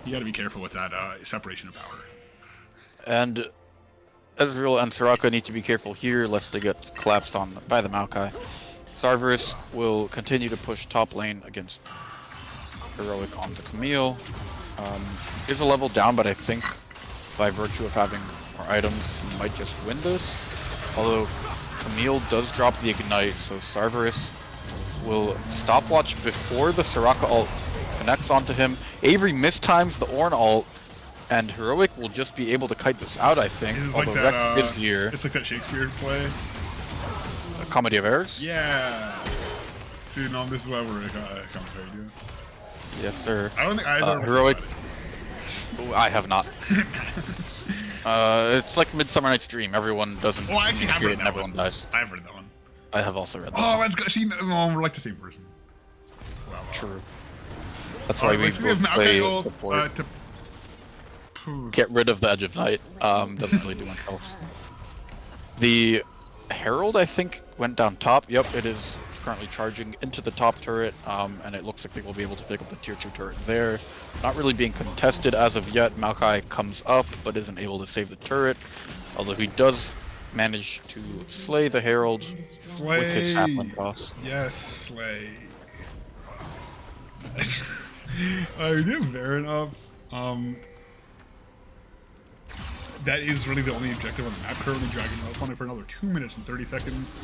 [SPEAKER 1] You got to be careful with that separation of power.
[SPEAKER 2] And Ezreal and Soraka need to be careful here, lest they get collapsed on by the Maokai. Sarverus will continue to push top lane against Heroic on the Camille. Is a level down, but I think by virtue of having more items, he might just win this. Although Camille does drop the Ignite, so Cerberus will stopwatch before the Soraka ult connects onto him. Avery mistimes the Ornn ult, and Heroic will just be able to kite this out, I think.
[SPEAKER 1] It's
[SPEAKER 2] Although
[SPEAKER 1] like that,
[SPEAKER 2] Rex is here.
[SPEAKER 1] It's like that Shakespeare play.
[SPEAKER 2] A Comedy of Errors?
[SPEAKER 1] Yeah. See, no, this is why we're commentary, dude.
[SPEAKER 2] Yes, sir.
[SPEAKER 1] I don't think either of us
[SPEAKER 2] Heroic.
[SPEAKER 1] have read
[SPEAKER 2] Ooh, I have not. It's like Midsummer Night's Dream. Everyone doesn't.
[SPEAKER 1] Oh, I actually have read
[SPEAKER 2] and
[SPEAKER 1] that
[SPEAKER 2] everyone
[SPEAKER 1] one.
[SPEAKER 2] dies.
[SPEAKER 1] I have read that one.
[SPEAKER 2] I have also read that.
[SPEAKER 1] Oh, let's go. See, no, we're like the same person. Wow.
[SPEAKER 2] True. That's why we
[SPEAKER 1] let's
[SPEAKER 2] both
[SPEAKER 1] give
[SPEAKER 2] play
[SPEAKER 1] Malkail,
[SPEAKER 2] support.
[SPEAKER 1] to
[SPEAKER 2] Get rid of the Edge of Night. Doesn't really do much else. The Herald, I think, went down top. Yep, it is currently charging into the top turret, and it looks like they will be able to pick up the tier 2 turret there. Not really being contested as of yet. Maokai comes up, but isn't able to save the turret. Although he does manage to slay the Herald
[SPEAKER 1] Slay.
[SPEAKER 2] with his sapling toss.
[SPEAKER 1] Yes, slay. We did Baron up. That is really the only objective on the map currently. Dragging up on it for another 2 minutes and 30 seconds.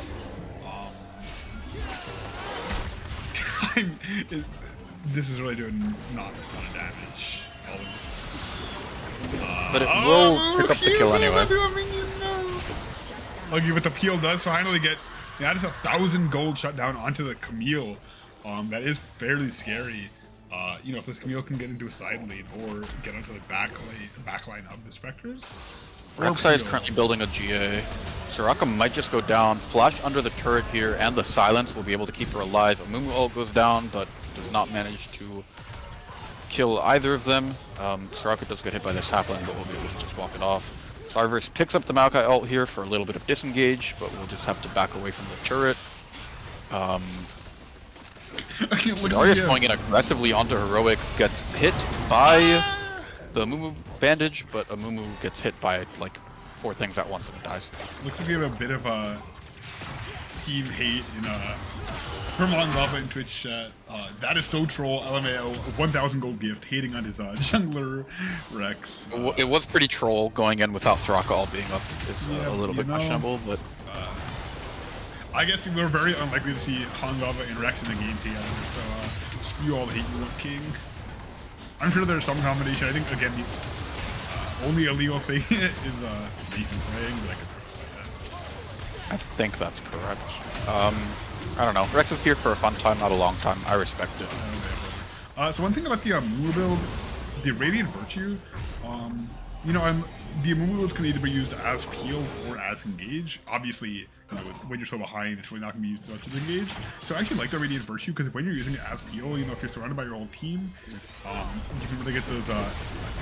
[SPEAKER 1] This is really doing not a ton of damage. All of this.
[SPEAKER 2] But it will pick up the kill anyway.
[SPEAKER 1] Okay, but the peel does finally get. Yeah, just 1,000 gold shut down onto the Camille. That is fairly scary. You know, if this Camille can get into a side lane or get onto the backline of the Spectres.
[SPEAKER 2] Rek'Sai is currently building a GA. Soraka might just go down. Flash under the turret here, and the silence will be able to keep her alive. Amumu ult goes down, but does not manage to kill either of them. Soraka does get hit by the sapling, but will be able to just walk it off. Cerberus picks up the Maokai ult here for a little bit of disengage, but we'll just have to back away from the turret. Darius going in aggressively onto Heroic, gets hit by the Amumu bandage, but Amumu gets hit by like 4 things at once and dies.
[SPEAKER 1] Looks like we have a bit of a team hate in Herman Lava in Twitch chat. That is so troll. LMAO, 1,000 gold gift, hating on his jungler Rex.
[SPEAKER 2] It was pretty troll going in without Soraka all being up is
[SPEAKER 1] Yeah,
[SPEAKER 2] a little bit questionable, but
[SPEAKER 1] I guess we're very unlikely to see Hanzava and Rex in a game together, so spew all the hate you want, King. I'm sure there's some combination. I think, again, the only illegal thing is Nathan playing, but I could
[SPEAKER 2] I think that's correct. I don't know. Rex is here for a fun time, not a long time. I respect it.
[SPEAKER 1] So one thing about the Amumu build, the Radiant Virtue, you know, the Amumu build can either be used as peel or as engage. Obviously, you know, when you're so behind, it's really not going to be used as much as engage. So I actually like the Radiant Virtue because when you're using it as peel, you know, if you're surrounded by your whole team, you can really get those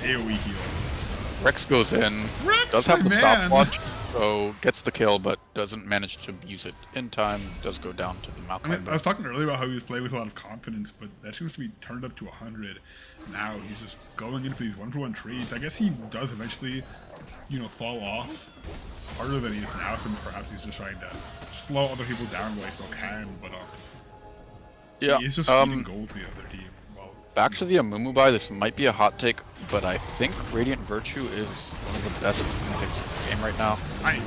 [SPEAKER 1] AoE heals.
[SPEAKER 2] Rex goes in,
[SPEAKER 1] Rex,
[SPEAKER 2] does have
[SPEAKER 1] my
[SPEAKER 2] the
[SPEAKER 1] man.
[SPEAKER 2] stopwatch, so gets the kill, but doesn't manage to use it in time. Does go down to the
[SPEAKER 1] I mean,
[SPEAKER 2] Maokai.
[SPEAKER 1] I was talking earlier about how he was playing with a lot of confidence, but that seems to be turned up to 100. Now he's just going in for these 1-for-1 trades. I guess he does eventually, you know, fall off harder than he is now, so perhaps he's just trying to slow other people down while he still can, but
[SPEAKER 2] Yeah,
[SPEAKER 1] he's just feeding gold to the other team. Well,
[SPEAKER 2] back to the Amumu buy, this might be a hot take, but I think Radiant Virtue is one of the best picks in the game right now.
[SPEAKER 1] I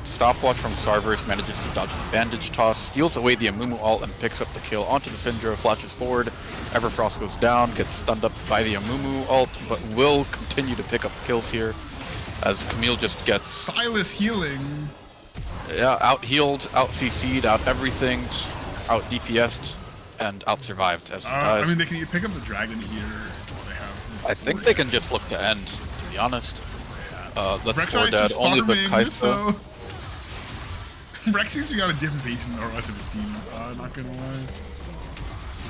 [SPEAKER 2] Stopwatch from Cerberus manages to dodge the bandage toss, steals away the Amumu ult and picks up the kill onto the Syndra, flashes forward, Everfrost goes down, gets stunned up by the Amumu ult, but will continue to pick up kills here, as Camille just gets
[SPEAKER 1] Silas healing.
[SPEAKER 2] out healed, out CC'd, out everything, out DPS'd, and out survived as he dies.
[SPEAKER 1] I mean, they can pick up the dragon here. They have.
[SPEAKER 2] I think they can just look to end, to be honest. Let's
[SPEAKER 1] Rex
[SPEAKER 2] four dead,
[SPEAKER 1] just
[SPEAKER 2] only the
[SPEAKER 1] farming,
[SPEAKER 2] Kai'Sa.
[SPEAKER 1] so... Rex seems to be on a different page than the rest of his team, not gonna lie.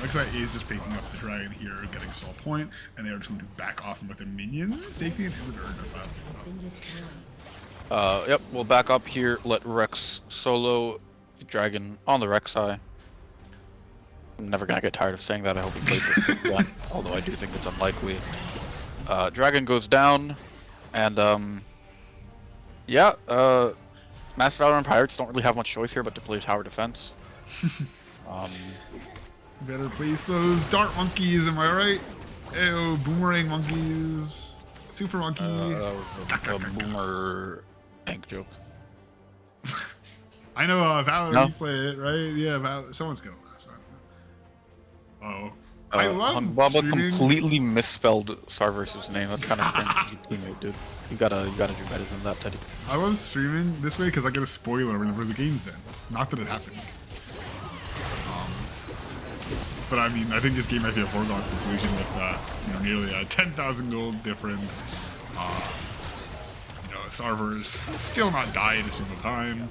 [SPEAKER 1] Rek'Sai is just picking up the dragon here, getting soul point, and they are just going to back off and let their minions take the inhibitor and assassinate stuff.
[SPEAKER 2] Yep, we'll back up here, let Rex solo the dragon on the Rek'Sai. I'm never gonna get tired of saying that, I hope he plays this again, although I do think it's unlikely. Dragon goes down, and yeah, Mass Valoran Pirates don't really have much choice here but to play tower defense.
[SPEAKER 1] Better place those dart monkeys, am I right? Ew, boomerang monkeys. Super Monkey.
[SPEAKER 2] A boomer tank joke.
[SPEAKER 1] I know Valoran,
[SPEAKER 2] No.
[SPEAKER 1] you play it, right? Yeah, someone's going last one. Oh. I love
[SPEAKER 2] Bubba
[SPEAKER 1] streaming.
[SPEAKER 2] completely misspelled Sarver's name. That's kind of cringe as your teammate, dude. You gotta do better than that, Teddy.
[SPEAKER 1] I love streaming this way because I get a spoiler whenever the game's in. Not that it happened. But I mean, I think this game might be a foregone conclusion with nearly a 10,000 gold difference. Sarver's still not died a single time.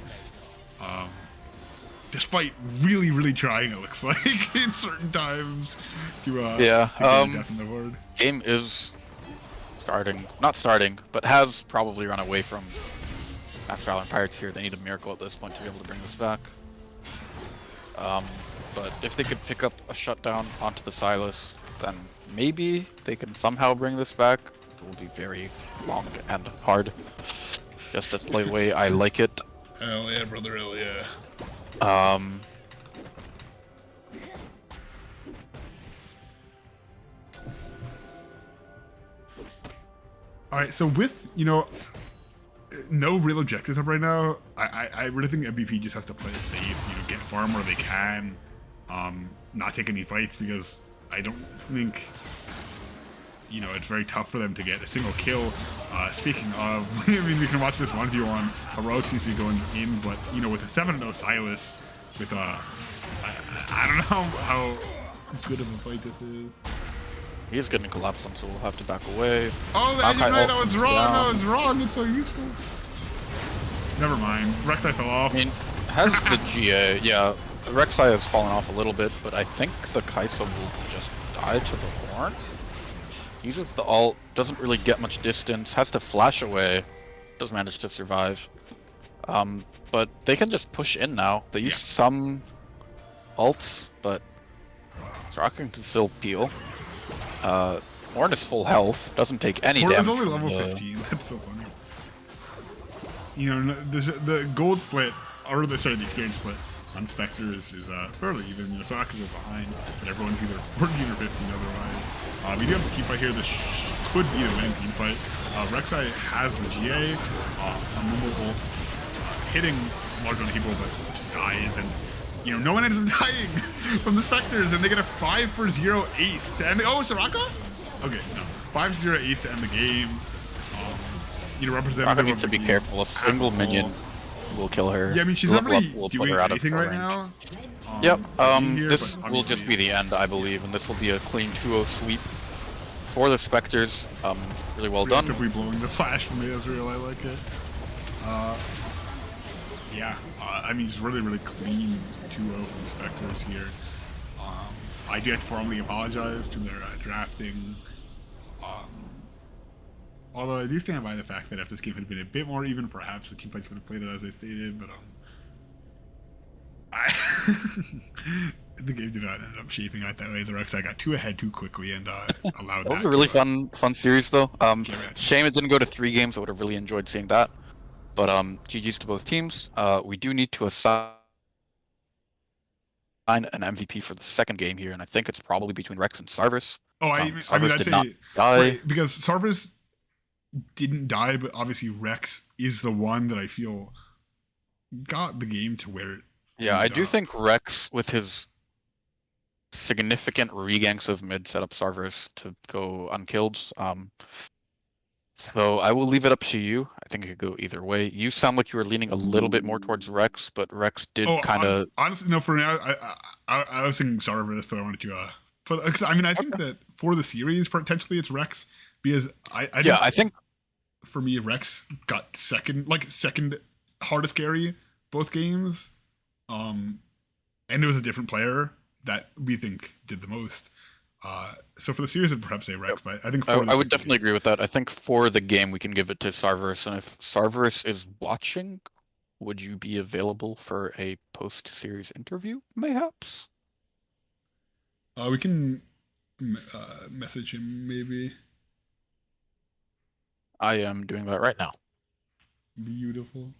[SPEAKER 1] Despite really, really trying, it looks like, in certain times to get a death in the board.
[SPEAKER 2] Game is not starting, but has probably run away from Master Valoran Pirates here. They need a miracle at this point to be able to bring this back. But if they could pick up a shutdown onto the Silas, then maybe they can somehow bring this back. It will be very long and hard. Just as the way I like it.
[SPEAKER 1] Hell yeah, brother, hell yeah. Alright, so with, no real objectives up right now, I really think MVP just has to play it safe, get farm where they can, not take any fights, because I don't think, it's very tough for them to get a single kill. Speaking of, I mean, we can watch this 1v1. Heroic seems to be going in, but, with a 7-0 Silas, with, I don't know how good of a fight this is.
[SPEAKER 2] He's getting collapsed on, so we'll have to back away.
[SPEAKER 1] Oh, I was wrong. It's so useful. Never mind. Rek'Sai fell off.
[SPEAKER 2] I mean, has the GA, yeah, Rek'Sai has fallen off a little bit, but I think the Kai'Sa will just die to the horn. Uses the ult, doesn't really get much distance, has to flash away, does manage to survive. But they can just push in now. They use some ults, but Draken can still peel. Horn is full health, doesn't take any damage.
[SPEAKER 1] It's only level 15, that's so funny. The gold split, or the experience split on Spectres is fairly even. Soraka's are behind, but everyone's either 14 or 15 otherwise. We do have a team fight here. This could be the winning team fight. Rek'Sai has the GA, a Mumble hitting large amount of people, but just dies, and no one ends up dying from the Spectres, and they get a 5-for-0 ace to end the— oh, Soraka? Okay, no. 5-0 ace to end the game. Representative
[SPEAKER 2] Soraka needs to be careful. A single minion will kill her.
[SPEAKER 1] Yeah, I mean, she's not really doing anything right now.
[SPEAKER 2] Yep, this will just be the end, I believe, and this will be a clean 2-0 sweep for the Spectres. Really well done.
[SPEAKER 1] If we blowing the flash from the Ezreal, I like it. I mean, it's really, really clean 2-0 from the Spectres here. I do have to formally apologize to their drafting. Although I do stand by the fact that if this game had been a bit more even, perhaps the team fights would have played it as I stated, but the game did not end up shaping out that way. The Rek'Sai got too ahead too quickly and allowed that.
[SPEAKER 2] That was a really fun series, though. Shame it didn't go to 3 games. I would have really enjoyed seeing that. But GG's to both teams. We do need to assign an MVP for the second game here, and I think it's probably between Rex and Sarvis.
[SPEAKER 1] Oh, I mean, I'd
[SPEAKER 2] did
[SPEAKER 1] say
[SPEAKER 2] not die.
[SPEAKER 1] right, because Sarvis didn't die, but obviously Rex is the one that I feel got the game to where.
[SPEAKER 2] Yeah, I do think Rex, with his significant reganks of mid, set up Sarvis to go unkilled. So I will leave it up to you. I think it could go either way. You sound like you were leaning a little bit more towards Rex, but Rex did kind of.
[SPEAKER 1] Honestly, no. For me, I was thinking Sarvis, but I wanted to. Because I mean, I think that for the series, potentially it's Rex, because I think for me, Rex got second hardest carry both games, and it was a different player that we think did the most. So for the series, I'd perhaps say Rex, but I think
[SPEAKER 2] I would definitely agree with that. I think for the game, we can give it to Sarverus, and if Sarverus is watching, would you be available for a post-series interview, mayhaps?
[SPEAKER 1] We can message him, maybe.
[SPEAKER 2] I am doing that right now.
[SPEAKER 1] Beautiful.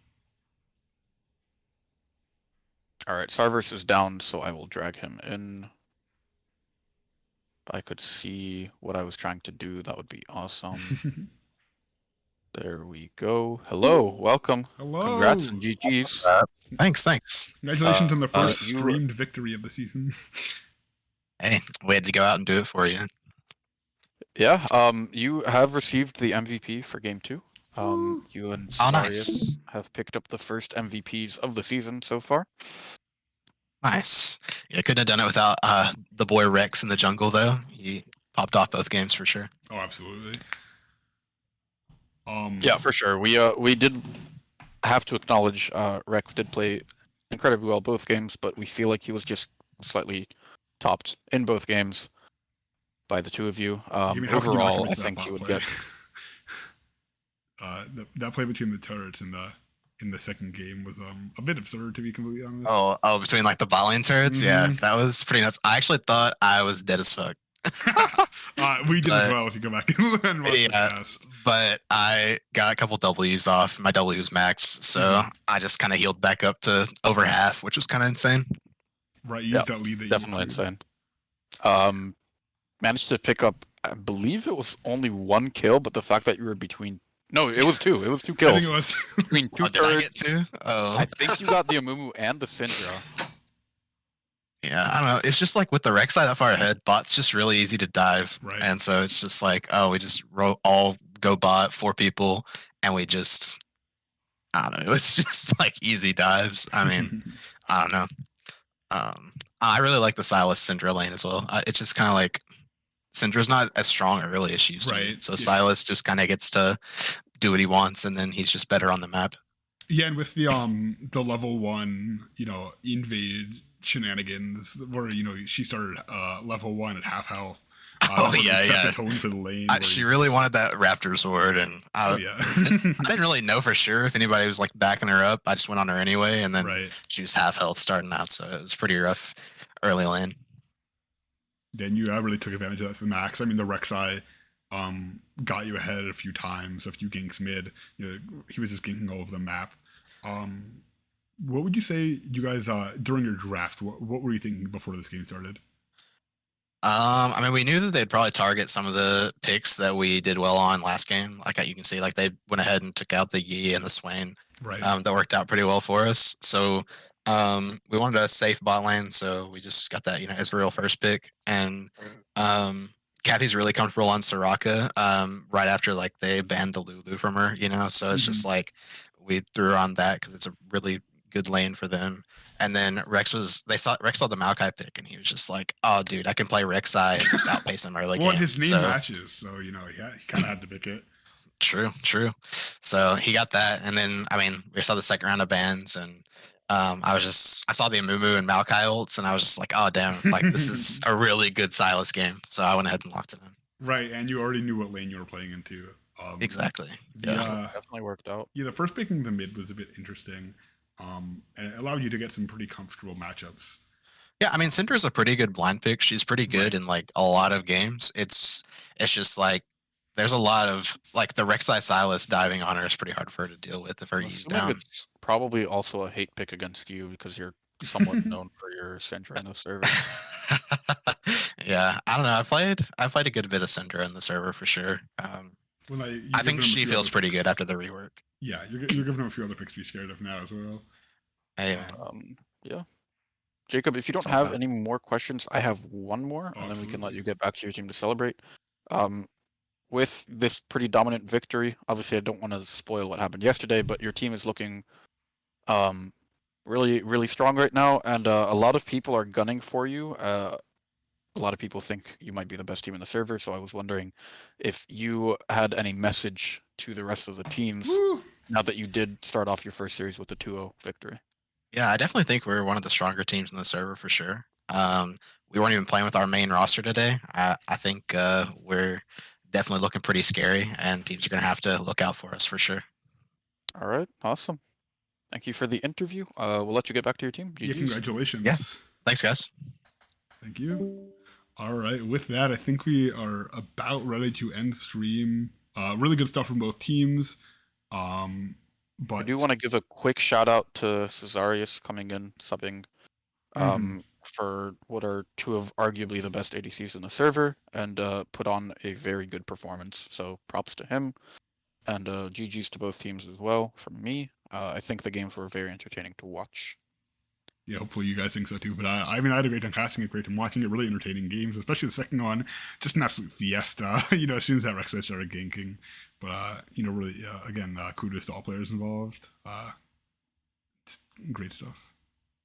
[SPEAKER 2] Alright, Sarverus is down, so I will drag him in. If I could see what I was trying to do, that would be awesome. There we go. Hello, welcome.
[SPEAKER 1] Hello.
[SPEAKER 2] Congrats and GG's.
[SPEAKER 5] Thanks.
[SPEAKER 1] Congratulations on the first
[SPEAKER 2] you-
[SPEAKER 1] streamed victory of the season.
[SPEAKER 5] Hey, we had to go out and do it for you.
[SPEAKER 2] Yeah, you have received the MVP for game 2. You and
[SPEAKER 5] Oh, nice.
[SPEAKER 2] Cesarius have picked up the first MVPs of the season so far.
[SPEAKER 5] Nice. Yeah, couldn't have done it without the boy Rex in the jungle, though. He popped off both games for sure.
[SPEAKER 1] Oh, absolutely.
[SPEAKER 2] Yeah, for sure. We did have to acknowledge Rex did play incredibly well both games, but we feel like he was just slightly topped in both games by the two of you.
[SPEAKER 1] You mean, how can you not
[SPEAKER 2] Overall,
[SPEAKER 1] commit
[SPEAKER 2] I
[SPEAKER 1] to that
[SPEAKER 2] think
[SPEAKER 1] bot
[SPEAKER 2] he would
[SPEAKER 1] play?
[SPEAKER 2] get.
[SPEAKER 1] That play between the turrets in the second game was a bit absurd, to be completely honest.
[SPEAKER 5] Oh, between like the bot lane turrets? Yeah,
[SPEAKER 1] Mhm.
[SPEAKER 5] that was pretty nuts. I actually thought I was dead as fuck.
[SPEAKER 1] We did as
[SPEAKER 5] But-
[SPEAKER 1] well. If you go back and watch the
[SPEAKER 5] Yeah.
[SPEAKER 1] cast.
[SPEAKER 5] But I got a couple W's off. My W was maxed, so
[SPEAKER 1] Mhm.
[SPEAKER 5] I just kind of healed back up to over half, which was kind of insane.
[SPEAKER 1] Right, you
[SPEAKER 2] Yeah,
[SPEAKER 1] used that lead that
[SPEAKER 2] Definitely
[SPEAKER 1] you
[SPEAKER 2] insane. Managed to pick up, I believe it was only 1 kill, but the fact that you were between. No, it was 2. It was 2
[SPEAKER 1] I
[SPEAKER 2] kills.
[SPEAKER 1] think it was.
[SPEAKER 2] Between two
[SPEAKER 5] Oh, did I
[SPEAKER 2] turrets.
[SPEAKER 5] get two? Oh,
[SPEAKER 2] I think you got the Amumu and the Syndra.
[SPEAKER 5] yeah. I don't know. It's just like with the Rek'Sai that far ahead, bot's just really easy to dive,
[SPEAKER 1] Right.
[SPEAKER 5] and so it's just like, oh, we just all go bot, 4 people, and we just. I don't know. It's just like easy dives. I mean, I don't know. I really like the Sylas Syndra lane as well. It's just kind of like Syndra's not as strong early as she used to be.
[SPEAKER 1] Right,
[SPEAKER 5] So
[SPEAKER 1] yeah.
[SPEAKER 5] Sylas just kind of gets to do what he wants, and then he's just better on the map.
[SPEAKER 1] Yeah, and with the level 1, invade shenanigans where she started level 1 at half health.
[SPEAKER 5] Oh,
[SPEAKER 1] really
[SPEAKER 5] yeah,
[SPEAKER 1] set
[SPEAKER 5] yeah.
[SPEAKER 1] the tone for the lane. where
[SPEAKER 5] She
[SPEAKER 1] you-
[SPEAKER 5] really wanted that Raptor sword, and
[SPEAKER 1] Oh
[SPEAKER 5] I
[SPEAKER 1] yeah.
[SPEAKER 5] didn't really know for sure if anybody was like backing her up. I just went on her anyway, and then
[SPEAKER 1] Right.
[SPEAKER 5] she was half health starting out, so it was pretty rough early lane.
[SPEAKER 1] Then you really took advantage of that to the max. I mean, the Rek'Sai got you ahead a few times, a few ganks mid. He was just ganking all over the map. What would you say, you guys, during your draft, what were you thinking before this game started?
[SPEAKER 5] I mean, we knew that they'd probably target some of the picks that we did well on last game. Like you can see, like they went ahead and took out the Yi and the Swain.
[SPEAKER 1] Right.
[SPEAKER 5] That worked out pretty well for us. So we wanted a safe bot lane, so we just got that, Israel first pick. And Kathy's really comfortable on Soraka right after like they banned the Lulu from her, so it's just like we threw her on that because it's a really good lane for them. And then Rex saw the Maokai pick, and he was just like, "Oh, dude, I can play Rek'Sai and just outpace him early
[SPEAKER 1] Well,
[SPEAKER 5] game."
[SPEAKER 1] his name
[SPEAKER 5] So-
[SPEAKER 1] matches, so he kind of had to pick it.
[SPEAKER 5] True. So he got that, and then I mean, we saw the second round of bans, and I saw the Amumu and Maokai ults, and I was just like, oh damn, like this is a really good Sylas game. So I went ahead and locked it in.
[SPEAKER 1] Right, and you already knew what lane you were playing into.
[SPEAKER 5] Exactly.
[SPEAKER 1] The,
[SPEAKER 5] Yeah.
[SPEAKER 2] Definitely worked out.
[SPEAKER 1] the first pick in the mid was a bit interesting, and it allowed you to get some pretty comfortable matchups.
[SPEAKER 5] Yeah, I mean, Syndra's a pretty good blind pick. She's pretty good
[SPEAKER 1] Right.
[SPEAKER 5] in like a lot of games. It's just like there's a lot of like the Rek'Sai Sylas diving on her is pretty hard for her to deal with if her
[SPEAKER 2] I'm
[SPEAKER 5] E's
[SPEAKER 2] assuming
[SPEAKER 5] down.
[SPEAKER 2] it's probably also a hate pick against you because you're somewhat known for your Syndra in the server.
[SPEAKER 5] Yeah, I don't know. I played a good bit of Syndra in the server for sure.
[SPEAKER 1] When
[SPEAKER 5] I
[SPEAKER 1] giving
[SPEAKER 5] think
[SPEAKER 1] him a
[SPEAKER 5] she
[SPEAKER 1] few
[SPEAKER 5] feels
[SPEAKER 1] other
[SPEAKER 5] pretty
[SPEAKER 1] picks.
[SPEAKER 5] good after the rework.
[SPEAKER 1] Yeah, you're giving him a few other picks to be scared of now as well.
[SPEAKER 5] Hey man.
[SPEAKER 2] Yeah. Jacob, if you don't
[SPEAKER 5] It's all
[SPEAKER 2] have
[SPEAKER 5] good.
[SPEAKER 2] any more questions, I have one more, and then we can let
[SPEAKER 1] Absolutely.
[SPEAKER 2] you get back to your team to celebrate. With this pretty dominant victory, obviously I don't want to spoil what happened yesterday, but your team is looking really, really strong right now, and a lot of people are gunning for you. A lot of people think you might be the best team in the server, so I was wondering if you had any message to the rest of the teams
[SPEAKER 1] Woo!
[SPEAKER 2] now that you did start off your first series with the 2-0 victory.
[SPEAKER 5] Yeah, I definitely think we're one of the stronger teams in the server for sure. We weren't even playing with our main roster today. I think we're definitely looking pretty scary, and teams are going to have to look out for us for sure.
[SPEAKER 2] All right, awesome. Thank you for the interview. We'll let you get back to your team.
[SPEAKER 1] Yeah,
[SPEAKER 2] GG's.
[SPEAKER 1] congratulations.
[SPEAKER 5] Yeah. Thanks, guys.
[SPEAKER 1] Thank you. All right, with that, I think we are about ready to end stream. Really good stuff from both teams. But
[SPEAKER 2] I do want to give a quick shout out to Cesarius coming in, subbing for what are two of arguably the best ADCs in the server, and put on a very good performance. So props to him. And GG's to both teams as well from me. I think the games were very entertaining to watch.
[SPEAKER 1] Yeah, hopefully you guys think so too. But I mean, I had a great time casting it, great time watching it. Really entertaining games, especially the second one, just an absolute fiesta. As soon as that Rek'Sai started ganking. But really, again, kudos to all players involved. It's great stuff.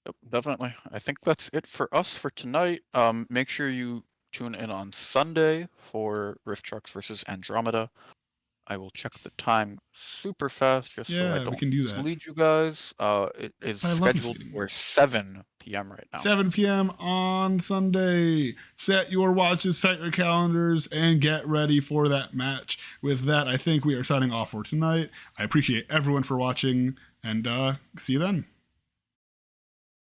[SPEAKER 2] Yep, definitely. I think that's it for us for tonight. Make sure you tune in on Sunday for Rift Sharks versus Andromeda. I will check the time super fast just so I
[SPEAKER 1] Yeah, we
[SPEAKER 2] don't
[SPEAKER 1] can do that.
[SPEAKER 2] mislead you guys. It is
[SPEAKER 1] I love
[SPEAKER 2] scheduled
[SPEAKER 1] misleading
[SPEAKER 2] for
[SPEAKER 1] you.
[SPEAKER 2] 7 p.m. right now.
[SPEAKER 1] 7 p.m. on Sunday. Set your watches, set your calendars, and get ready for that match. With that, I think we are signing off for tonight. I appreciate everyone for watching, and see you then.